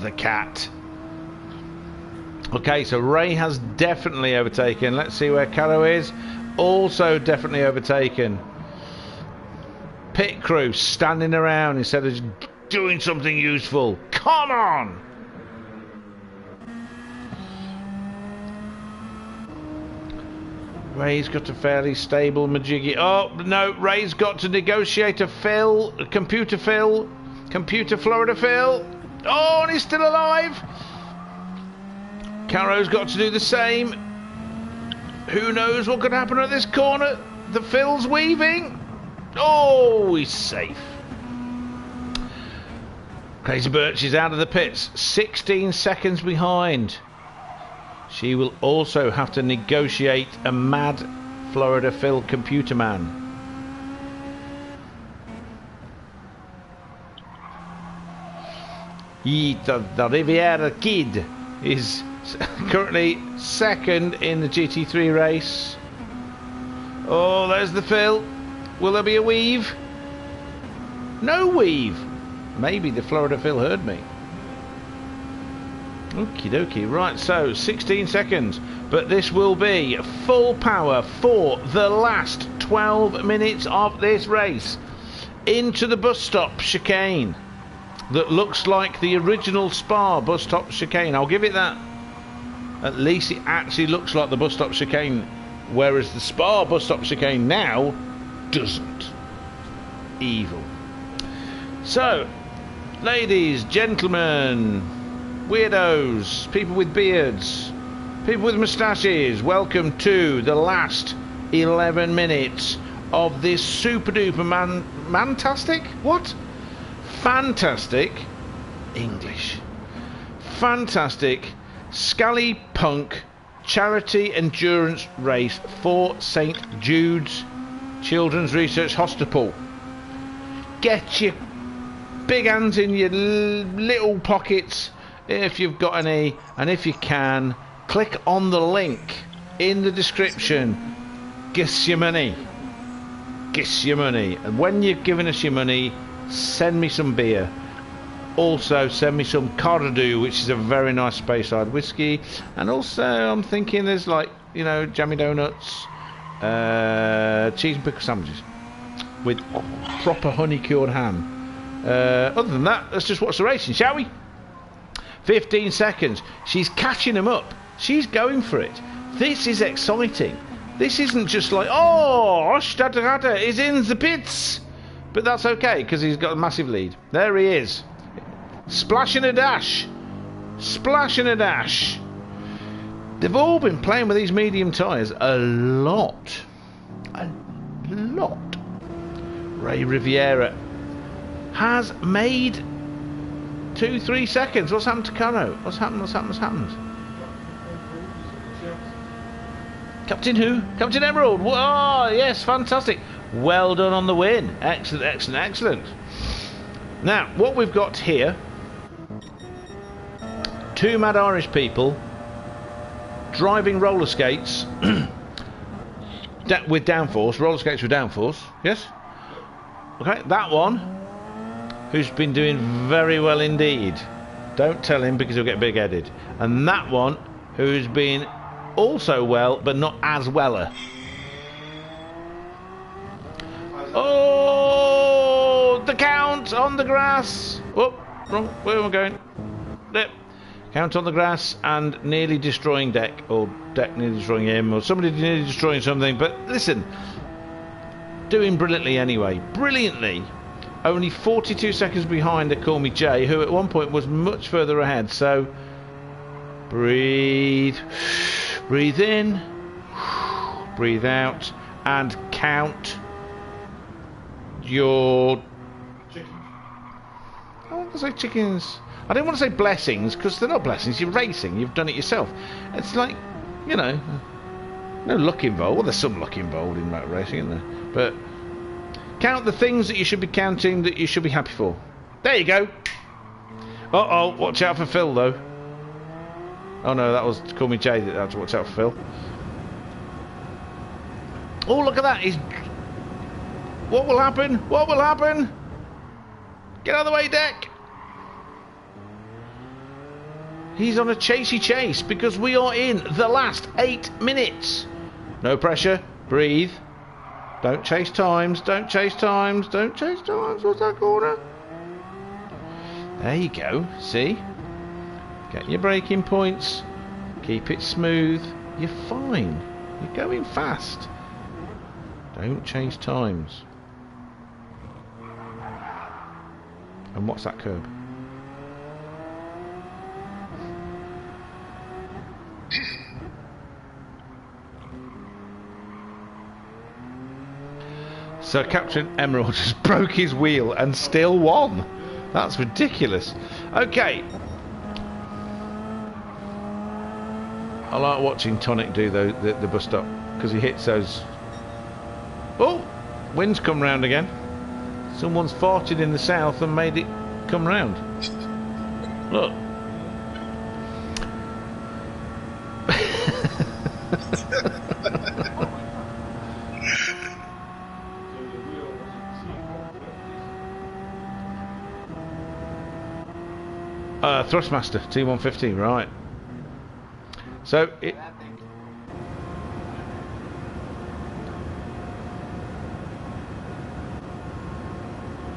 Speaker 4: The cat. Okay, so Ray has definitely overtaken. Let's see where Caro is. Also definitely overtaken. Pit crew standing around instead of doing something useful. Come on! Ray's got a fairly stable majiggy. Oh, no, Ray's got to negotiate a fill, a computer Florida fill. Oh, and he's still alive. Caro's got to do the same. Who knows what could happen at this corner? The fill's weaving. Oh, he's safe. Crazy Birch is out of the pits, 16 seconds behind. She will also have to negotiate a mad Florida Phil computer man. The Riviera Kid is currently second in the GT3 race. Oh, there's the Phil. Will there be a weave? No weave. Maybe the Florida Phil heard me. Okie dokie. Right, so 16 seconds. But this will be full power for the last 12 minutes of this race. Into the bus stop chicane. That looks like the original Spa bus stop chicane. I'll give it that. At least it actually looks like the bus stop chicane. Whereas the Spa bus stop chicane now doesn't. Evil. So, ladies, gentlemen, weirdos, people with beards, people with moustaches, welcome to the last 11 minutes of this super duper mantastic? What? Fantastic English. Fantastic ScallyPunk charity endurance race for St Jude's Children's Research Hospital. Get your big hands in your little pockets if you've got any, and if you can, click on the link in the description. Give your money. Give your money. And when you're giving us your money, send me some beer. Also send me some Cardo, which is a very nice Speyside whiskey. And also I'm thinking there's, like, you know, jammy donuts, cheese and pickle sandwiches with proper honey cured ham. Other than that, let's just watch the racing, shall we? 15 seconds. She's catching him up. She's going for it. This is exciting. This isn't just like, oh, Ostadrada is in the pits. But that's okay, because he's got a massive lead. There he is. Splash and a dash. Splash and a dash. They've all been playing with these medium tyres a lot. A lot. Ray Riviera has made 2-3 seconds. What's happened to Caro? What's happened? What's happened? What's happened? Captain who? Captain Emerald. Oh, yes, fantastic. Well done on the win. Excellent, excellent, excellent. Now, what we've got here, two mad Irish people driving roller skates with downforce, roller skates with downforce, yes? Okay, that one, who's been doing very well indeed. Don't tell him because he'll get big-headed. And that one, who's been also well, but not as weller. Oh, the count on the grass. Oh, wrong. Where am I going? There. Count on the grass and nearly destroying Deck, or Deck nearly destroying him, or somebody nearly destroying something. But listen, doing brilliantly anyway. Brilliantly. Only 42 seconds behind the Call Me Jay, who at one point was much further ahead. So breathe. Breathe in. Breathe out. And count your... I want to say chickens. I don't want to say blessings, because they're not blessings. You're racing. You've done it yourself. It's like, you know, no luck involved. Well, there's some luck involved in motor racing, isn't there? But count the things that you should be counting, that you should be happy for. There you go. Uh-oh, watch out for Phil, though. Oh no, that was Call Me Jay that had to watch out for Phil. Oh, look at that. What will happen? What will happen? Get out of the way, Deck. He's on a chasey chase because we are in the last 8 minutes. No pressure. Breathe. Don't chase times. Don't chase times. Don't chase times. What's that corner? There you go. See? Get your braking points. Keep it smooth. You're fine. You're going fast. Don't chase times. And what's that curb? So Captain Emerald just broke his wheel and still won. That's ridiculous. Okay. I like watching Tonic do the bus stop because he hits those. Oh, wind's come round again. Someone's farted in the south and made it come round. Look. Thrustmaster T150, right. So it.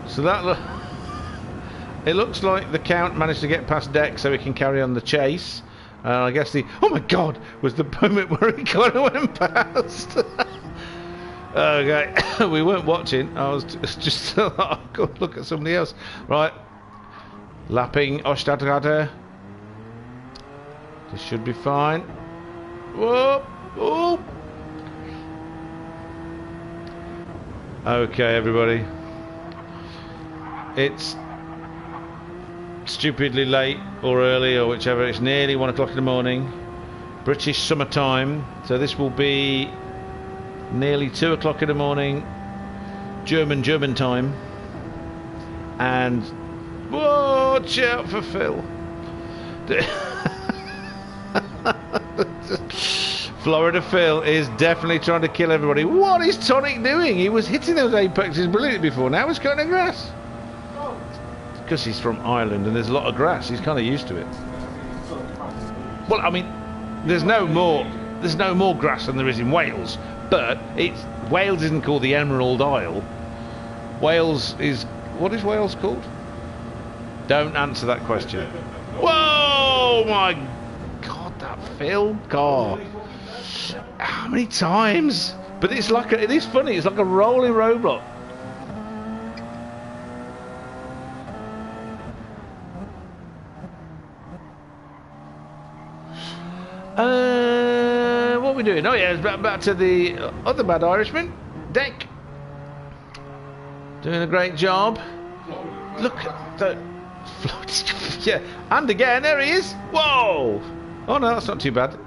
Speaker 4: So that it looks like the Count managed to get past Deck so he can carry on the chase. I guess the oh my god was the moment where he kind of went past. Okay, we weren't watching. I was just oh god, look at somebody else. Right, lapping Ostadgatter. This should be fine. Whoa, whoa. Okay, everybody. It's stupidly late or early or whichever. It's nearly 1 o'clock in the morning, British summertime. So this will be nearly 2 o'clock in the morning, German time. And watch out for Phil. Florida Phil is definitely trying to kill everybody. What is Tonic doing? He was hitting those apexes brilliantly before. Now he's cutting grass. Because he's from Ireland and there's a lot of grass. He's kind of used to it. Well, I mean, there's no more grass than there is in Wales. But Wales isn't called the Emerald Isle. Wales is what is Wales called? Don't answer that question. Whoa, my God, that Phil car. How many times? But it's like it is funny. It's like a rolling roadblock. What are we doing? Oh yeah, it's back to the other bad Irishman, Deck. Doing a great job. Look at the yeah, and again there he is. Whoa! Oh no, that's not too bad.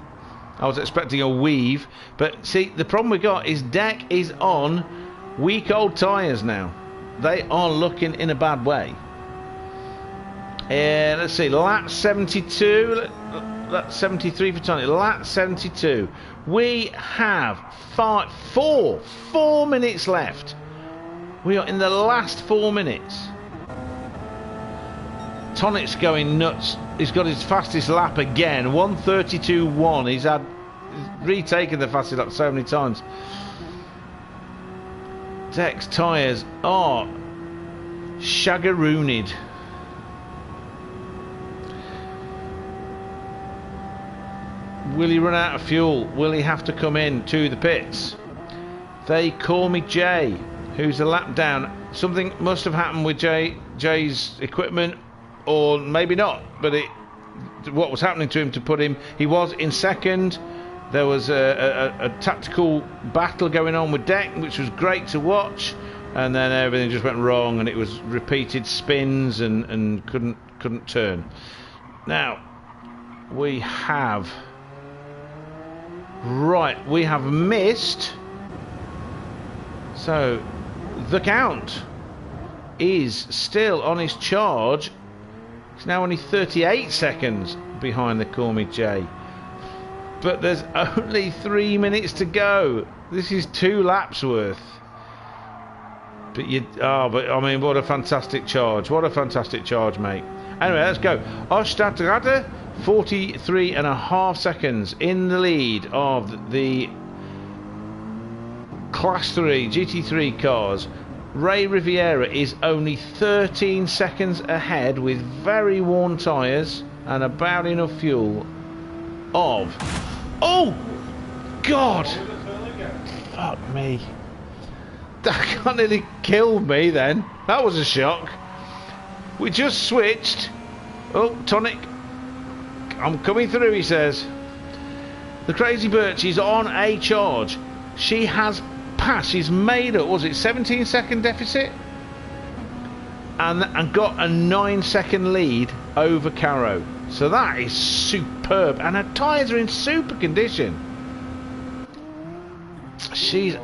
Speaker 4: I was expecting a weave, but see, the problem we got is Deck is on week-old tyres now. They are looking in a bad way. Let's see, lap 72. That's 73 for Tony. Lap 72. We have 4 minutes left. We are in the last 4 minutes. Tonic's going nuts. He's got his fastest lap again. 1:32.1. He's retaken the fastest lap so many times. Deck's tyres are shagarooned. Will he run out of fuel? Will he have to come in to the pits? They call me Jay, who's a lap down. Something must have happened with Jay's equipment, or maybe not. But what was happening to him to put him? He was in second. There was a tactical battle going on with Deck, which was great to watch. And then everything just went wrong, and it was repeated spins and couldn't turn. Now we have. Right, we have missed. So the Count is still on his charge It's now only 38 seconds behind the Call Me Jay. But there's only 3 minutes to go. This is 2 laps worth. But but I mean, what a fantastic charge. What a fantastic charge, mate. Anyway, let's go. Ostadrada, 43.5 seconds in the lead of the Class 3 GT3 cars. Ray Riviera is only 13 seconds ahead with very worn tyres and about enough fuel of... Oh! God! Fuck me. That nearly killed me then. That was a shock. We just switched. Oh, Tonic. I'm coming through, he says. The Crazy Birch is on a charge. She has passed. She's made up, was it 17-second deficit? And got a 9-second lead over Caro. So that is superb. And her tyres are in super condition. She's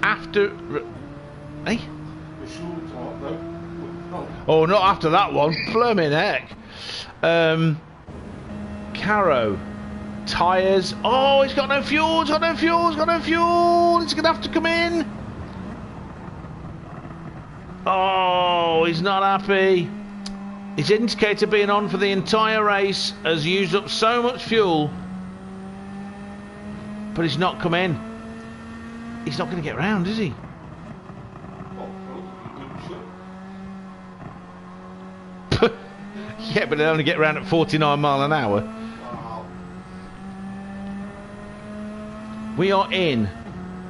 Speaker 4: after... Hey? Oh, not after that one. Bloomin' heck. Caro. Tyres. Oh, he's got no fuel. He's got no fuel. He's got no fuel. He's going to have to come in. Oh, he's not happy. His indicator being on for the entire race has used up so much fuel. But he's not come in. He's not going to get round, is he? Yeah, but they'll only get round at 49 mile an hour. We are in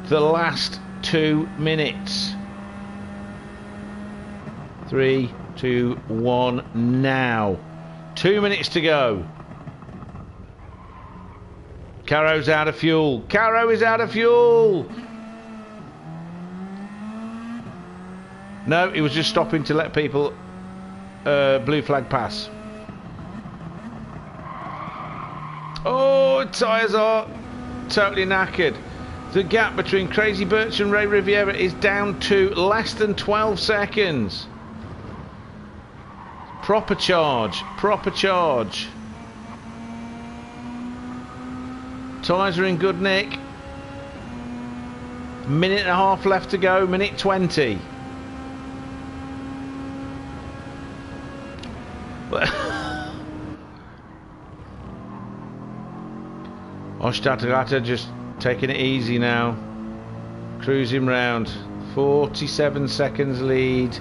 Speaker 4: the last 2 minutes. 3, 2, 1, now. 2 minutes to go. Caro's out of fuel. Caro is out of fuel. No, he was just stopping to let people blue flag pass. Oh, tyres are totally knackered. The gap between Crazy Birch and Ray Riviera is down to less than 12 seconds. Proper charge. Proper charge. Tyres are in good nick. Minute and a half left to go. Minute 20. Ostadrata just taking it easy now. Cruising round. 47 seconds lead.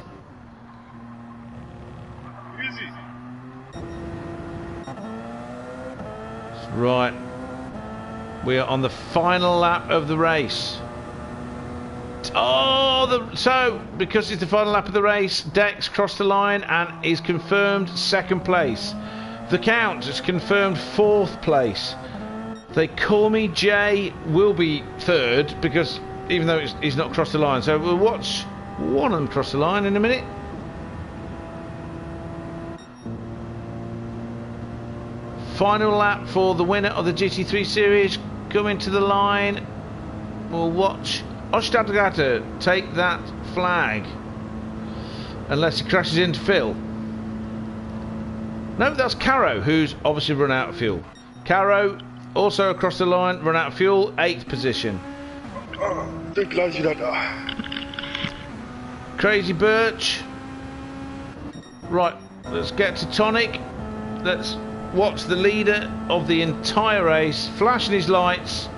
Speaker 5: Easy.
Speaker 4: Right. We are on the final lap of the race. Oh, so because it's the final lap of the race, Dex crossed the line and is confirmed second place. The Count has confirmed fourth place. They Call Me Jay will be third because even though he's not crossed the line, so we'll watch one of them cross the line in a minute. Final lap for the winner of the GT3 series coming to the line. We'll watch Ostadrata take that flag unless he crashes into Phil. No, that's Caro who's obviously run out of fuel. Caro also across the line, run out of fuel, 8th position. Crazy Birch. Right, let's get to Tonic. Let's watch the leader of the entire race flashing his lights.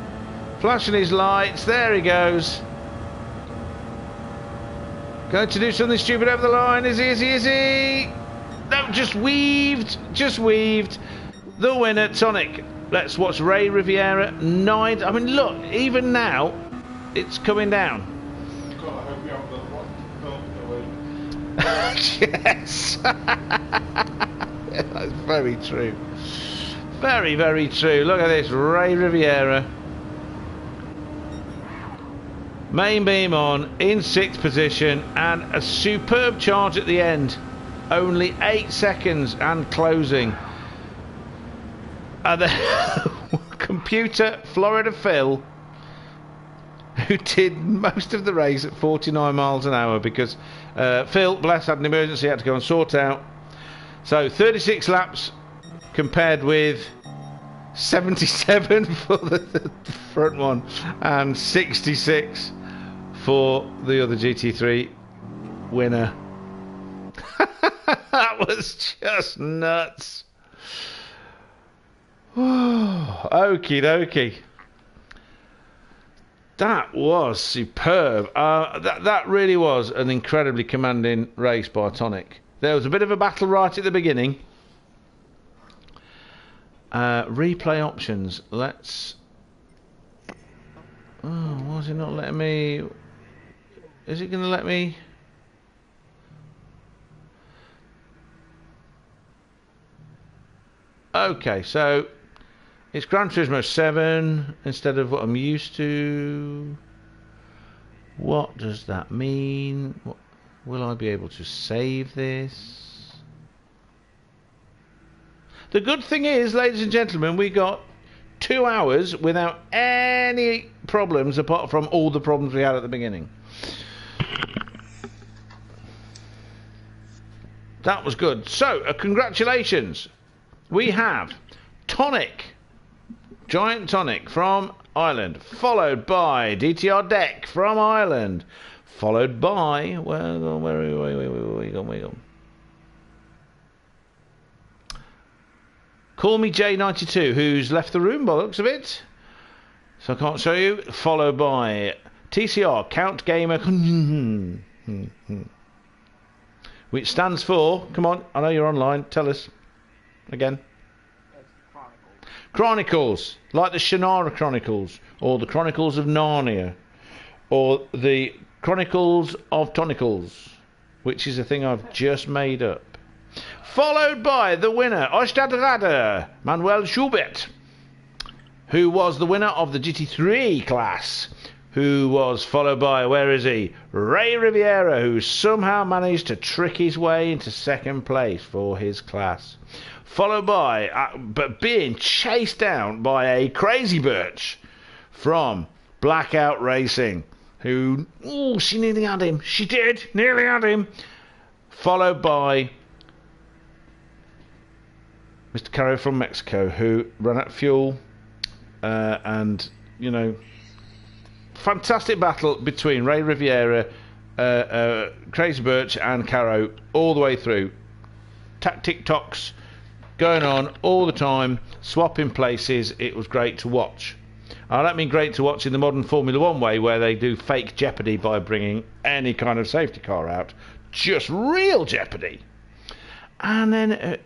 Speaker 4: Flashing his lights, there he goes. Going to do something stupid over the line, is he? No, just weaved. The winner, Tonic. Let's watch Ray Riviera, 9. I mean, look, even now, it's coming down. Yes. Yeah, that's very true. Very, very true. Look at this, Ray Riviera. Main beam on, in 6th position, and a superb charge at the end. Only 8 seconds and closing. And the computer Florida Phil, who did most of the race at 49 miles an hour because Phil, bless, had an emergency, had to go and sort out So 36 laps compared with 77 for the front one and 66 for the other GT3 winner. That was just nuts. Okie dokie. That was superb. That really was an incredibly commanding race by Tonic. There was a bit of a battle right at the beginning. Replay options. Let's... Oh, why is it not letting me... Is it going to let me... Okay, so... It's Gran Turismo 7 instead of what I'm used to. What does that mean? Will I be able to save this? The good thing is, ladies and gentlemen, we got 2 hours without any problems apart from all the problems we had at the beginning. That was good. So, congratulations. We have Tonic. Giant Tonic from Ireland, followed by DTR Deck from Ireland, followed by where are we? Call Me J92, who's left the room by the looks of it, so I can't show you. Followed by TCR Count Gamer, which stands for. Come on, I know you're online. Tell us again. Chronicles, like the Shannara Chronicles, or the Chronicles of Narnia, or the Chronicles of Tonicles, which is a thing I've just made up. Followed by the winner, Ostadrada Manuel Schubert, who was the winner of the GT3 class, who was followed by, where is he? Ray Riviera, who somehow managed to trick his way into second place for his class. Followed by, but being chased down by a Crazy Birch from Blackout Racing, who, she nearly had him. She did, nearly had him. Followed by Mr. Caro from Mexico, who ran out of fuel, and, you know, fantastic battle between Ray Riviera, Crazy Birch and Caro all the way through. TikToks going on all the time, swapping places. It was great to watch. I don't mean great to watch in the modern Formula 1 way, where they do fake jeopardy by bringing any kind of safety car out. Just real jeopardy. And then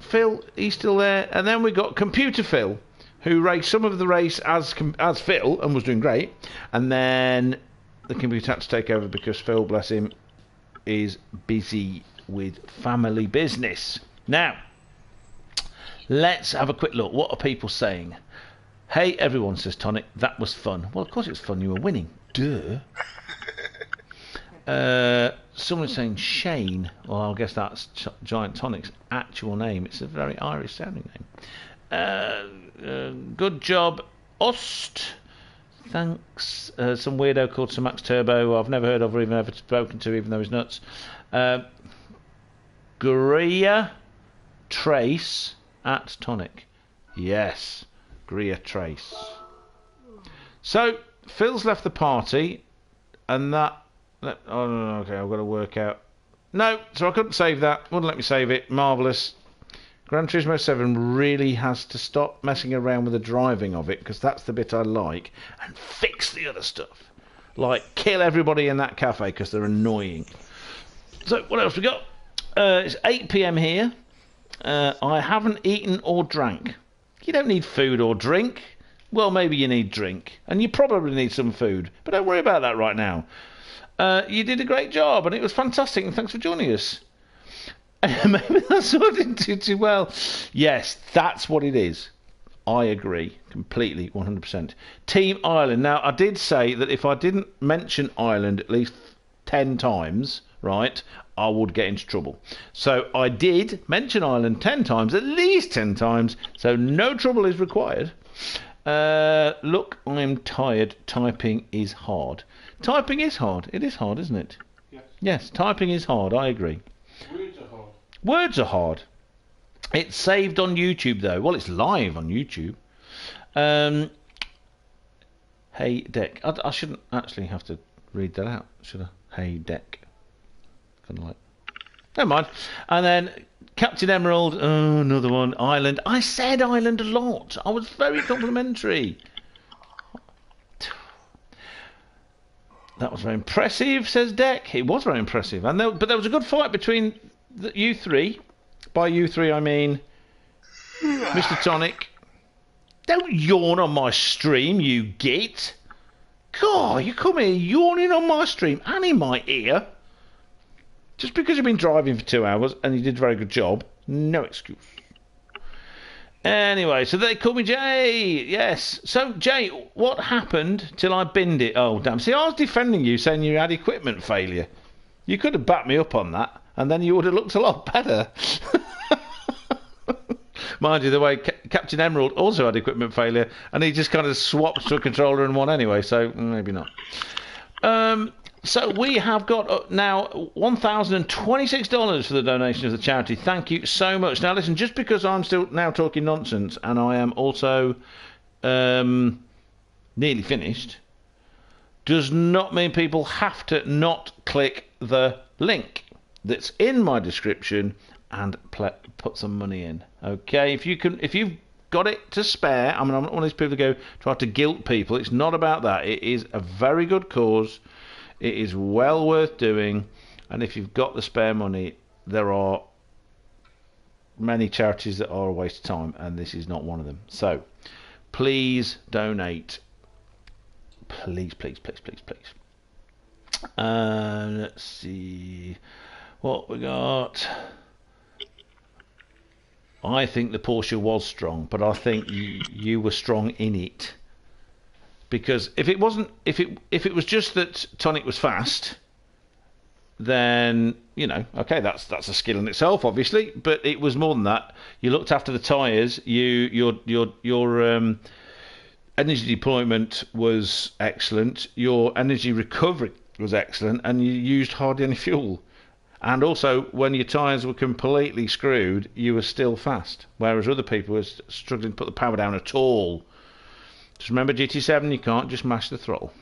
Speaker 4: Phil, he's still there. And then we got Computer Phil, who raced some of the race as Phil and was doing great. And then the computer had to take over because Phil, bless him, is busy with family business. Now, let's have a quick look. What are people saying? Hey, everyone, says Tonic. That was fun. Well, of course it was fun. You were winning. Duh. Someone's saying Shane. Well, I guess that's Giant Tonic's actual name. It's a very Irish-sounding name. Good job, Ost. Thanks. Some weirdo called Sir Max Turbo, who I've never heard of or even ever spoken to, even though he's nuts. Gria Trace at Tonic. Yes, Gria Trace. So, Phil's left the party, and that... Oh, no, okay, I've got to work out... No, so I couldn't save that. Wouldn't let me save it. Marvellous. Gran Turismo 7 really has to stop messing around with the driving of it, because that's the bit I like, and fix the other stuff. Like, kill everybody in that cafe, because they're annoying. So, what else we got? It's 8 PM here. I haven't eaten or drank. You don't need food or drink. Well, maybe you need drink. And you probably need some food. But don't worry about that right now. You did a great job, and it was fantastic, and thanks for joining us. Maybe that's what I didn't do too well. Yes, that's what it is. I agree completely, 100%. Team Ireland. Now, I did say that if I didn't mention Ireland at least 10 times, right, I would get into trouble. So I did mention Ireland 10 times, at least 10 times, so no trouble is required. Look, I'm tired. Typing is hard. Typing is hard. It is hard, isn't it?
Speaker 6: Yes.
Speaker 4: Yes, typing is hard. I agree.
Speaker 6: Words are hard.
Speaker 4: Words are hard. It's saved on YouTube though. Well, it's live on YouTube. Hey Deck. I shouldn't actually have to read that out, should I? Hey Deck. Kind of like. Never mind. And then Captain Emerald. Oh, another one. Island. I said Island a lot. I was very complimentary. That was very impressive, says Deck. It was very impressive. But there was a good fight between you three. By you three, I mean Mr. Tonic. Don't yawn on my stream, you git. God, you come here yawning on my stream and in my ear. Just because you've been driving for 2 hours and you did a very good job. No excuse. Anyway, so they call me Jay. Yes. So, Jay, what happened till I binned it? Oh, damn. See, I was defending you, saying you had equipment failure. You could have backed me up on that, and then you would have looked a lot better. Mind you, the way Captain Emerald also had equipment failure, and he just kind of swapped to a controller and won anyway, so maybe not. So we have got now $1,026 for the donation of the charity. Thank you so much. Now listen, just because I'm still now talking nonsense and I am also nearly finished, does not mean people have to not click the link that's in my description and put some money in. Okay, if you've got it to spare, I mean, I'm not one of these people who go try to guilt people. It's not about that. It is a very good cause. It is well worth doing, and if you've got the spare money, there are many charities that are a waste of time, and this is not one of them. So, please donate. Please, please, please, please, please. Let's see what we got. I think the Porsche was strong, but I think you were strong in it. Because if it wasn't, if it was just that Tonic was fast, then okay, that's a skill in itself, obviously. But it was more than that. You looked after the tyres. Your energy deployment was excellent. Your energy recovery was excellent, and you used hardly any fuel. And also, when your tyres were completely screwed, you were still fast, whereas other people were struggling to put the power down at all. Just remember, GT7, you can't just mash the throttle.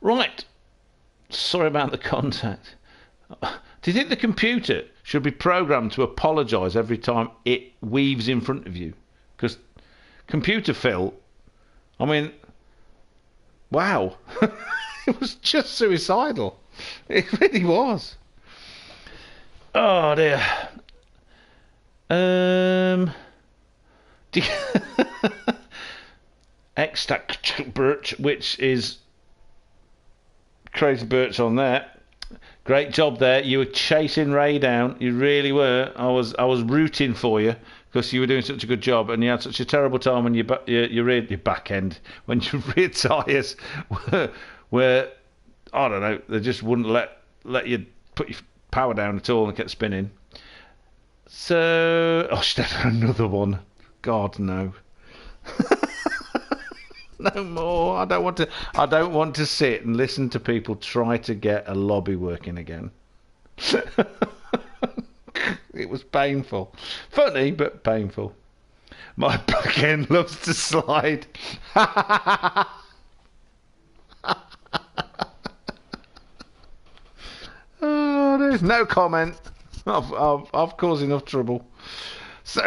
Speaker 4: Right. Sorry about the contact. Do you think the computer should be programmed to apologise every time it weaves in front of you? Because computer Phil, I mean, wow. It was just suicidal. It really was. Oh, dear. X-Stack Birch, which is Crazy Birch on there. Great job there. You were chasing Ray down. You really were. I was rooting for you because you were doing such a good job, and you had such a terrible time when your back end, when your rear tyres were I don't know, they just wouldn't let you put your power down at all and kept spinning. So, oh, should I have another one? God, no. No more. I don't want to sit and listen to people try to get a lobby working again. It was painful. Funny, but painful. My back end loves to slide. Oh, there's no comment. I've caused enough trouble. So.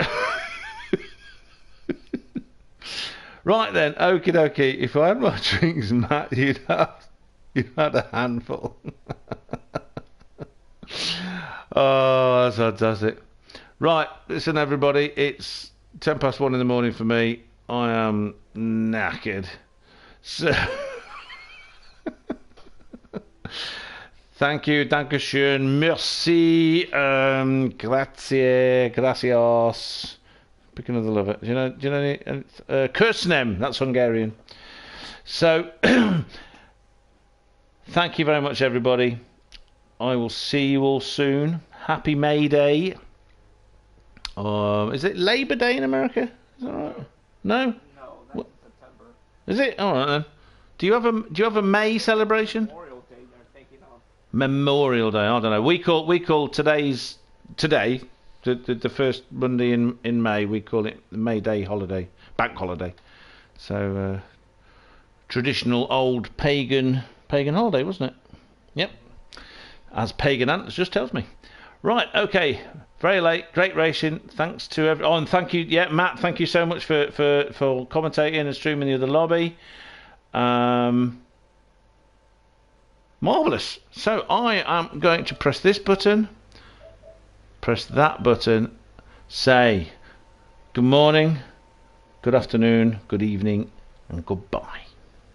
Speaker 4: Right then, okie dokie. If I had my drinks, Matt, you'd had a handful. Oh, that's fantastic. Right, listen everybody, it's 1:10 in the morning for me. I am knackered. So thank you, dankeschön, merci, grazie, gracias. Pick another lover. Do you know any? Kursnem, that's Hungarian. So, thank you very much, everybody. I will see you all soon. Happy May Day. Is it Labor Day in America? Is that right? No.
Speaker 3: No, that's in September.
Speaker 4: Is it? All right then. Do you have a May celebration?
Speaker 3: Memorial Day they're taking off.
Speaker 4: Memorial Day. I don't know. We call today The first Monday in May, we call it the May Day holiday, bank holiday. So traditional old pagan holiday, wasn't it? Yep. As Pagan Ant just tells me. Right, okay. Very late, great racing. Thanks to everyone. Oh, and thank you, Matt. Thank you so much for commentating and streaming the other lobby. Marvellous. So I am going to press this button, press that button, say good morning, good afternoon, good evening, and goodbye.